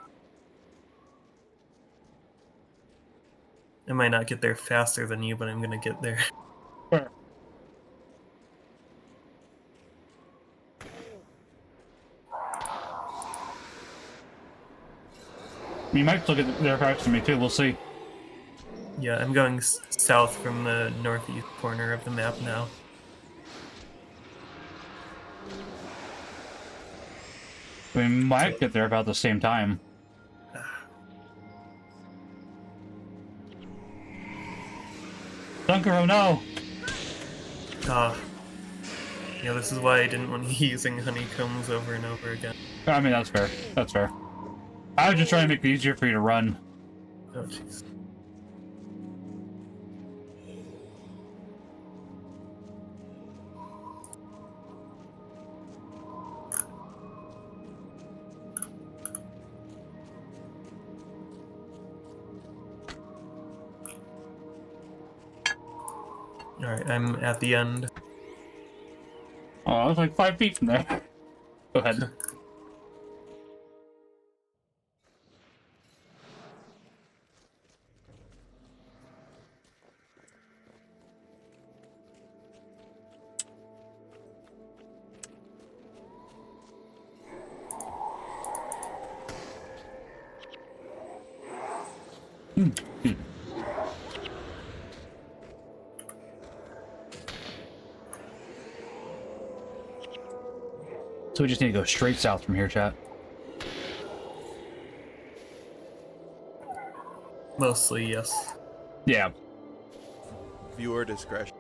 I might not get there faster than you, but I'm gonna get there. Sure. You might still get there faster than me too. We'll see. Yeah, I'm going south from the northeast corner of the map now. We might get there about the same time. Dunkero, no! Yeah, this is why I didn't want to be using honeycombs over and over again. I mean, that's fair. That's fair. I was just trying to make it easier for you to run. Oh, jeez. Alright, I'm at the end. Oh, I was like 5 feet from there. Go ahead. So we just need to go straight south from here, chat. Mostly, yes. Yeah. Viewer discretion.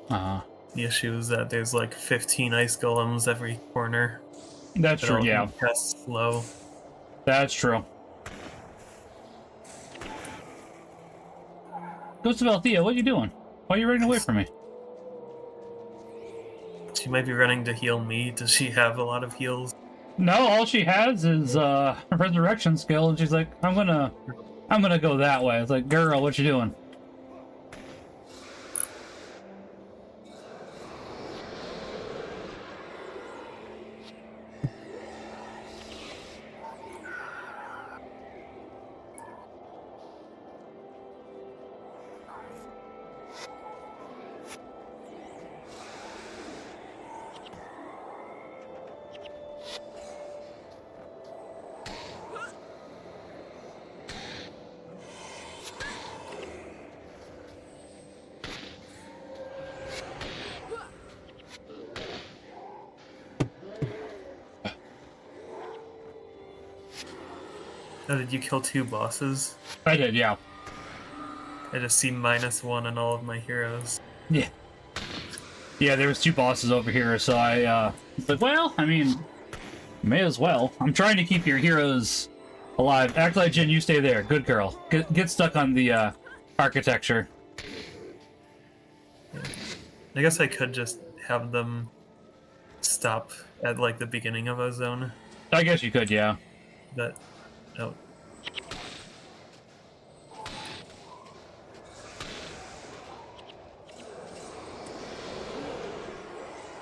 The issue is that there's like 15 ice golems every corner. That's That true, all yeah. cast slow. That's true. Ghost of Althea, what are you doing? Why are you running away from me? She might be running to heal me. Does she have a lot of heals? No, all she has is a resurrection skill, and she's like, I'm gonna go that way. It's like, girl, what you doing? Oh, did you kill 2 bosses? I did, yeah. I just see -1 on all of my heroes. Yeah. Yeah, there was 2 bosses over here, so I was like, well, I mean, may as well. I'm trying to keep your heroes alive. Act like Jin, you stay there. Good girl. Get stuck on the architecture. I guess I could just have them stop at like the beginning of a zone. I guess you could, yeah. But no.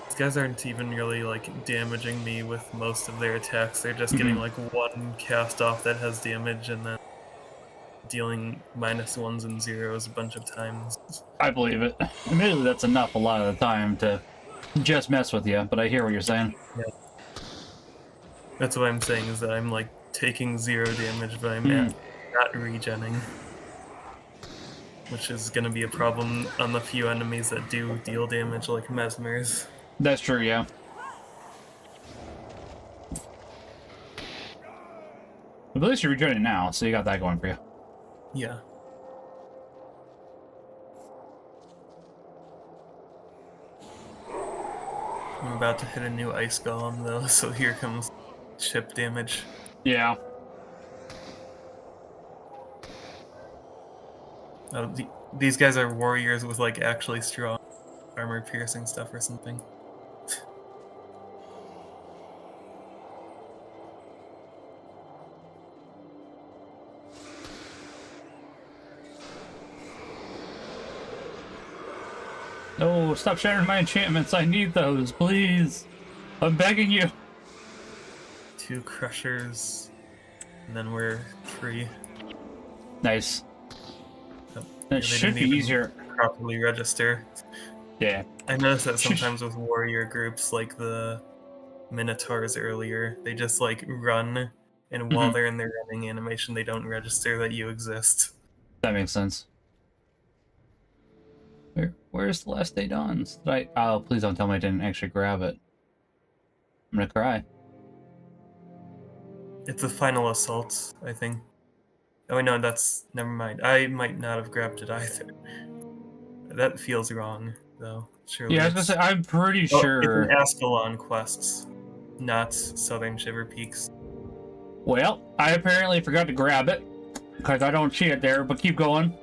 These guys aren't even really like damaging me with most of their attacks. They're just getting like 1 cast off that has damage and then dealing -1s and 0s a bunch of times. I believe it. Admittedly, that's enough a lot of the time to just mess with you, but I hear what you're saying. Yeah. That's what I'm saying, is that I'm like taking 0 damage, but I'm not regenning. Which is going to be a problem on the few enemies that do deal damage, like Mesmers. That's true, yeah. But at least you're regenerating now, so you got that going for you. Yeah. I'm about to hit a new ice golem though, so here comes chip damage. Yeah. Oh, these guys are warriors with like actually strong armor piercing stuff or something. No, stop shattering my enchantments. I need those, please. I'm begging you. 2 crushers, and then we're free. Nice. Oh, That yeah, should they didn't be even easier. properly register. Yeah. I noticed that sometimes with warrior groups, like the Minotaurs earlier, they just like run, and while they're in their running animation, they don't register that you exist. That makes sense. Where's the last day dawns? Oh, please don't tell me I didn't actually grab it. I'm gonna cry. It's the final assault, I think. Oh no, never mind. I might not have grabbed it either. That feels wrong, though. Surely. Yeah, I was gonna say, I'm pretty Oh, sure. it's an Ascalon quest, not Southern Shiver Peaks. Well, I apparently forgot to grab it because I don't see it there. But keep going.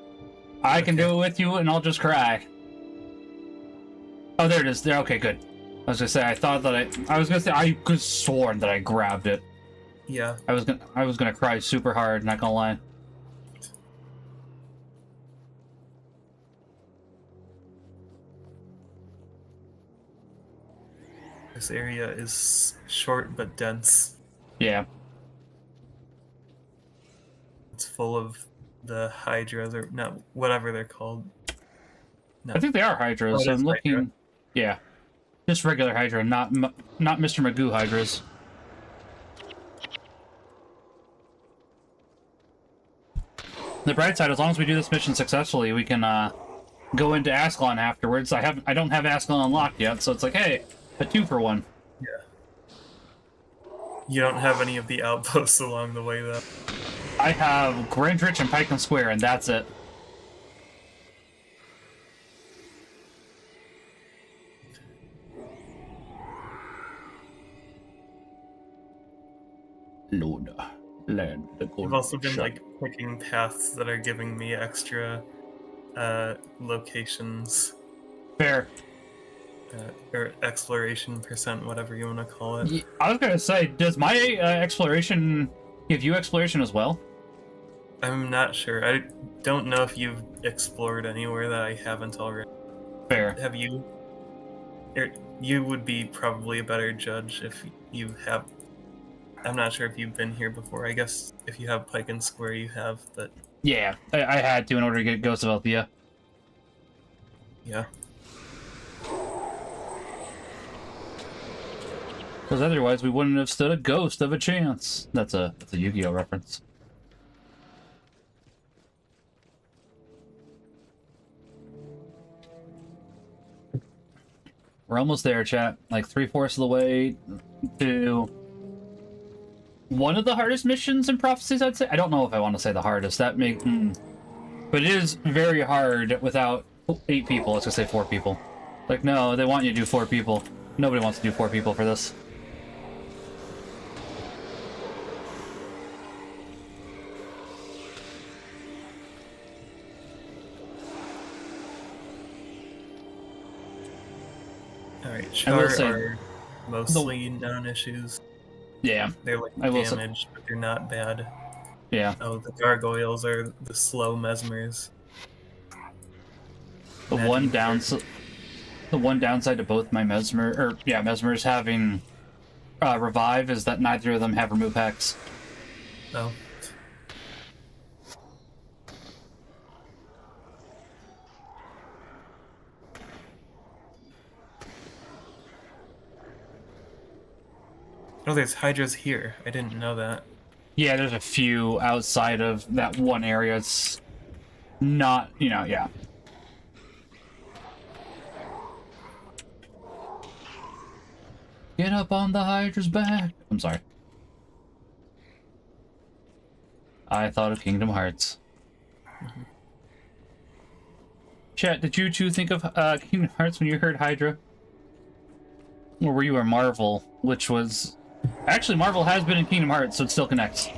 I can do it with you, and I'll just cry. Oh, there it is. There. Okay, good. I was gonna say, I thought that I was gonna say I could sworn that I grabbed it. Yeah. I was gonna cry super hard. Not gonna lie. This area is short but dense. Yeah. It's full of the hydras, or not, whatever they're called. No. I think they are hydras. Oh, it is I'm looking. Hydra. Yeah. Just regular hydra, not Mr. Magoo hydras. The bright side, as long as we do this mission successfully, we can go into Ascalon afterwards. I don't have Ascalon unlocked yet, so it's like, hey, a 2-for-1. Yeah. You don't have any of the outposts along the way, though. I have Grandrich and Pike and Square, and that's it. Lord, land the gold. I've also been like picking paths that are giving me extra locations. Fair. Or exploration percent, whatever you want to call it. I was gonna say, does my exploration give you exploration as well? I'm not sure. I don't know if you've explored anywhere that I haven't already. Fair. Have you? You would be probably a better judge if you have. I'm not sure if you've been here before. I guess if you have Pike and Square, you have, but... Yeah, I had to in order to get Ghost of Althea. Yeah. Because otherwise we wouldn't have stood a ghost of a chance. That's a Yu-Gi-Oh reference. We're almost there, chat. Like 3/4 of the way to one of the hardest missions in Prophecies, I'd say. I don't know if I want to say the hardest. That may... But it is very hard without 8 people. Let's just say 4 people. Like, no, they want you to do 4 people. Nobody wants to do 4 people for this. Alright, Char are mostly non-issues. Yeah. They're like damaged, but they're not bad. Yeah. Oh, the gargoyles are the slow mesmers. The one downside to both my mesmers having revive is that neither of them have remove hex. Oh. Oh, there's hydras here. I didn't know that. Yeah, there's a few outside of that one area. It's not, yeah. Get up on the hydra's back. I'm sorry. I thought of Kingdom Hearts. Chat, did you two think of Kingdom Hearts when you heard Hydra? Or were you a Marvel, which was... Actually, Marvel has been in Kingdom Hearts, so it still connects.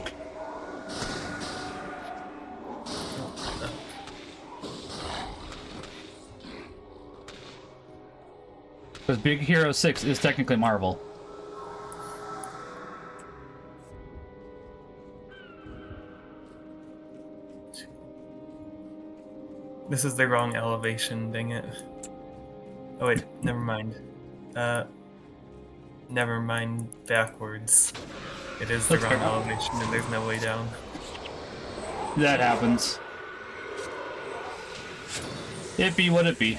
Because Big Hero 6 is technically Marvel. This is the wrong elevation, dang it. Oh wait, never mind. Never mind backwards. It is the wrong elevation and there's no way down. That happens. It be what it be.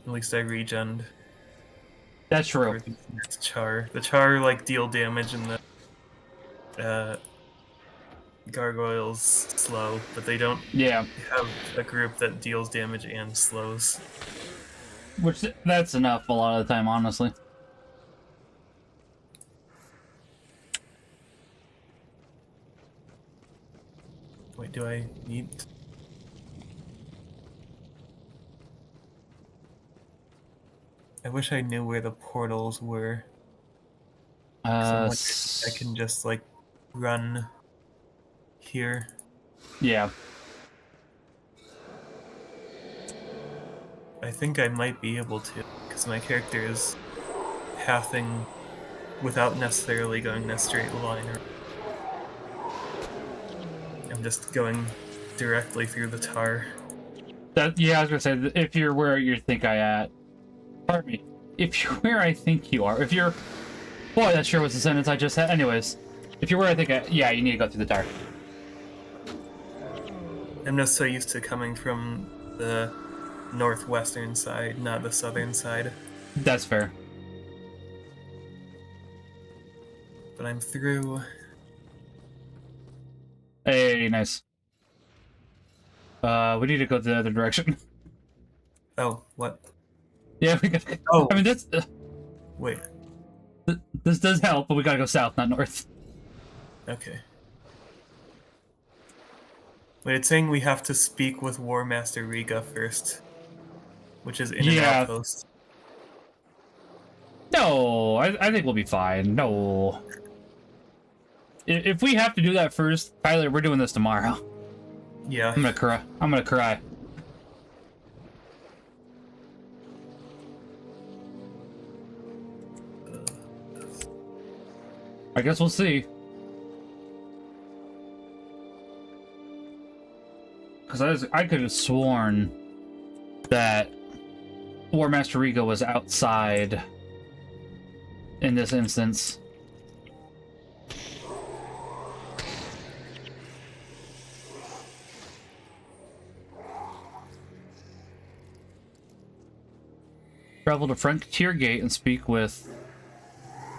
At least I regened. That's true. It's Char. The Char like deal damage and the gargoyles slow, but they don't have a group that deals damage and slows. Which, that's enough a lot of the time, honestly. Wait, do I need... I wish I knew where the portals were. I can just, like, run here. Yeah. I think I might be able to, because my character is pathing without necessarily going in a straight line. I'm just going directly through the tar. Yeah, I was gonna say, if you're where you think I at. Pardon me. If you're where I think you are. If you're... Boy, that sure was the sentence I just had. Anyways. If you're where I think yeah, you need to go through the tar. I'm just so used to coming from the northwestern side, not the southern side. That's fair. But I'm through. Hey, nice. We need to go the other direction. Oh, what? Yeah, we got. Oh. I mean, that's. Wait. This does help, but we gotta go south, not north. Okay. Wait, it's saying we have to speak with War Master Riga first, which is in an outpost. No, I think we'll be fine. No. If we have to do that first, Tyler, we're doing this tomorrow. Yeah. I'm gonna cry. I'm gonna cry. I guess we'll see. Because I could have sworn that War Master Riga was outside in this instance. Travel to Frontier Gate and speak with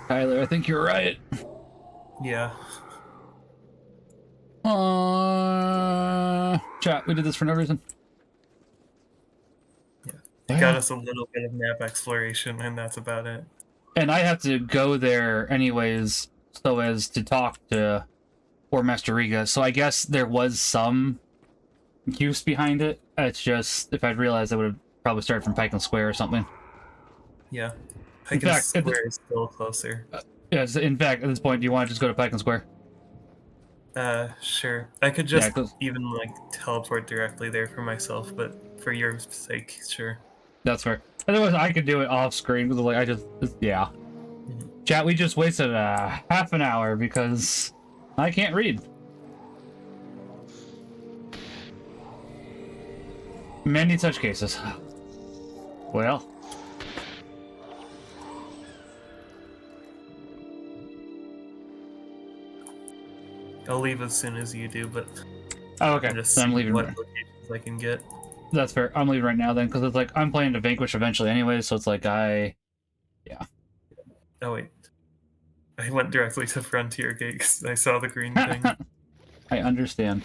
Tyler. I think you're right. Yeah. Chat, we did this for no reason. Yeah. It got us a little bit of map exploration, and that's about it. And I have to go there anyways, so as to talk to War Master Riga. So I guess there was some use behind it. It's just, if I'd realized, I would have probably started from Pike and Square or something. Yeah. Pike and Square is still closer. Yes, in fact, at this point, do you want to just go to Pike and Square? Sure. I could just even, like, teleport directly there for myself, but for your sake, sure. That's fair. Otherwise, I could do it off screen, because, like, yeah. Mm-hmm. Chat, we just wasted half an hour because I can't read. Many such cases. Well. I'll leave as soon as you do, but oh, okay. I'm leaving. What locations I can get. That's fair. I'm leaving right now then, because it's like I'm planning to Vanquish eventually anyway, so it's like yeah. Oh wait, I went directly to Frontier Gate because I saw the green thing. I understand.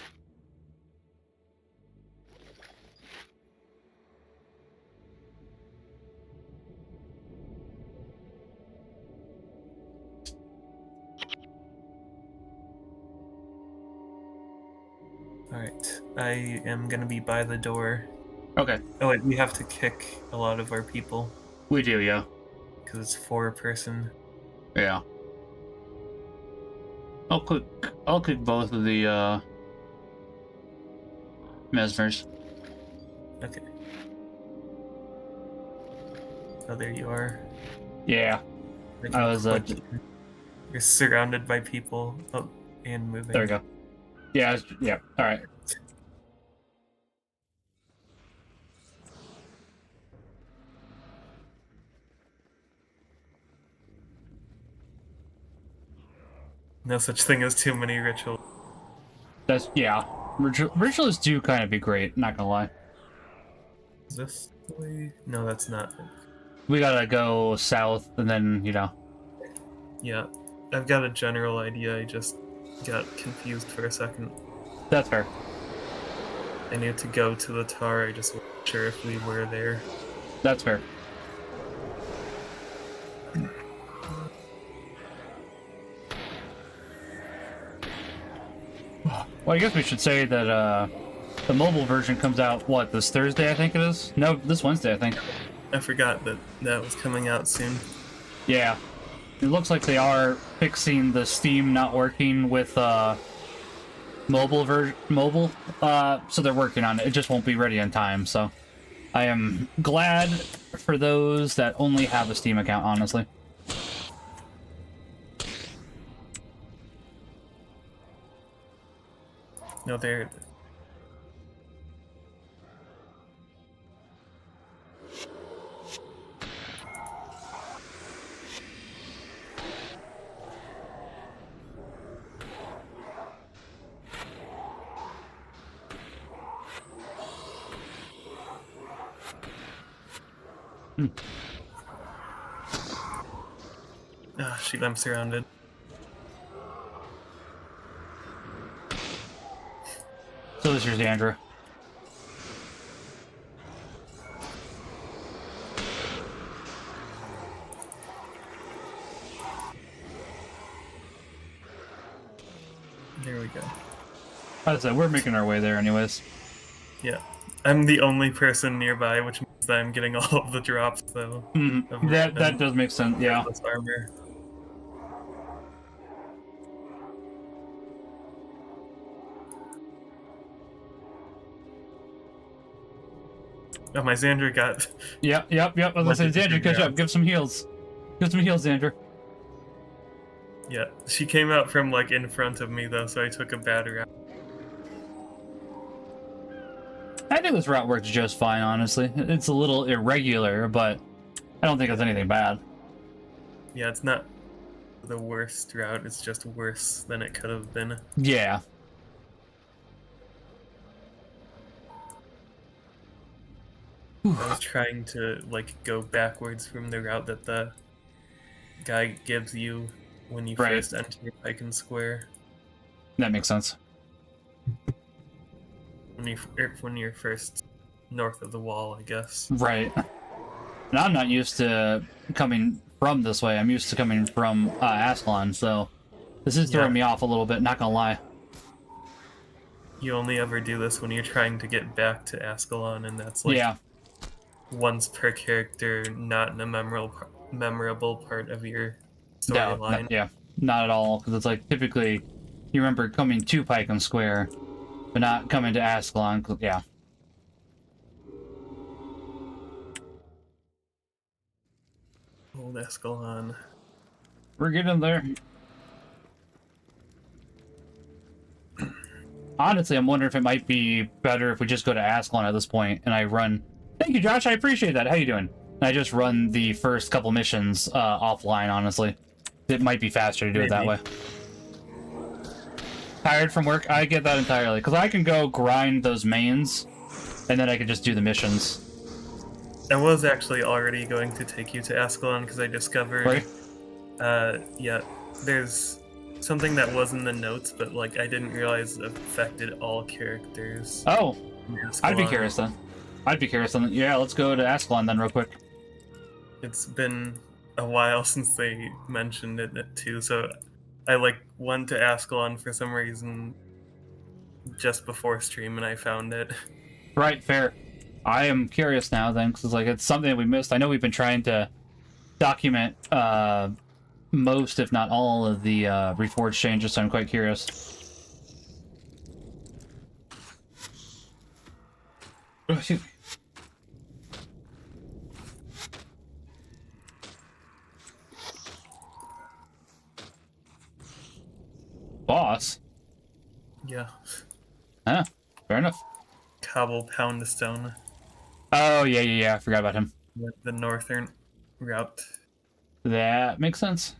Alright, I am gonna be by the door. Okay. Oh wait, we have to kick a lot of our people. We do, yeah. Because it's 4-person. Yeah. I'll click both of the Mesmers. Okay. Oh, there you are. Yeah. I was You're surrounded by people. Oh, and moving. There we go. Yeah, yeah. All right. No such thing as too many rituals. That's yeah. Rituals do kind of be great. Not gonna lie. Is this the way? No, that's not. We gotta go south, and then Yeah, I've got a general idea. I just got confused for a second. That's fair. I knew to go to the tar. I just wasn't sure if we were there. That's fair. Well, I guess we should say that the mobile version comes out, what, this Thursday, I think it is? No, this Wednesday, I think. I forgot that was coming out soon. Yeah. It looks like they are fixing the Steam not working with mobile, so they're working on it. It just won't be ready in time, so I am glad for those that only have a Steam account, honestly. No, there. Hmm. Ah, shoot, I'm surrounded. So this is Andrew. There we go. As I said, we're making our way there anyways. Yeah. I'm the only person nearby, which means that I'm getting all of the drops, though. Mm, that does make sense, yeah. This armor. Oh, my Xandra got... Yep. I was gonna say, Xandra, catch up. Give some heals. Give some heals, Xandra. Yeah, she came out from, like, in front of me, though, so I took a bad route. I think this route works just fine, honestly. It's a little irregular, but I don't think it's anything bad. Yeah, it's not the worst route, it's just worse than it could have been. Yeah. I was trying to, like, go backwards from the route that the guy gives you when you Right. first enter Pike Square. That makes sense. When you're first north of the wall, I guess. Right. And I'm not used to coming from this way. I'm used to coming from Ascalon, so this is throwing me off a little bit, not gonna lie. You only ever do this when you're trying to get back to Ascalon, and that's like once per character, not in a memorable part of your storyline. No, yeah, not at all, because it's like typically you remember coming to Pike Square, but not coming to Ascalon. Yeah. Old Ascalon. We're getting there. Honestly, I'm wondering if it might be better if we just go to Ascalon at this point, and I run... Thank you, Josh, I appreciate that. How you doing? And I just run the first couple missions offline, honestly. It might be faster to do it that way. Tired from work? I get that entirely, because I can go grind those mains, and then I can just do the missions. I was actually already going to take you to Ascalon, because I discovered... yeah, there's something that was in the notes, but like I didn't realize it affected all characters. Oh, I'd be curious then. Yeah, let's go to Ascalon then real quick. It's been a while since they mentioned it too, so I like went to Ascalon for some reason just before stream and I found it. Right, fair. I am curious now then, because like it's something that we missed. I know we've been trying to document most, if not all, of the Reforged changes, so I'm quite curious. Oh, excuse me. Boss? Yeah. Huh, fair enough. Cobble Poundstone. Oh, yeah, I forgot about him. The northern route. That makes sense.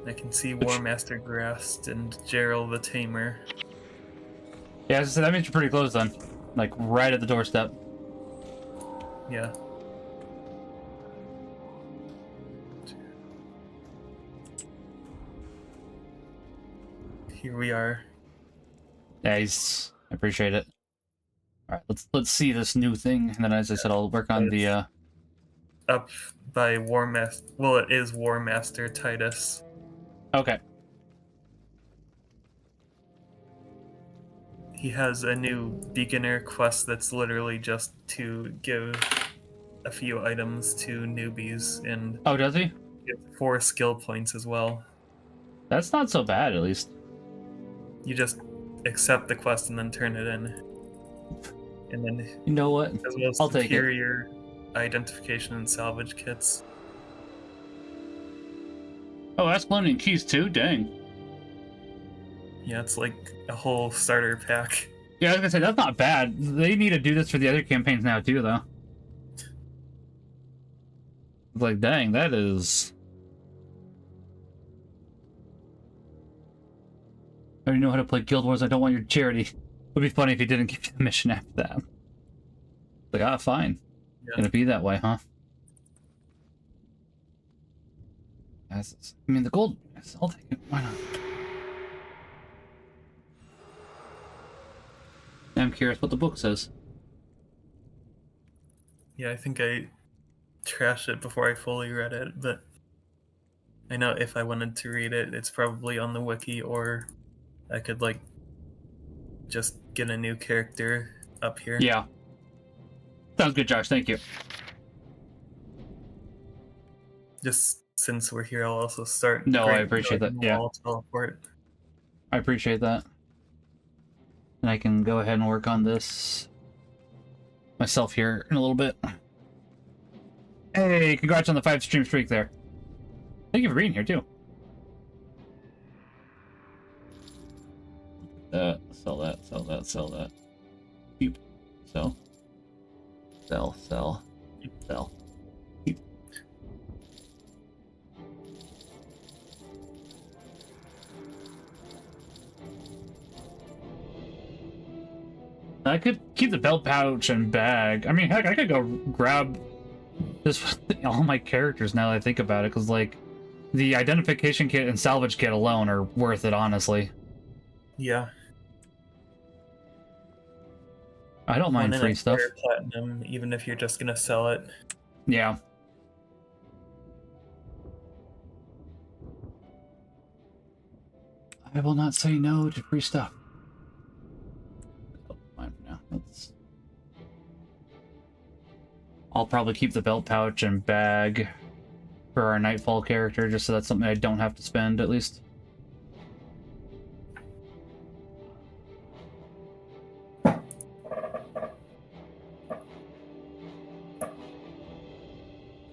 I can see War Master Grast and Gerald the Tamer. Yeah, so that means you're pretty close then. Like, right at the doorstep. Yeah. Here we are. Nice. I appreciate it. Alright, let's see this new thing, and then as I said, I'll work on the up by War Master. Well, it is War Master Titus. Okay. He has a new beginner quest that's literally just to give a few items to newbies, and oh, does he? get 4 skill points as well. That's not so bad, at least. You just accept the quest and then turn it in. And then, you know what? As well as I'll take it. superior identification and salvage kits. Oh, Ascalonian keys too? Dang. Yeah, it's like a whole starter pack. Yeah, I was gonna say, that's not bad. They need to do this for the other campaigns now, too, though. It's like, dang, that is... I already know how to play Guild Wars, I don't want your charity. It would be funny if he didn't give you the mission after that. Like, ah, fine. Yeah. Gonna be that way, huh? I mean, the gold... I'll take it. Why not? I'm curious what the book says. Yeah, I think I trashed it before I fully read it, but I know if I wanted to read it, it's probably on the wiki, or I could, like, just get a new character up here. Yeah. Sounds good, Josh. Thank you. Just since we're here, I'll also start. No, I appreciate that. Yeah. Teleport. I appreciate that. And I can go ahead and work on this myself here in a little bit. Hey, congrats on the 5-stream streak there. Thank you for being here, too. Sell that, sell that, sell that. Keep. Sell. Sell, sell, sell. Keep. I could keep the belt pouch and bag. I mean, heck, I could go grab this all my characters now that I think about it, because, like, the identification kit and salvage kit alone are worth it, honestly. Yeah. I don't mind free stuff. Platinum, even if you're just gonna sell it. Yeah. I will not say no to free stuff. Fine for now. I'll probably keep the belt pouch and bag for our Nightfall character, just so that's something I don't have to spend, at least.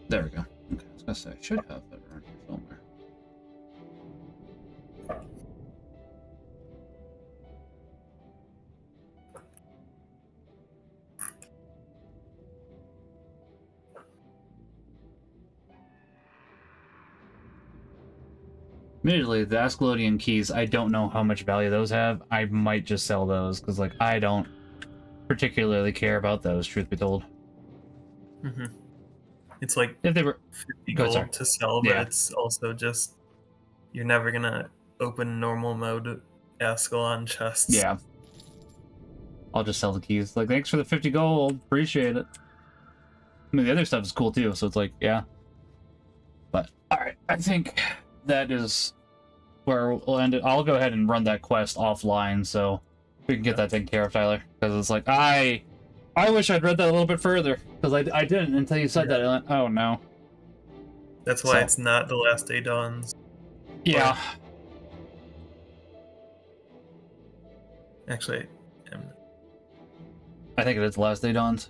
There we go. Okay, I was gonna say, I should have that around here somewhere. Admittedly, the Ascalodian keys, I don't know how much value those have. I might just sell those, because, like, I don't particularly care about those, truth be told. Mm-hmm. It's like if they were 50 gold to sell, but yeah. It's also just, you're never gonna open normal mode Ascalon chests. Yeah. I'll just sell the keys. Like, thanks for the 50 gold. Appreciate it. I mean, the other stuff is cool, too, so it's like, yeah. But, alright, I think that is where we'll end it. I'll go ahead and run that quest offline, so we can get that taken care of, Tyler. Because it's like, I wish I'd read that a little bit further, because I didn't until you said that. I went, oh, no. That's why it's not The Last Day Dawns. Yeah. Actually, I think it is The Last Day Dawns.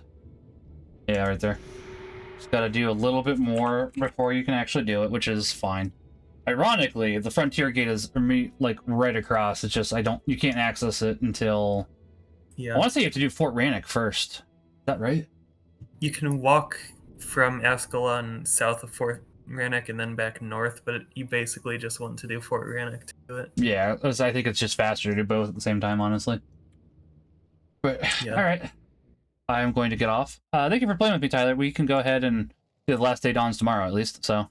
Yeah, right there. Just gotta do a little bit more before you can actually do it, which is fine. Ironically, the Frontier Gate is like right across. It's just you can't access it until. Yeah. I want to say you have to do Fort Rannoch first. Is that right? You can walk from Ascalon south of Fort Rannoch and then back north, but you basically just want to do Fort Rannoch to do it. Yeah, I think it's just faster to do both at the same time, honestly. But yeah. All right, I'm going to get off. Thank you for playing with me, Tyler. We can go ahead and do The Last Day Dawns tomorrow, at least. So.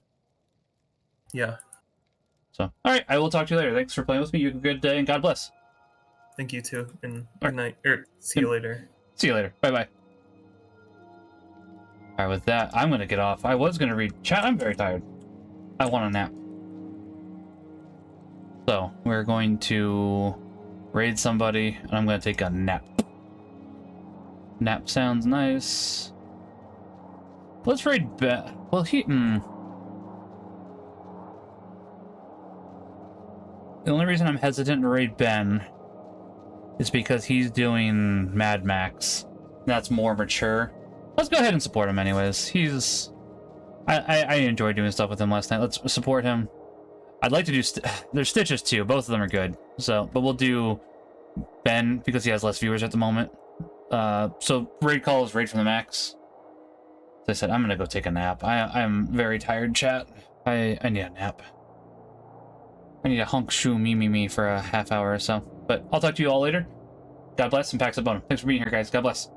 Yeah. So, all right, I will talk to you later. Thanks for playing with me. You have a good day, and God bless. Thank you, too. And good night. See you later. See you later. Bye-bye. All right, with that, I'm going to get off. I was going to read chat. I'm very tired. I want a nap. So, we're going to raid somebody, and I'm going to take a nap. Nap sounds nice. Let's raid Ben. Well, The only reason I'm hesitant to raid Ben is because he's doing Mad Max. That's more mature. Let's go ahead and support him anyways. I enjoyed doing stuff with him last night. Let's support him. I'd like to do... There's Stitches, too. Both of them are good. So, but we'll do Ben, because he has less viewers at the moment. So, raid call is raid from the max. As I said, I'm gonna go take a nap. I'm very tired, chat. I need a nap. I need a hunk shoo me for a half hour or so. But I'll talk to you all later. God bless and Pax Bonum. Thanks for being here, guys. God bless.